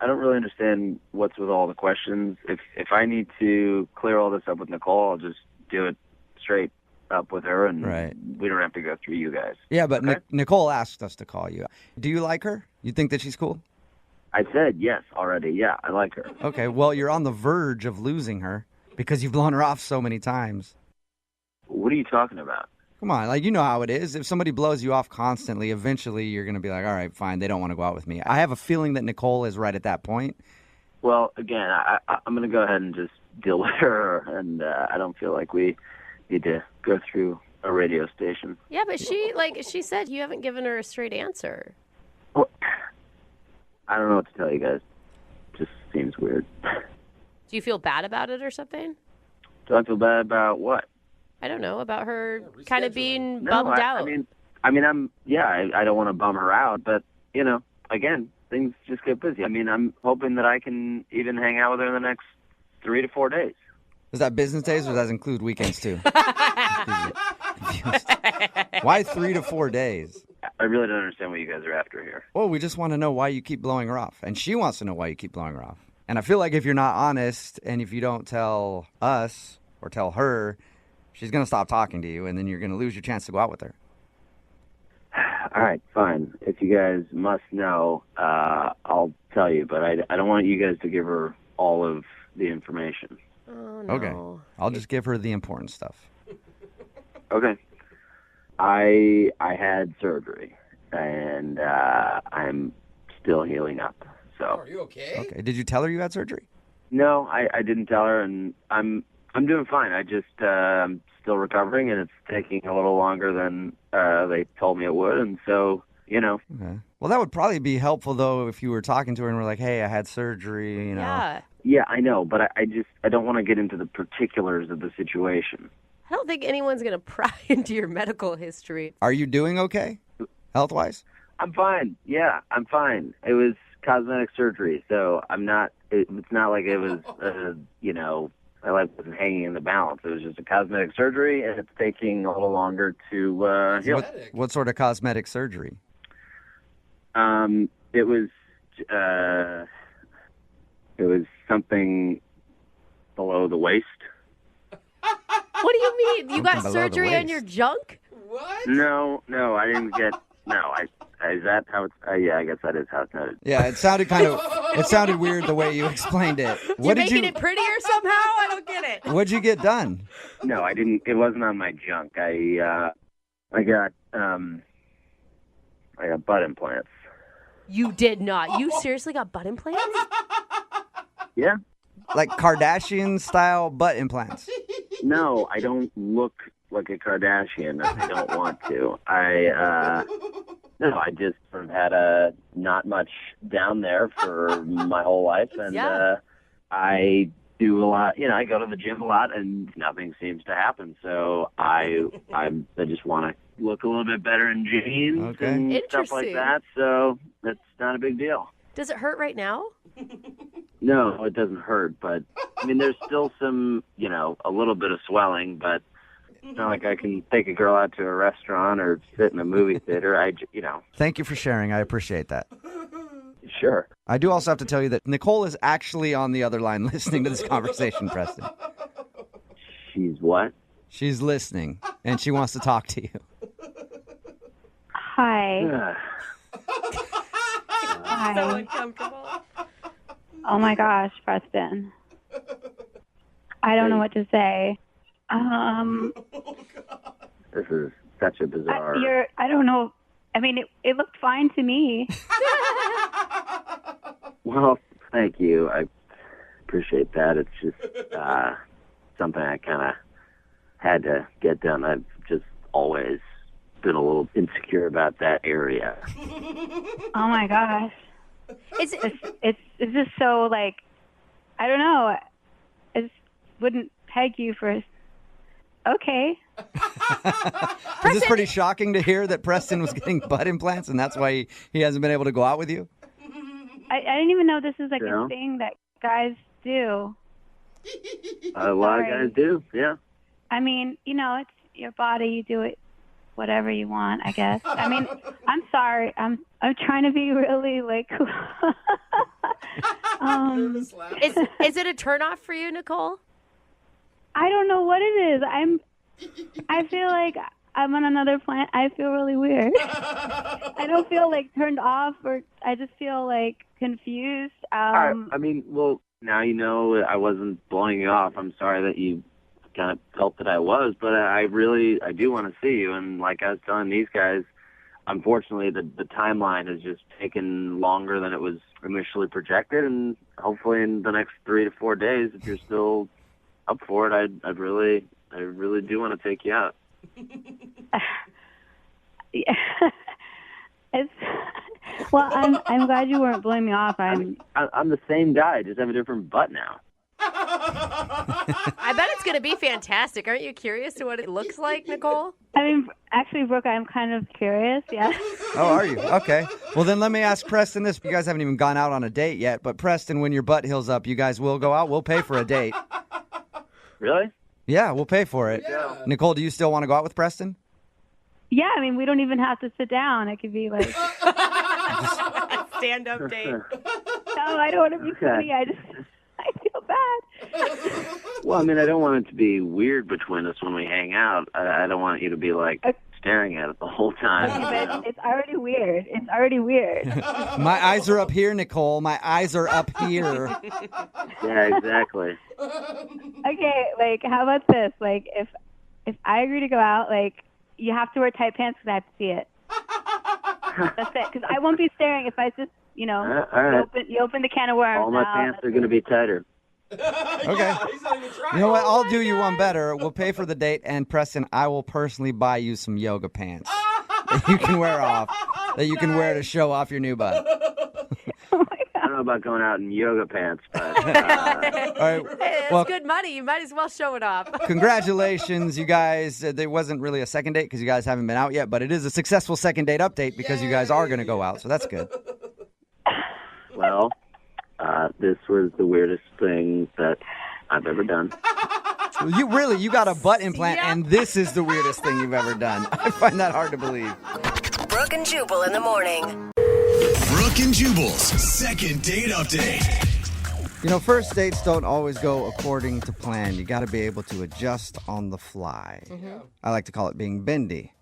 I don't really understand what's with all the questions. If I need to clear all this up with Nicole, I'll just do it straight up with her, and we don't have to go through you guys. Yeah, but okay? Nicole asked us to call you. Do you like her? You think that she's cool? I said yes already. Yeah, I like her. Okay, well, you're on the verge of losing her because you've blown her off so many times. What are you talking about? Come on, like, you know how it is. If somebody blows you off constantly, eventually you're going to be like, all right, fine, they don't want to go out with me. I have a feeling that Nicole is right at that point. Well, again, I'm going to go ahead and just deal with her, and I don't feel like we need to go through a radio station. Yeah, but she said you haven't given her a straight answer. Well, I don't know what to tell you guys. Just seems weird. Do you feel bad about it or something? Do I feel bad about what? I don't know, about her kind of being No, bummed I out. mean, I don't want to bum her out, but, again, things just get busy. I mean, I'm hoping that I can even hang out with her in the next 3 to 4 days. Is that business days or does that include weekends too? Why 3 to 4 days? I really don't understand what you guys are after here. Well, we just want to know why you keep blowing her off. And she wants to know why you keep blowing her off. And I feel like if you're not honest and if you don't tell us or tell her, she's going to stop talking to you and then you're going to lose your chance to go out with her. All right, fine. If you guys must know, I'll tell you. But I don't want you guys to give her all of the information. Oh, no. Okay. I'll just give her the important stuff. Okay. I had surgery, and I'm still healing up. So. Are you okay? Okay. Did you tell her you had surgery? No, I didn't tell her, and I'm doing fine. I just I'm still recovering, and it's taking a little longer than they told me it would, and so Okay. Well, that would probably be helpful though if you were talking to her and were like, "Hey, I had surgery," Yeah. Yeah, I know, but I don't want to get into the particulars of the situation. I don't think anyone's going to pry into your medical history. Are you doing okay, health-wise? I'm fine. Yeah, I'm fine. It was cosmetic surgery, so I'm not. It's not like it was, my life wasn't hanging in the balance. It was just a cosmetic surgery, and it's taking a little longer to heal. What sort of cosmetic surgery? It was something below the waist. What do you mean? You got Something below the surgery on waist. your junk? No, I didn't get. No, is that how it's? Yeah, I guess that is how it's noted. Yeah, it sounded weird the way you explained it. You're making it prettier somehow? I don't get it. What'd you get done? No, I didn't. It wasn't on my junk. I got butt implants. You did not. You seriously got butt implants? Yeah. Like Kardashian-style butt implants. No, I don't look like a Kardashian. I don't want to. No, I just sort of had not much down there for my whole life, and I do a lot. I go to the gym a lot, and nothing seems to happen. So I just want to look a little bit better in jeans and stuff like that. So that's not a big deal. Does it hurt right now? No, it doesn't hurt, but I mean, there's still some, a little bit of swelling, but it's not like I can take a girl out to a restaurant or sit in a movie theater. Thank you for sharing. I appreciate that. Sure. I do also have to tell you that Nicole is actually on the other line listening to this conversation, Preston. She's what? She's listening, and she wants to talk to you. Hi. Hi. So uncomfortable. Oh my gosh, Preston. I don't know what to say. This is such a bizarre. I don't know. I mean, it looked fine to me. Well, thank you. I appreciate that. It's just something I kind of had to get done. I've just always been a little insecure about that area. Oh my gosh. It's just so like, I don't know. I just wouldn't peg you for. Okay. Is this pretty shocking to hear that Preston was getting butt implants and that's why he hasn't been able to go out with you? I didn't even know this is like a thing that guys do. A lot of guys do, yeah. I mean, it's your body. You do it whatever you want, I guess. I mean, I'm sorry. I'm trying to be really like. Is it a turnoff for you, Nicole? I don't know what it is. I feel like I'm on another planet. I feel really weird. I don't feel like turned off, or I just feel like confused. I mean, well, now you know I wasn't blowing you off. I'm sorry that you kind of felt that I was, but I do want to see you. And like I was telling these guys, unfortunately, the timeline has just taken longer than it was initially projected. And hopefully in the next 3 to 4 days, if you're still up for it, I really do want to take you out. Yeah. Well, I'm glad you weren't blowing me off. I'm the same guy, just have a different butt now. I bet it's going to be fantastic. Aren't you curious to what it looks like, Nicole? I mean, actually, Brooke, I'm kind of curious. Yeah. Oh, are you? Okay. Well, then let me ask Preston this. You guys haven't even gone out on a date yet, but Preston, when your butt heals up, you guys will go out. We'll pay for a date. Really? Yeah, we'll pay for it. Yeah. Nicole, do you still want to go out with Preston? Yeah, I mean, we don't even have to sit down. It could be like stand-up date. No, I don't want to be funny. I feel bad. Well, I mean, I don't want it to be weird between us when we hang out. I don't want you to be like staring at it the whole time. Okay, but it's already weird. It's already weird. My eyes are up here, Nicole. My eyes are up here. Yeah, exactly. Okay, like, how about this? Like, if I agree to go out, like, you have to wear tight pants because I have to see it. That's it. Because I won't be staring if I just, all right. you open the can of worms. All my pants are going to be tighter. Okay. You know what? I'll do you one better. We'll pay for the date, and Preston, I will personally buy you some yoga pants that you can wear off, that you can wear to show off your new butt. I don't know about going out in yoga pants, but... All right. Hey, that's Well, good money. You might as well show it off. congratulations, you guys. There wasn't really a second date because you guys haven't been out yet, but it is a successful second date update because you guys are going to go out, so that's good. Well, this was the weirdest thing that I've ever done. You got a butt implant, and this is the weirdest thing you've ever done. I find that hard to believe. Brooke and Jubal in the morning. Brooke and Jubal's second date update. You know, first dates don't always go according to plan. You got to be able to adjust on the fly. Mm-hmm. I like to call it being bendy.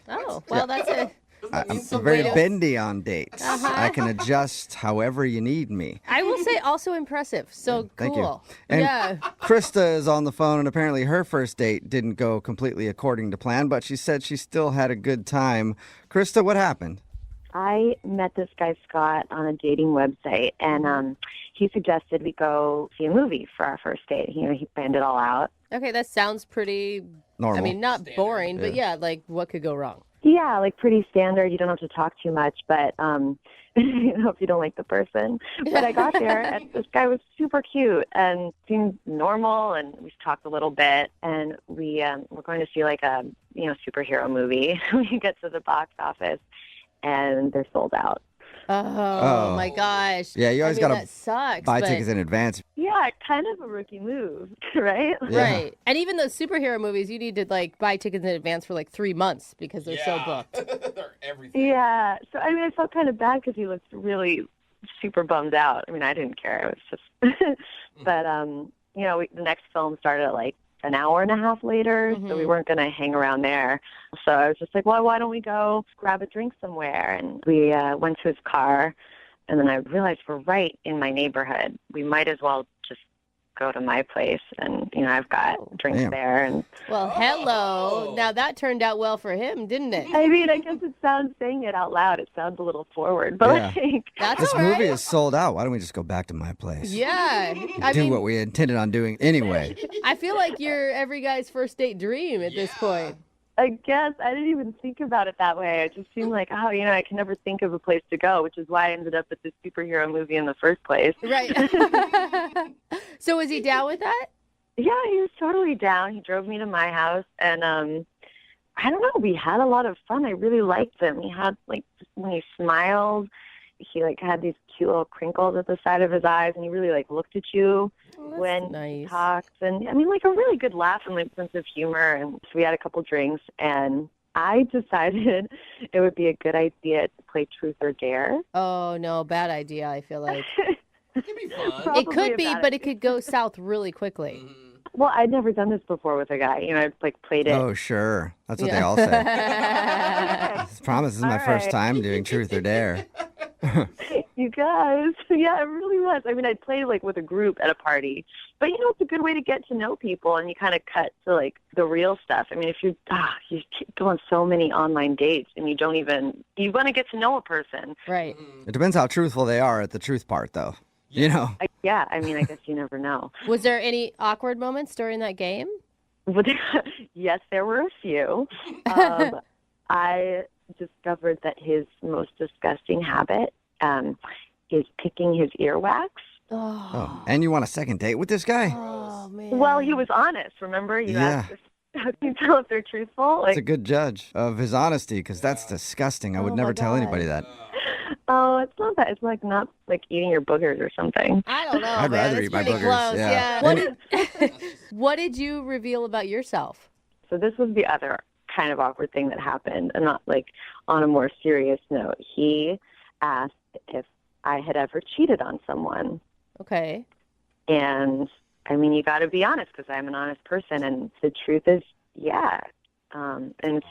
Oh, well, that's it. I'm very bendy on dates. Uh-huh. I can adjust however you need me. I will say also impressive. So Thank cool. you. And Yeah. Krista is on the phone, and apparently her first date didn't go completely according to plan, but she said she still had a good time. Krista, what happened? I met this guy, Scott, on a dating website, and he suggested we go see a movie for our first date. He planned it all out. Okay, that sounds pretty normal. I mean, not boring, but yeah, like what could go wrong? Yeah, like pretty standard. You don't have to talk too much, but if you don't like the person. But I got there, and this guy was super cute and seemed normal, and we talked a little bit, and we're going to see like a superhero movie. We get to the box office, and they're sold out. Oh my gosh. Yeah, you always got to buy tickets in advance. Yeah, kind of a rookie move, right? Yeah. Right. And even those superhero movies, you need to like buy tickets in advance for like 3 months because they're so booked. They're everything. Yeah. So, I mean, I felt kind of bad because he looked really super bummed out. I mean, I didn't care. It was just, but, the next film started at like an hour and a half later, so we weren't going to hang around there. So I was just like, well, why don't we go grab a drink somewhere? And we went to his car, and then I realized we're right in my neighborhood. We might as well just go to my place, and, I've got drinks there. And Well, hello. Now that turned out well for him, didn't it? I mean, I guess saying it out loud, it sounds a little forward, but This movie is sold out. Why don't we just go back to my place? Yeah. Do what we intended on doing anyway. I feel like you're every guy's first date dream at this point. I guess I didn't even think about it that way. It just seemed like, I can never think of a place to go, which is why I ended up at this superhero movie in the first place. Right. So was he down with that? Yeah, he was totally down. He drove me to my house, and I don't know, we had a lot of fun. I really liked him. He had, like, when he smiled, he, like, had these cute little crinkles at the side of his eyes, and he really, like, looked at you when he talked. And, I mean, like, a really good laugh and, like, sense of humor. And so we had a couple drinks, and I decided it would be a good idea to play Truth or Dare. Oh, no, bad idea, I feel like. It could be fun. It could be, but it could go south really quickly. Well, I'd never done this before with a guy. I'd, like, played it. Oh, sure. That's what they all say. I promise this is my first time doing Truth or Dare. You guys. Yeah, it really was. I mean, I'd play, like, with a group at a party. But, it's a good way to get to know people, and you kind of cut to, like, the real stuff. I mean, if you go on so many online dates, and you want to get to know a person. Right. It depends how truthful they are at the truth part, though. Yeah, I mean, I guess you never know. Was there any awkward moments during that game? Yes, there were a few. I discovered that his most disgusting habit is picking his earwax. Oh, and you want a second date with this guy? Oh, man. Well, he was honest. Remember, you Yeah. asked, how can you tell if they're truthful? It's a good judge of his honesty because that's disgusting. I would never tell anybody that. Oh, it's not that. It's like not like eating your boogers or something. I don't know. I'd man. rather That's eat my pretty boogers. Close. Yeah. What did you reveal about yourself? So this was the other kind of awkward thing that happened, and not like on a more serious note. He asked if I had ever cheated on someone. Okay. And I mean, you got to be honest because I'm an honest person, and the truth is, yeah. And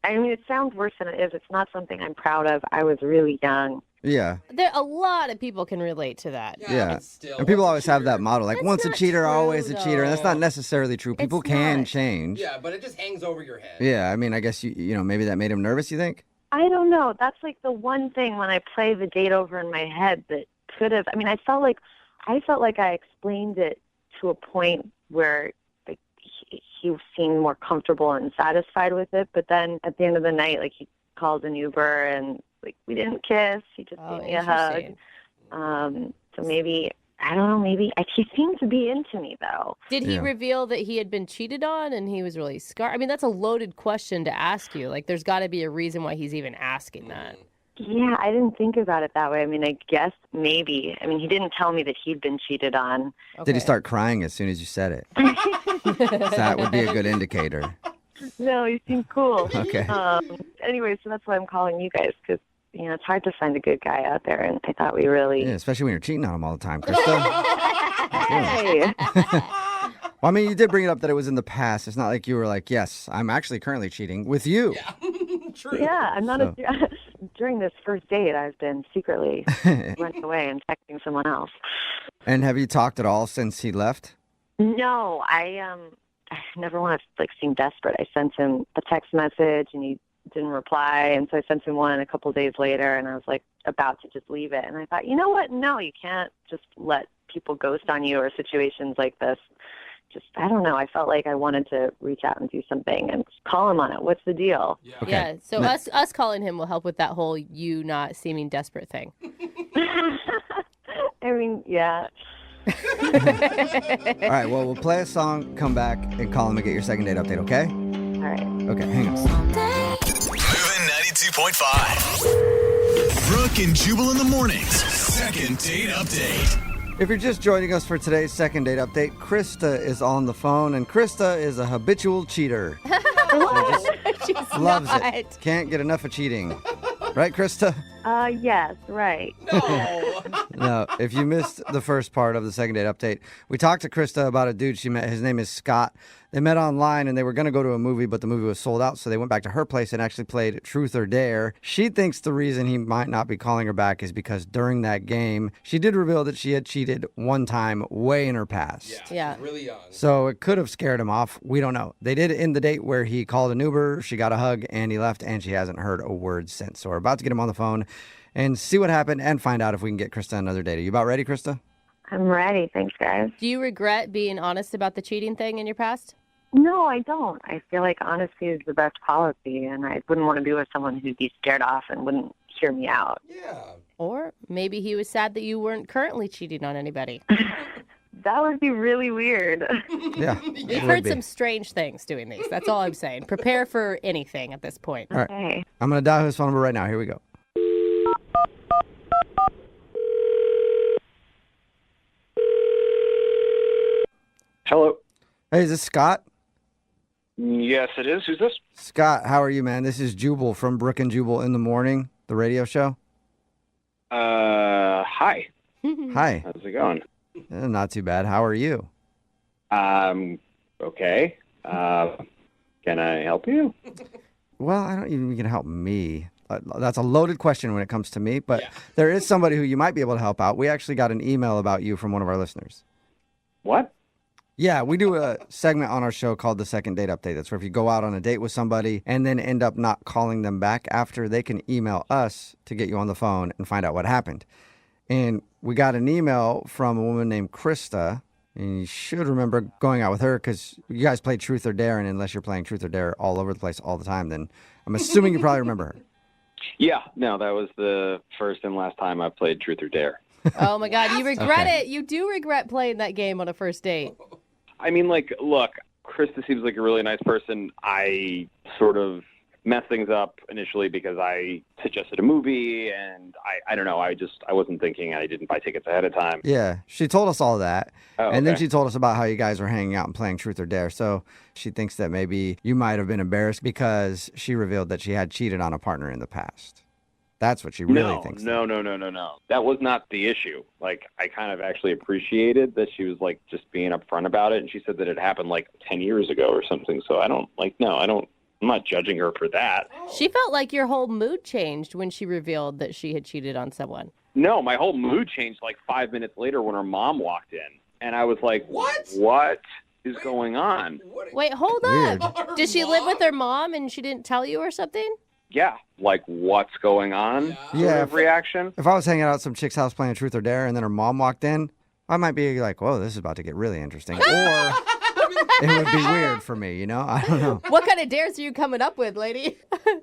I mean, it sounds worse than it is. It's not something I'm proud of. I was really young. Yeah. There, a lot of people can relate to that. Yeah. And people always have that model, like once a cheater, always a cheater. And that's not necessarily true. People can change. Yeah, but it just hangs over your head. Yeah, I mean, I guess you know, maybe that made him nervous, you think? I don't know. That's like the one thing when I play the date over in my head that could have. I mean, I felt like I explained it to a point where like he seemed more comfortable and satisfied with it. But then at the end of the night, like he called an Uber and like we didn't kiss. He just gave me a hug. So maybe. I don't know, maybe he seemed to be into me, though. Did he reveal that he had been cheated on and he was really scarred? I mean, that's a loaded question to ask you. Like, there's got to be a reason why he's even asking that. Yeah, I didn't think about it that way. I mean, I guess maybe. I mean, he didn't tell me that he'd been cheated on. Did he start crying as soon as you said it? That would be a good indicator. No, he seemed cool. Okay. Anyway, so that's why I'm calling you guys, because you know, it's hard to find a good guy out there, and I thought we really... Yeah, especially when you're cheating on him all the time, Krista. Hey. Well, I mean, you did bring it up that it was in the past. It's not like you were like, yes, I'm actually currently cheating with you. Yeah, true. Yeah, I'm not during this first date, I've been secretly running away and texting someone else. And have you talked at all since he left? No, I never want to like seem desperate. I sent him a text message, and he didn't reply, and so I sent him one a couple days later, and I was like about to just leave it, and I thought, you know what, no, you can't just let people ghost on you or situations like this. Just, I don't know, I felt like I wanted to reach out and do something and call him on it. What's the deal? Yeah, so us calling him will help with that whole you not seeming desperate thing. I mean, yeah. All right, well, we'll play a song, come back, and call him and get your second date update, okay? All right. Okay, hang on. Moving 92.5. Brooke and Jubal in the mornings. Second date update. If you're just joining us for today's second date update, Krista is on the phone, and Krista is a habitual cheater. She's Loves not. it. Can't get enough of cheating. Right, Krista? Yes, right. No, if you missed the first part of the second date update, we talked to Krista about a dude she met. His name is Scott. They met online and they were going to go to a movie, but the movie was sold out, so they went back to her place and actually played Truth or Dare. She thinks the reason he might not be calling her back is because during that game, she did reveal that she had cheated one time way in her past. Yeah. Really young. So it could have scared him off. We don't know. They did end the date where he called an Uber, she got a hug, and he left, and she hasn't heard a word since. So we're about to get him on the phone and see what happened and find out if we can get Krista another date. Are you about ready, Krista? I'm ready. Thanks, guys. Do you regret being honest about the cheating thing in your past? No, I don't. I feel like honesty is the best policy, and I wouldn't want to be with someone who'd be scared off and wouldn't hear me out. Yeah. Or maybe he was sad that you weren't currently cheating on anybody. That would be really weird. Yeah. We've heard some strange things doing these. That's all I'm saying. Prepare for anything at this point. All right. I'm going to dial his phone number right now. Here we go. Hello. Hey, is this Scott? Yes, it is. Who's this? Scott, how are you, man? This is Jubal from Brooke and Jubal in the Morning, the radio show. Hi. Hi. How's it going? Not too bad. How are you? Okay. Can I help you? Well, I don't even can help me. That's a loaded question when it comes to me, but there is somebody who you might be able to help out. We actually got an email about you from one of our listeners. What? Yeah, we do a segment on our show called the Second Date Update. That's where if you go out on a date with somebody and then end up not calling them back after, they can email us to get you on the phone and find out what happened. And we got an email from a woman named Krista, and you should remember going out with her because you guys played Truth or Dare, and unless you're playing Truth or Dare all over the place all the time, then I'm assuming you probably remember her. Yeah, no, that was the first and last time I played Truth or Dare. Oh my God, you regret it. You do regret playing that game on a first date. I mean, like, look, Krista seems like a really nice person. I sort of messed things up initially because I suggested a movie, and I don't know. I wasn't thinking. I didn't buy tickets ahead of time. Yeah, she told us all that. Oh, and then okay. she told us about how you guys were hanging out and playing Truth or Dare. So she thinks that maybe you might have been embarrassed because she revealed that she had cheated on a partner in the past. That's what she really thinks. No. That was not the issue. Like, I kind of actually appreciated that she was, like, just being upfront about it. And she said that it happened, like, 10 years ago or something. So I'm not judging her for that. She felt like your whole mood changed when she revealed that she had cheated on someone. No, my whole mood changed, like, 5 minutes later when her mom walked in. And I was like, What is going on? Wait, hold up. Did she live with her mom and she didn't tell you or something? Yeah, like, what's going on? Sort of reaction. If I was hanging out at some chick's house playing Truth or Dare and then her mom walked in, I might be like, whoa, this is about to get really interesting. Or it would be weird for me, you know? I don't know. What kind of dares are you coming up with, lady?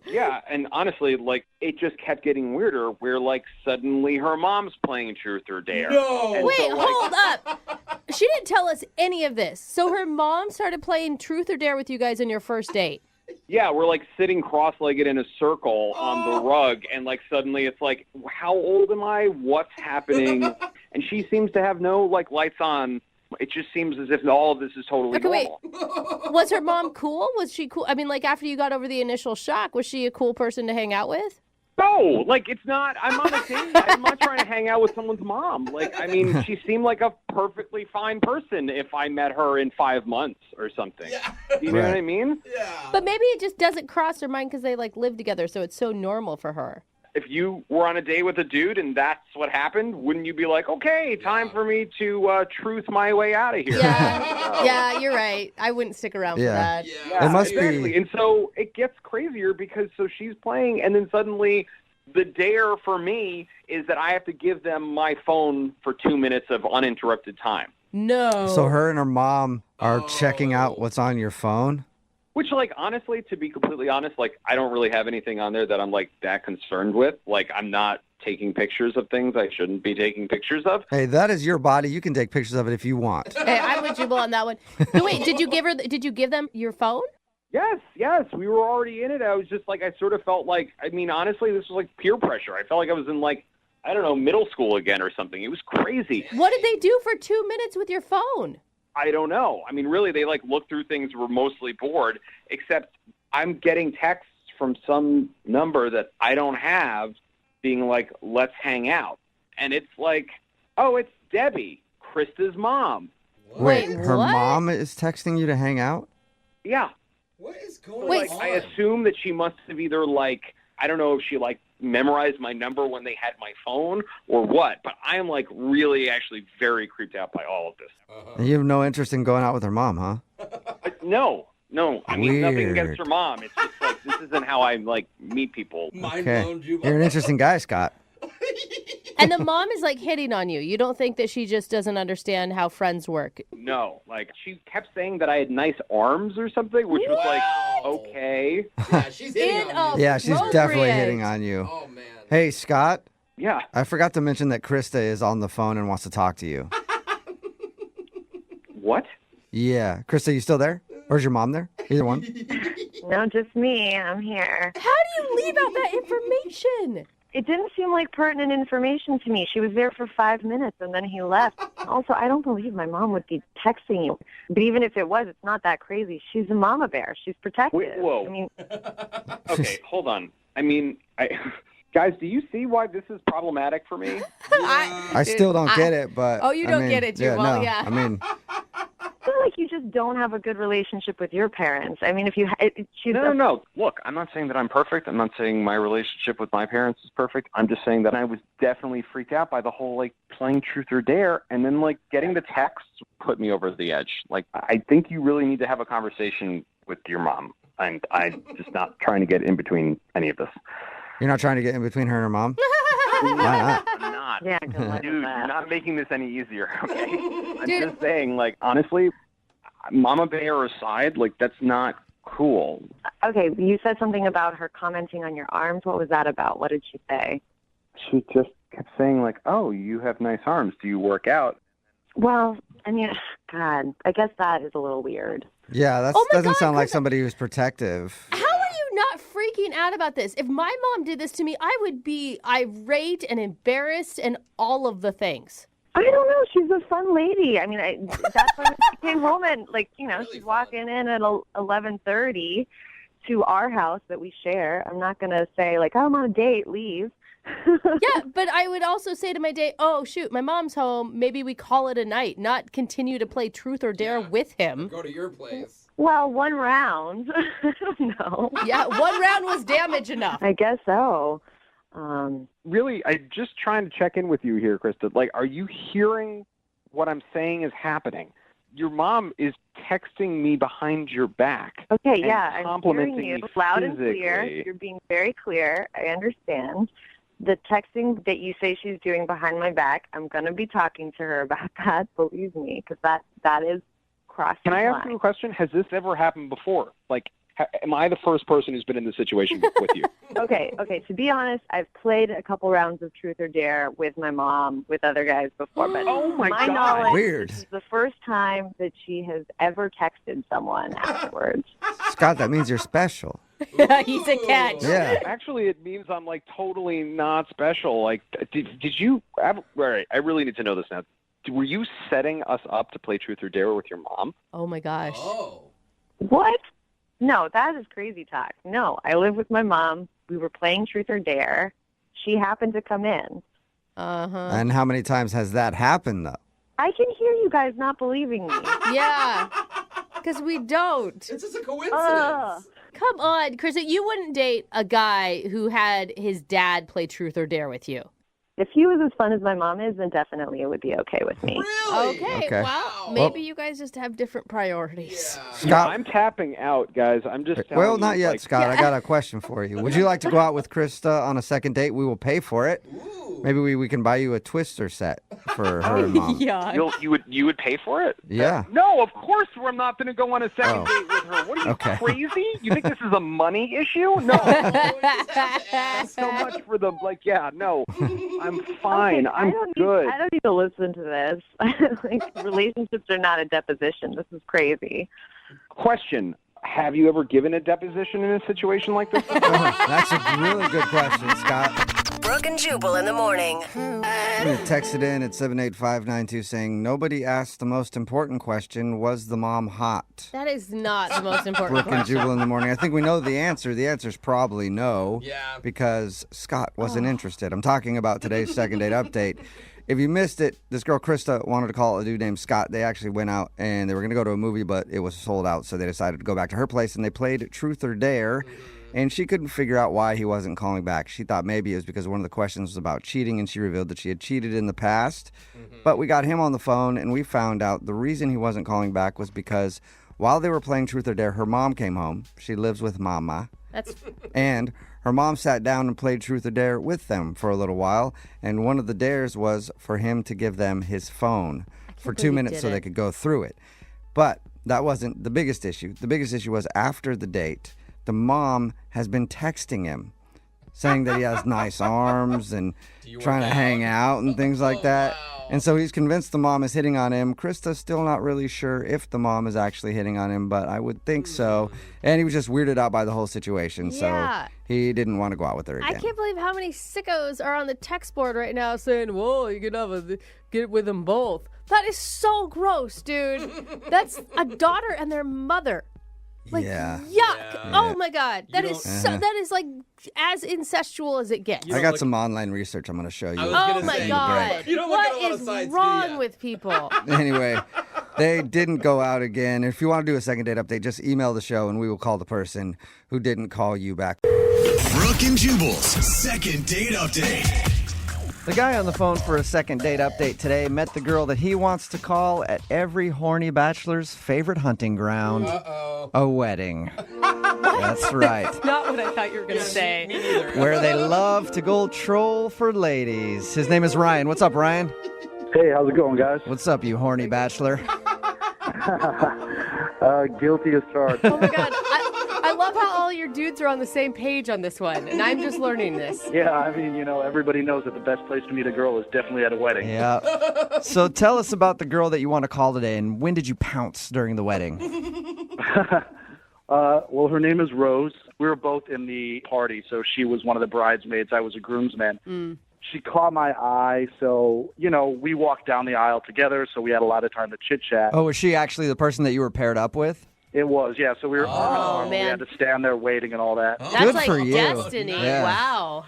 Yeah, and honestly, like, it just kept getting weirder where, like, suddenly her mom's playing Truth or Dare. No! And Wait, so, like, hold up. She didn't tell us any of this. So her mom started playing Truth or Dare with you guys on your first date. Yeah, we're, like, sitting cross-legged in a circle on the rug, and, like, suddenly it's like, how old am I? What's happening? And she seems to have no, like, lights on. It just seems as if all of this is totally normal. Wait. Was her mom cool? Was she cool? I mean, like, after you got over the initial shock, was she a cool person to hang out with? No, like, it's not. I'm on a date. I'm not trying to hang out with someone's mom. Like, I mean, she seemed like a perfectly fine person if I met her in 5 months or something. Yeah. You know what I mean? Yeah. But maybe it just doesn't cross her mind because they, like, live together, so it's so normal for her. If you were on a date with a dude and that's what happened, wouldn't you be like, okay, time for me to truth my way out of here? Yeah, yeah, you're right. I wouldn't stick around for that. Yeah, It must exactly. be. And so it gets crazier because so she's playing, and then suddenly the dare for me is that I have to give them my phone for 2 minutes of uninterrupted time. No. So her and her mom are checking out what's on your phone? Which, like, honestly, to be completely honest, like, I don't really have anything on there that I'm, like, that concerned with. Like, I'm not taking pictures of things I shouldn't be taking pictures of. Hey, that is your body. You can take pictures of it if you want. Hey, I'm with Jubal on that one. So wait, did you give them your phone? Yes. We were already in it. I was just, like, I sort of felt like, I mean, honestly, this was, like, peer pressure. I felt like I was in, like, I don't know, middle school again or something. It was crazy. What did they do for 2 minutes with your phone? I don't know. I mean, really, they, like, looked through things, were mostly bored, except I'm getting texts from some number that I don't have being like, let's hang out. And it's like, oh, it's Debbie, Krista's mom. Wait, her mom is texting you to hang out? Yeah. What is going Like, on? I assume that she must have either, like, I don't know if she, like, memorized my number when they had my phone or what, but I am, like, really actually very creeped out by all of this. And you have no interest in going out with her mom, huh? No. I mean, nothing Weird. against her mom. It's just like, this isn't how I, like, meet people. Okay. You're an interesting guy, Scott. And the mom is like hitting on you. You don't think that she just doesn't understand how friends work? No, like, she kept saying that I had nice arms or something, which was like, okay. Yeah, she's hitting on you. Yeah, she's definitely hitting on you. Oh, man. Hey, Scott. Yeah. I forgot to mention that Krista is on the phone and wants to talk to you. What? Yeah. Krista, you still there? Or is your mom there? Either one? No, just me. I'm here. How do you leave out that information? It didn't seem like pertinent information to me. She was there for 5 minutes and then he left. Also, I don't believe my mom would be texting you. But even if it was, it's not that crazy. She's a mama bear. She's protective. Wait, whoa. I mean, Okay, hold on. I mean, guys, do you see why this is problematic for me? I still don't get it, but... Oh, you I don't mean, get it, Jubal, yeah. I mean... I feel like you just don't have a good relationship with your parents. I mean, if you... she's No. Look, I'm not saying that I'm perfect. I'm not saying my relationship with my parents is perfect. I'm just saying that I was definitely freaked out by the whole, like, playing Truth or Dare, and then, like, getting the texts put me over the edge. Like, I think you really need to have a conversation with your mom, and I'm just not trying to get in between any of this. You're not trying to get in between her and her mom? Why not? I'm not. Yeah, good luck with Dude, that. you're not making this any easier, okay? I'm Dude. just saying, like, honestly, Mama Bear aside, like, that's not cool. Okay, you said something about her commenting on your arms. What was that about? What did she say? She just kept saying, like, oh, you have nice arms. Do you work out? Well, I mean, God, I guess that is a little weird. Yeah, that doesn't sound like somebody who's protective. How are you not freaking out about this? If my mom did this to me, I would be irate and embarrassed and all of the things. I don't know. She's a fun lady. I mean, that's why she came home and, like, you know, she's walking in at 11:30 to our house that we share. I'm not going to say, like, I'm on a date, leave. Yeah, but I would also say to my date, oh, shoot, my mom's home. Maybe we call it a night, not continue to play truth or dare with him. Go to your place. Well, one round. I don't know. Yeah, one round was damage enough. I guess so. Really, I'm just trying to check in with you here, Krista. Like, are you hearing what I'm saying is happening? Your mom is texting me behind your back. Okay, and yeah, I'm complimenting hearing you me loud and clear. physically. You're being very clear. I understand. The texting that you say she's doing behind my back, I'm going to be talking to her about that, believe me, because that is crossing Can I the ask you a question? Has this ever happened before? Like, am I the first person who's been in this situation with you? Okay. To be honest, I've played a couple rounds of Truth or Dare with my mom, with other guys before, but Oh my God. knowledge, Weird. this is the first time that she has ever texted someone afterwards. Scott, that means you're special. He's a catch. Yeah. Actually, it means I'm, like, totally not special. Like, did you all right, I really need to know this now. Were you setting us up to play Truth or Dare with your mom? Oh, my gosh. What? No, that is crazy talk. No, I live with my mom. We were playing Truth or Dare. She happened to come in. Uh-huh. And how many times has that happened, though? I can hear you guys not believing me. Yeah, because we don't. It's just a coincidence. Come on, Krista, you wouldn't date a guy who had his dad play Truth or Dare with you. If he was as fun as my mom is, then definitely it would be okay with me. Okay, Okay. well, maybe you guys just have different priorities. Scott, I'm tapping out, guys. I'm just telling Well, you, not yet, like, Scott. I got a question for you. Would you like to go out with Krista on a second date? We will pay for it. Maybe we can buy you a Twister set for her and Mom. Yeah. You would pay for it? Yeah. No, of course we're not going to go on a second date with her. What are you, Okay. crazy? You think this is a money issue? No. Thanks so much for the, no. I'm fine. I'm good. I don't need to listen to this. Like, relationships are not a deposition. This is crazy. Question. Have you ever given a deposition in a situation like this? That's a really good question, Scott. Brooke and Jubal in the morning. We texted in at 78592 saying, nobody asked the most important question, was the mom hot? That is not the most important Brooke and question. Jubal in the morning. I think we know the answer. The answer is probably no. Yeah. Because Scott wasn't interested. I'm talking about today's second date update. If you missed it, this girl, Krista, wanted to call a dude named Scott. They actually went out and they were going to go to a movie, but it was sold out. So they decided to go back to her place and they played Truth or Dare. And she couldn't figure out why he wasn't calling back. She thought maybe it was because one of the questions was about cheating, and she revealed that she had cheated in the past. But we got him on the phone, and we found out the reason he wasn't calling back was because while they were playing Truth or Dare, her mom came home. She lives with Mama. And her mom sat down and played Truth or Dare with them for a little while. And one of the dares was for him to give them his phone for 2 minutes so they could go through it. But that wasn't the biggest issue. The biggest issue was after the date, the mom has been texting him, saying that he has nice arms and trying to hang out and things like that. And so he's convinced the mom is hitting on him. Krista's still not really sure if the mom is actually hitting on him, but I would think so. And he was just weirded out by the whole situation, Yeah. so he didn't want to go out with her again. I can't believe how many sickos are on the text board right now saying, whoa, you can get with them both. That is so gross, dude. That's a daughter and their mother. Like, yeah. Yuck. Oh, my God. That is that is like as incestual as it gets. I got some online research I'm going to show you. Oh, my God. What is wrong with people? Anyway, they didn't go out again. If you want to do a second date update, just email the show and we will call the person who didn't call you back. Brooke and Jubal's second date update. The guy on the phone for a second date update today met the girl that he wants to call at every horny bachelor's favorite hunting ground, a wedding. That's right. That's not what I thought you were going to say. Where they love to go troll for ladies. His name is Ryan. What's up, Ryan? Hey, how's it going, guys? What's up, you horny bachelor? Guilty as charged. Oh, my God. your dudes are on the same page on this one, and I'm just learning this. Yeah, I mean, everybody knows that the best place to meet a girl is definitely at a wedding. Yeah. So tell us about the girl that you want to call today, and when did you pounce during the wedding? Well, her name is Rose. We were both in the party, so she was one of the bridesmaids. I was a groomsman. She caught my eye, so, we walked down the aisle together, so we had a lot of time to chit-chat. Oh, was she actually the person that you were paired up with? It was, yeah. So we were arm in arm. We had to stand there waiting and all that. That's Good like for you. destiny. Yeah. Wow.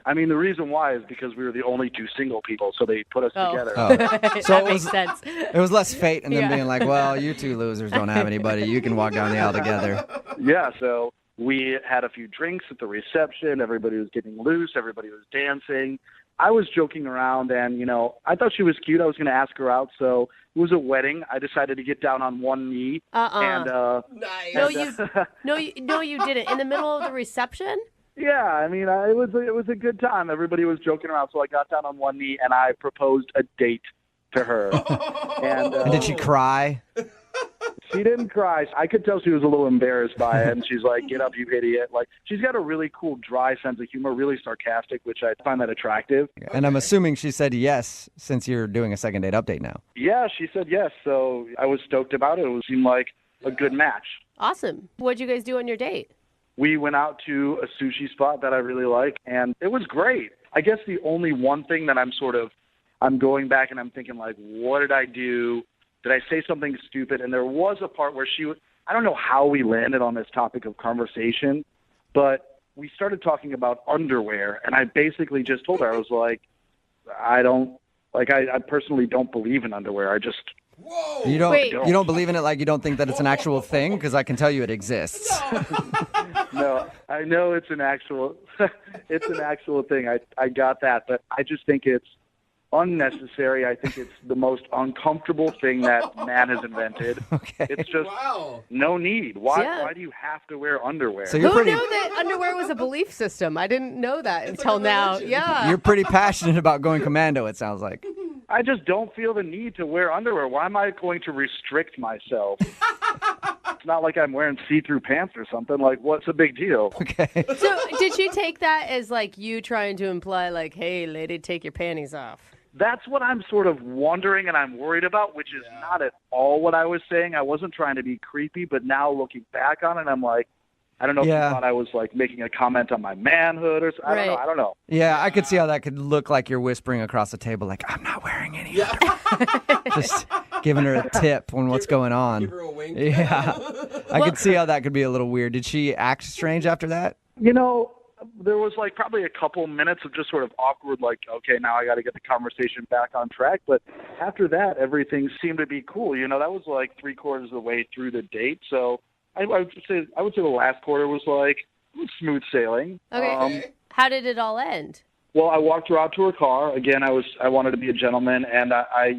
I mean, the reason why is because we were the only two single people, so they put us together. Oh. So That it makes was, sense. It was less fate and them Yeah. being like, well, you two losers don't have anybody. You can walk down the aisle together. Yeah, so we had a few drinks at the reception. Everybody was getting loose. Everybody was dancing. I was joking around, and, I thought she was cute. I was going to ask her out, so it was a wedding. I decided to get down on one knee. And, Nice. No, you didn't. In the middle of the reception? yeah, I mean, it was a good time. Everybody was joking around, so I got down on one knee, and I proposed a date to her. And did she cry? She didn't cry. I could tell she was a little embarrassed by it, and she's like, "Get up, you idiot!" Like, she's got a really cool, dry sense of humor, really sarcastic, which I find that attractive. And I'm assuming she said yes since you're doing a second date update now. Yeah, she said yes, so I was stoked about it. It seemed like a good match. Awesome. What'd you guys do on your date? We went out to a sushi spot that I really like, and it was great. I guess the only one thing that I'm going back and I'm thinking, like, what did I do? Did I say something stupid? And there was a part where I don't know how we landed on this topic of conversation, but we started talking about underwear, and I basically just told her, I was like, I personally don't believe in underwear. I just... Whoa! You don't believe in it, like you don't think that it's an actual thing? Because I can tell you it exists. No, I know it's an actual thing. I got that, but I just think it's unnecessary. I think it's the most uncomfortable thing that man has invented. Okay. It's just no need. Why do you have to wear underwear? So Who knew that underwear was a belief system? I didn't know that until now. Yeah. You're pretty passionate about going commando, it sounds like. I just don't feel the need to wear underwear. Why am I going to restrict myself? It's not like I'm wearing see-through pants or something. Like, what's the big deal? Okay. So did she take that as like you trying to imply like, hey, lady, take your panties off? That's what I'm sort of wondering and I'm worried about, which is not at all what I was saying. I wasn't trying to be creepy, but now looking back on it, I'm like, I don't know if you thought I was like making a comment on my manhood or something. I don't know. Yeah, I could see how that could look like you're whispering across the table, like, I'm not wearing any. Yeah. Just giving her a tip on what's going on. Give her a wink. Yeah. I could see how that could be a little weird. Did she act strange after that? There was like probably a couple minutes of just sort of awkward, like, okay, now I got to get the conversation back on track. But after that, everything seemed to be cool. That was like 3/4 of the way through the date. So I would say the last quarter was like smooth sailing. Okay. How did it all end? Well, I walked her out to her car. Again, I wanted to be a gentleman, and I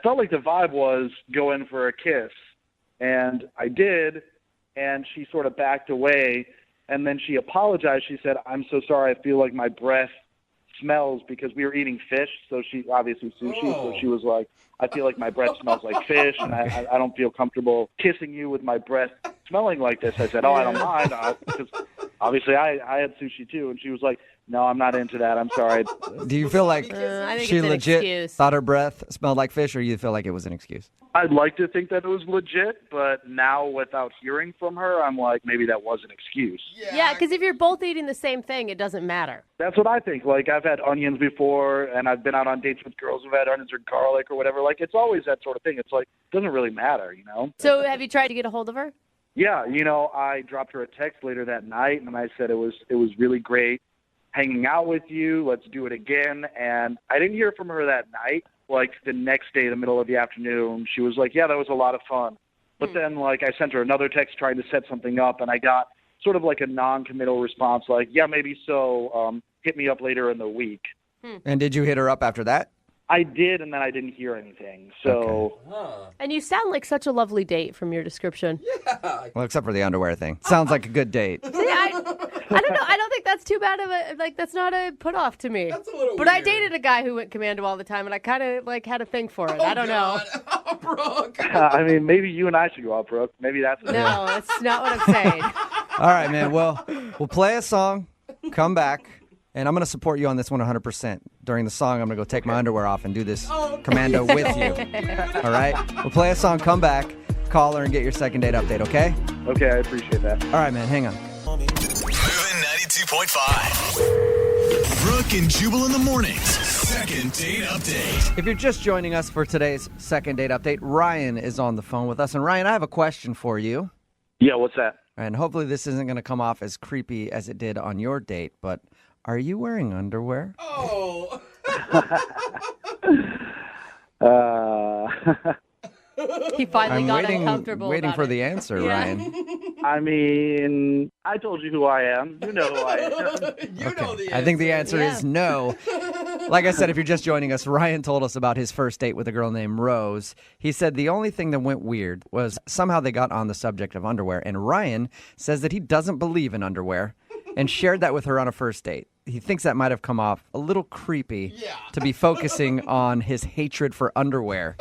felt like the vibe was go in for a kiss, and I did, and she sort of backed away. And then she apologized. She said, I'm so sorry. I feel like my breath smells because we were eating fish. So she obviously sushi. So she was like, I feel like my breath smells like fish. And I don't feel comfortable kissing you with my breath smelling like this. I said, I don't mind. Because obviously I had sushi too. And she was like, no, I'm not into that. I'm sorry. Do you feel like I think she it's an legit excuse. thought her breath smelled like fish, or you feel like it was an excuse? I'd like to think that it was legit, but now without hearing from her, I'm like, maybe that was an excuse. Yeah, because if you're both eating the same thing, it doesn't matter. That's what I think. Like, I've had onions before, and I've been out on dates with girls who've had onions or garlic or whatever. Like, it's always that sort of thing. It's like, it doesn't really matter, So have you tried to get a hold of her? Yeah, I dropped her a text later that night, and I said it was really great hanging out with you. Let's do it again. And I didn't hear from her that night. Like, the next day, the middle of the afternoon, she was like, yeah, that was a lot of fun. But then, like, I sent her another text trying to set something up, and I got sort of like a non-committal response, like, yeah, maybe so, hit me up later in the week. And did you hit her up after that? I did, and then I didn't hear anything. So, And you sound like such a lovely date from your description. Well, except for the underwear thing. Sounds like a good date. See, I don't know. I don't think that's too bad of that's not a put off to me. That's a little But I weird. dated a guy who went commando all the time, and I kind of had a thing for it. I don't know. I mean, maybe you and I should go out, Brooke. Maybe that's No, that's not what I'm saying. All right, man. Well, we'll play a song, come back, and I'm going to support you on this one 100%. During the song, I'm going to go take my underwear off and do this commando with you. All right? We'll play a song, come back, call her, and get your second date update, okay? Okay, I appreciate that. All right, man. Hang on. Moving 92.5. Brooke and Jubal in the mornings. Second date update. If you're just joining us for today's second date update, Ryan is on the phone with us. And Ryan, I have a question for you. Yeah, what's that? And hopefully this isn't going to come off as creepy as it did on your date, but are you wearing underwear? Oh. He finally got waiting, uncomfortable. waiting about for it. the answer, Yeah. Ryan. I mean, I told you who I am. You know who I am. You know the answer. I think the answer is no. Like I said, if you're just joining us, Ryan told us about his first date with a girl named Rose. He said the only thing that went weird was somehow they got on the subject of underwear, and Ryan says that he doesn't believe in underwear and shared that with her on a first date. He thinks that might have come off a little creepy to be focusing on his hatred for underwear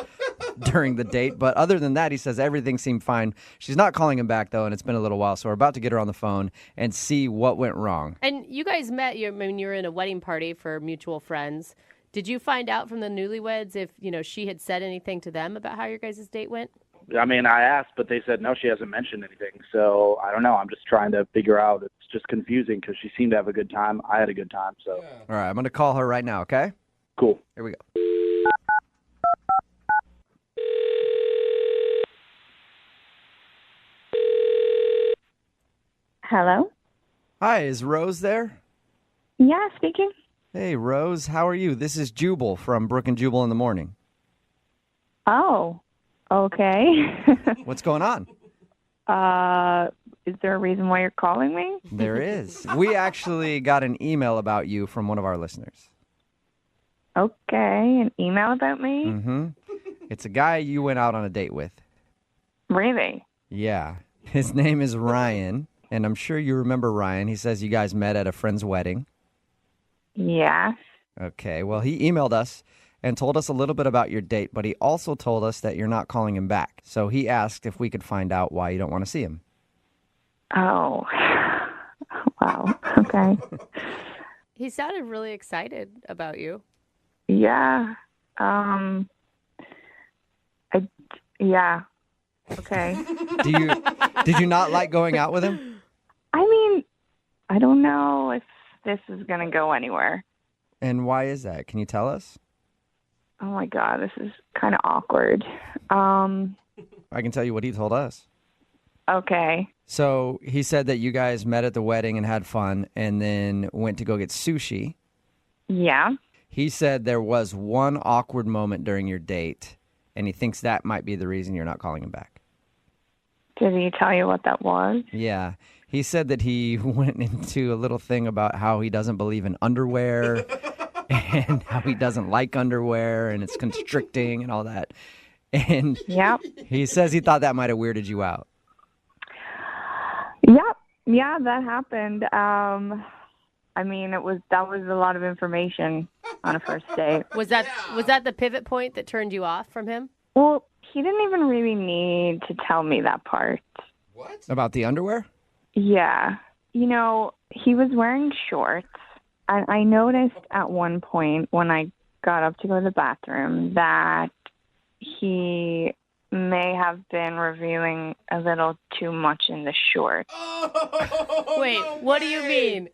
during the date. But other than that, he says everything seemed fine. She's not calling him back, though, and it's been a little while. So we're about to get her on the phone and see what went wrong. And you guys met, you were in a wedding party for mutual friends. Did you find out from the newlyweds if, she had said anything to them about how your guys' date went? I mean, I asked, but they said no, she hasn't mentioned anything. So I don't know. I'm just trying to figure out. It's just confusing because she seemed to have a good time. I had a good time. So All right, I'm going to call her right now, okay? Cool. Here we go. Hello? Hi, is Rose there? Yeah, speaking. Hey, Rose, how are you? This is Jubal from Brooke and Jubal in the Morning. Oh, okay. What's going on? Is there a reason why you're calling me? There is. We actually got an email about you from one of our listeners. Okay, an email about me? Mm-hmm. It's a guy you went out on a date with. Really? Yeah. His name is Ryan, and I'm sure you remember Ryan. He says you guys met at a friend's wedding. Yeah. Okay, well, he emailed us and told us a little bit about your date, but he also told us that you're not calling him back. So he asked if we could find out why you don't want to see him. Oh. Wow. Okay. He sounded really excited about you. Yeah. Yeah. Okay. Did you not like going out with him? I mean, I don't know if this is going to go anywhere. And why is that? Can you tell us? Oh my God, this is kind of awkward. I can tell you what he told us. Okay. So he said that you guys met at the wedding and had fun and then went to go get sushi. Yeah. He said there was one awkward moment during your date, and he thinks that might be the reason you're not calling him back. Did he tell you what that was? Yeah. He said that he went into a little thing about how he doesn't believe in underwear and how he doesn't like underwear and it's constricting and all that. And he says he thought that might have weirded you out. Yep. Yeah, that happened. I mean, that was a lot of information on a first date. Was that the pivot point that turned you off from him? Well, he didn't even really need to tell me that part. What? About the underwear? Yeah. He was wearing shorts. And I noticed at one point when I got up to go to the bathroom that he may have been revealing a little too much in the shorts. Wait, what do you mean?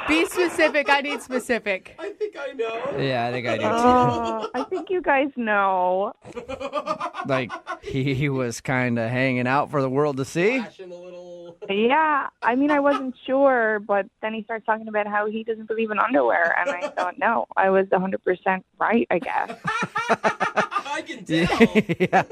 Be specific. I need specific. I think I know. Yeah, I think I do too. I think you guys know. Like, he was kind of hanging out for the world to see? Yeah, I mean, I wasn't sure, but then he starts talking about how he doesn't believe in underwear, and I thought, no, I was 100% right, I guess. I can tell. Yeah.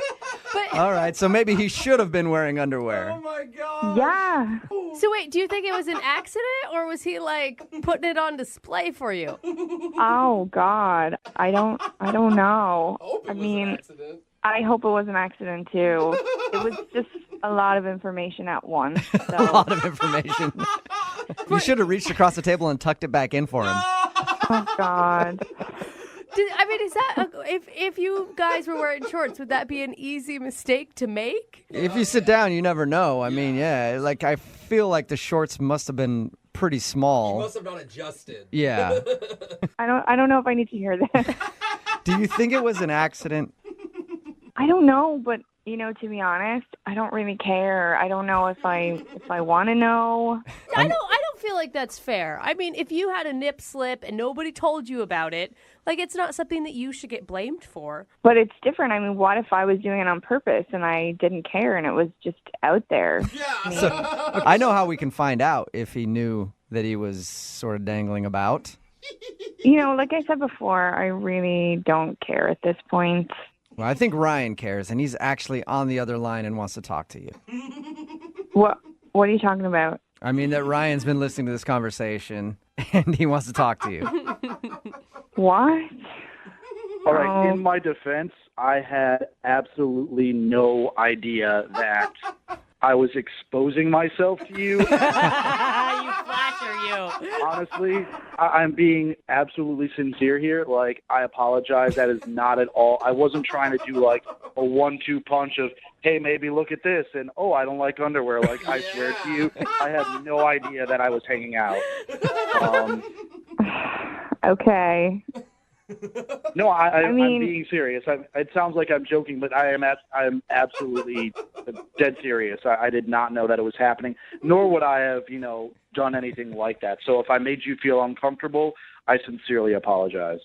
All right, so maybe he should have been wearing underwear. Oh my God. Yeah. So wait, do you think it was an accident, or was he like putting it on display for you? Oh God, I don't know. I mean, I hope it was an accident too. It was just a lot of information at once. So. A lot of information. You should have reached across the table and tucked it back in for him. Oh God. Is that if you guys were wearing shorts, would that be an easy mistake to make? If you sit down, you never know. I mean, yeah, like I feel like the shorts must have been pretty small. You must have not adjusted. Yeah. I don't know if I need to hear this. Do you think it was an accident? I don't know, but to be honest, I don't really care. I don't know if I want to know. I don't feel like that's fair. I mean, if you had a nip slip and nobody told you about it, like it's not something that you should get blamed for. But it's different. I mean, what if I was doing it on purpose and I didn't care and it was just out there? Yeah. So, I know how we can find out if he knew that he was sort of dangling about. Like I said before, I really don't care at this point. Well, I think Ryan cares, and he's actually on the other line and wants to talk to you. What are you talking about? I mean that Ryan's been listening to this conversation, and he wants to talk to you. What? All right, in my defense, I had absolutely no idea that I was exposing myself to you. You flasher, you. Honestly, I'm being absolutely sincere here. Like, I apologize. That is not at all. I wasn't trying to do like a 1-2 punch of, hey, maybe look at this, and oh, I don't like underwear. Like, I swear to you, I had no idea that I was hanging out. Okay. No, I mean, I'm being serious. It sounds like I'm joking, but I'm absolutely dead serious. I did not know that it was happening, nor would I have, done anything like that. So if I made you feel uncomfortable, I sincerely apologize.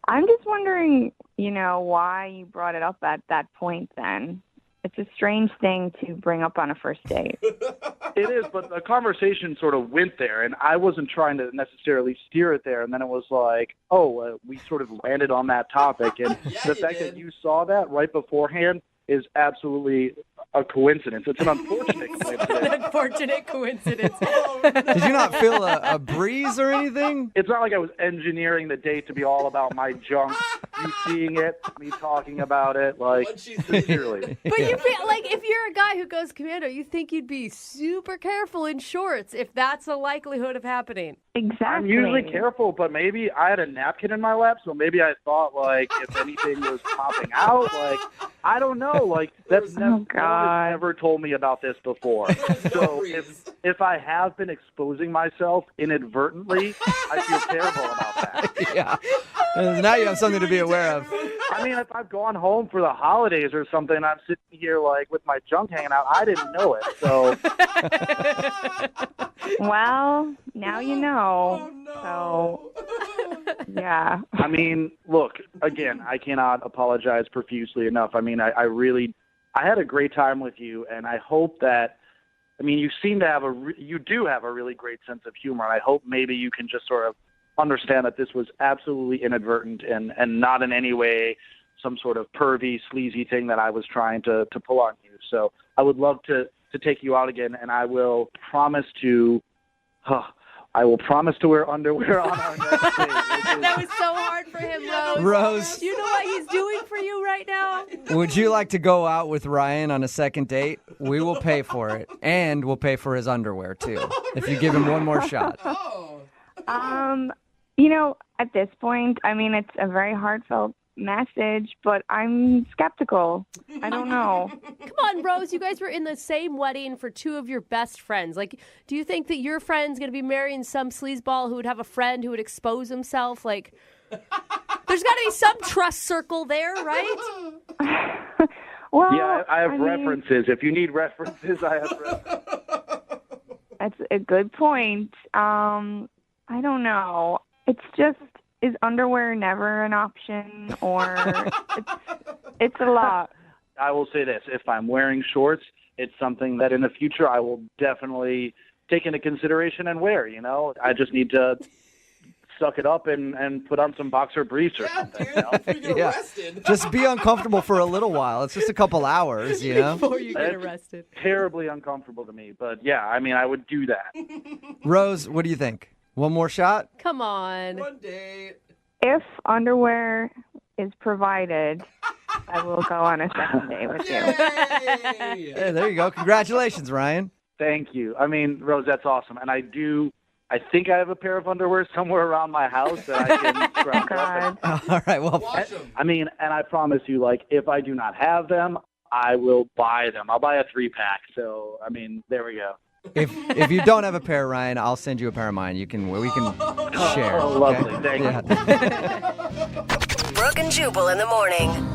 I'm just wondering, why you brought it up at that point then. It's a strange thing to bring up on a first date. It is, but the conversation sort of went there, and I wasn't trying to necessarily steer it there. And then it was like, we sort of landed on that topic. And the fact that you saw that right beforehand is absolutely a coincidence. It's an unfortunate coincidence. An unfortunate coincidence. Did you not feel a breeze or anything? It's not like I was engineering the date to be all about my junk. You seeing it, me talking about it, like, sincerely. But you feel like if you're a guy who goes commando, you think you'd be super careful in shorts if that's a likelihood of happening. Exactly. I'm usually careful, but maybe I had a napkin in my lap, so maybe I thought, like, if anything was popping out, like, I don't know, like, never told me about this before. So if I have been exposing myself inadvertently, I feel terrible about that. Yeah. Now you have something to be aware of. I mean, if I've gone home for the holidays or something, I'm sitting here, like, with my junk hanging out, I didn't know it, so... Well, now you know. So, yeah. I mean, look, again, I cannot apologize profusely enough. I mean, I had a great time with you, and I hope that, I mean, you seem to have you do have a really great sense of humor, and I hope maybe you can just sort of understand that this was absolutely inadvertent and not in any way some sort of pervy, sleazy thing that I was trying to pull on you. So I would love to take you out again, and I will promise to wear underwear on our next date. That was so hard for him, Rose. Rose. Do you know what he's doing for you right now? Would you like to go out with Ryan on a second date? We will pay for it, and we'll pay for his underwear, too, if you give him one more shot. At this point, I mean, it's a very heartfelt message, but I'm skeptical. I don't know. Come on, Rose. You guys were in the same wedding for two of your best friends. Like, do you think that your friend's going to be marrying some sleazeball who would have a friend who would expose himself? Like, there's got to be some trust circle there, right? Well, yeah, I have references. If you need references, I have references. That's a good point. I don't know. It's just, is underwear never an option, or it's a lot? I will say this. If I'm wearing shorts, it's something that in the future I will definitely take into consideration and wear, I just need to suck it up and put on some boxer briefs or something. Yeah. Just be uncomfortable for a little while. It's just a couple hours, Before you get arrested. Terribly uncomfortable to me. But yeah, I mean, I would do that. Rose, what do you think? One more shot? Come on. One date. If underwear is provided, I will go on a second date with you. Hey, there you go. Congratulations, Ryan. Thank you. I mean, Rose, that's awesome. And I do I think I have a pair of underwear somewhere around my house that I can scrounge up. All right, well, I mean, and I promise you, like, if I do not have them, I will buy them. I'll buy a 3-pack. So, I mean, there we go. If you don't have a pair, Ryan, I'll send you a pair of mine. We can share. Oh, lovely. Okay? Thank you. Brooke and Jubal in the morning.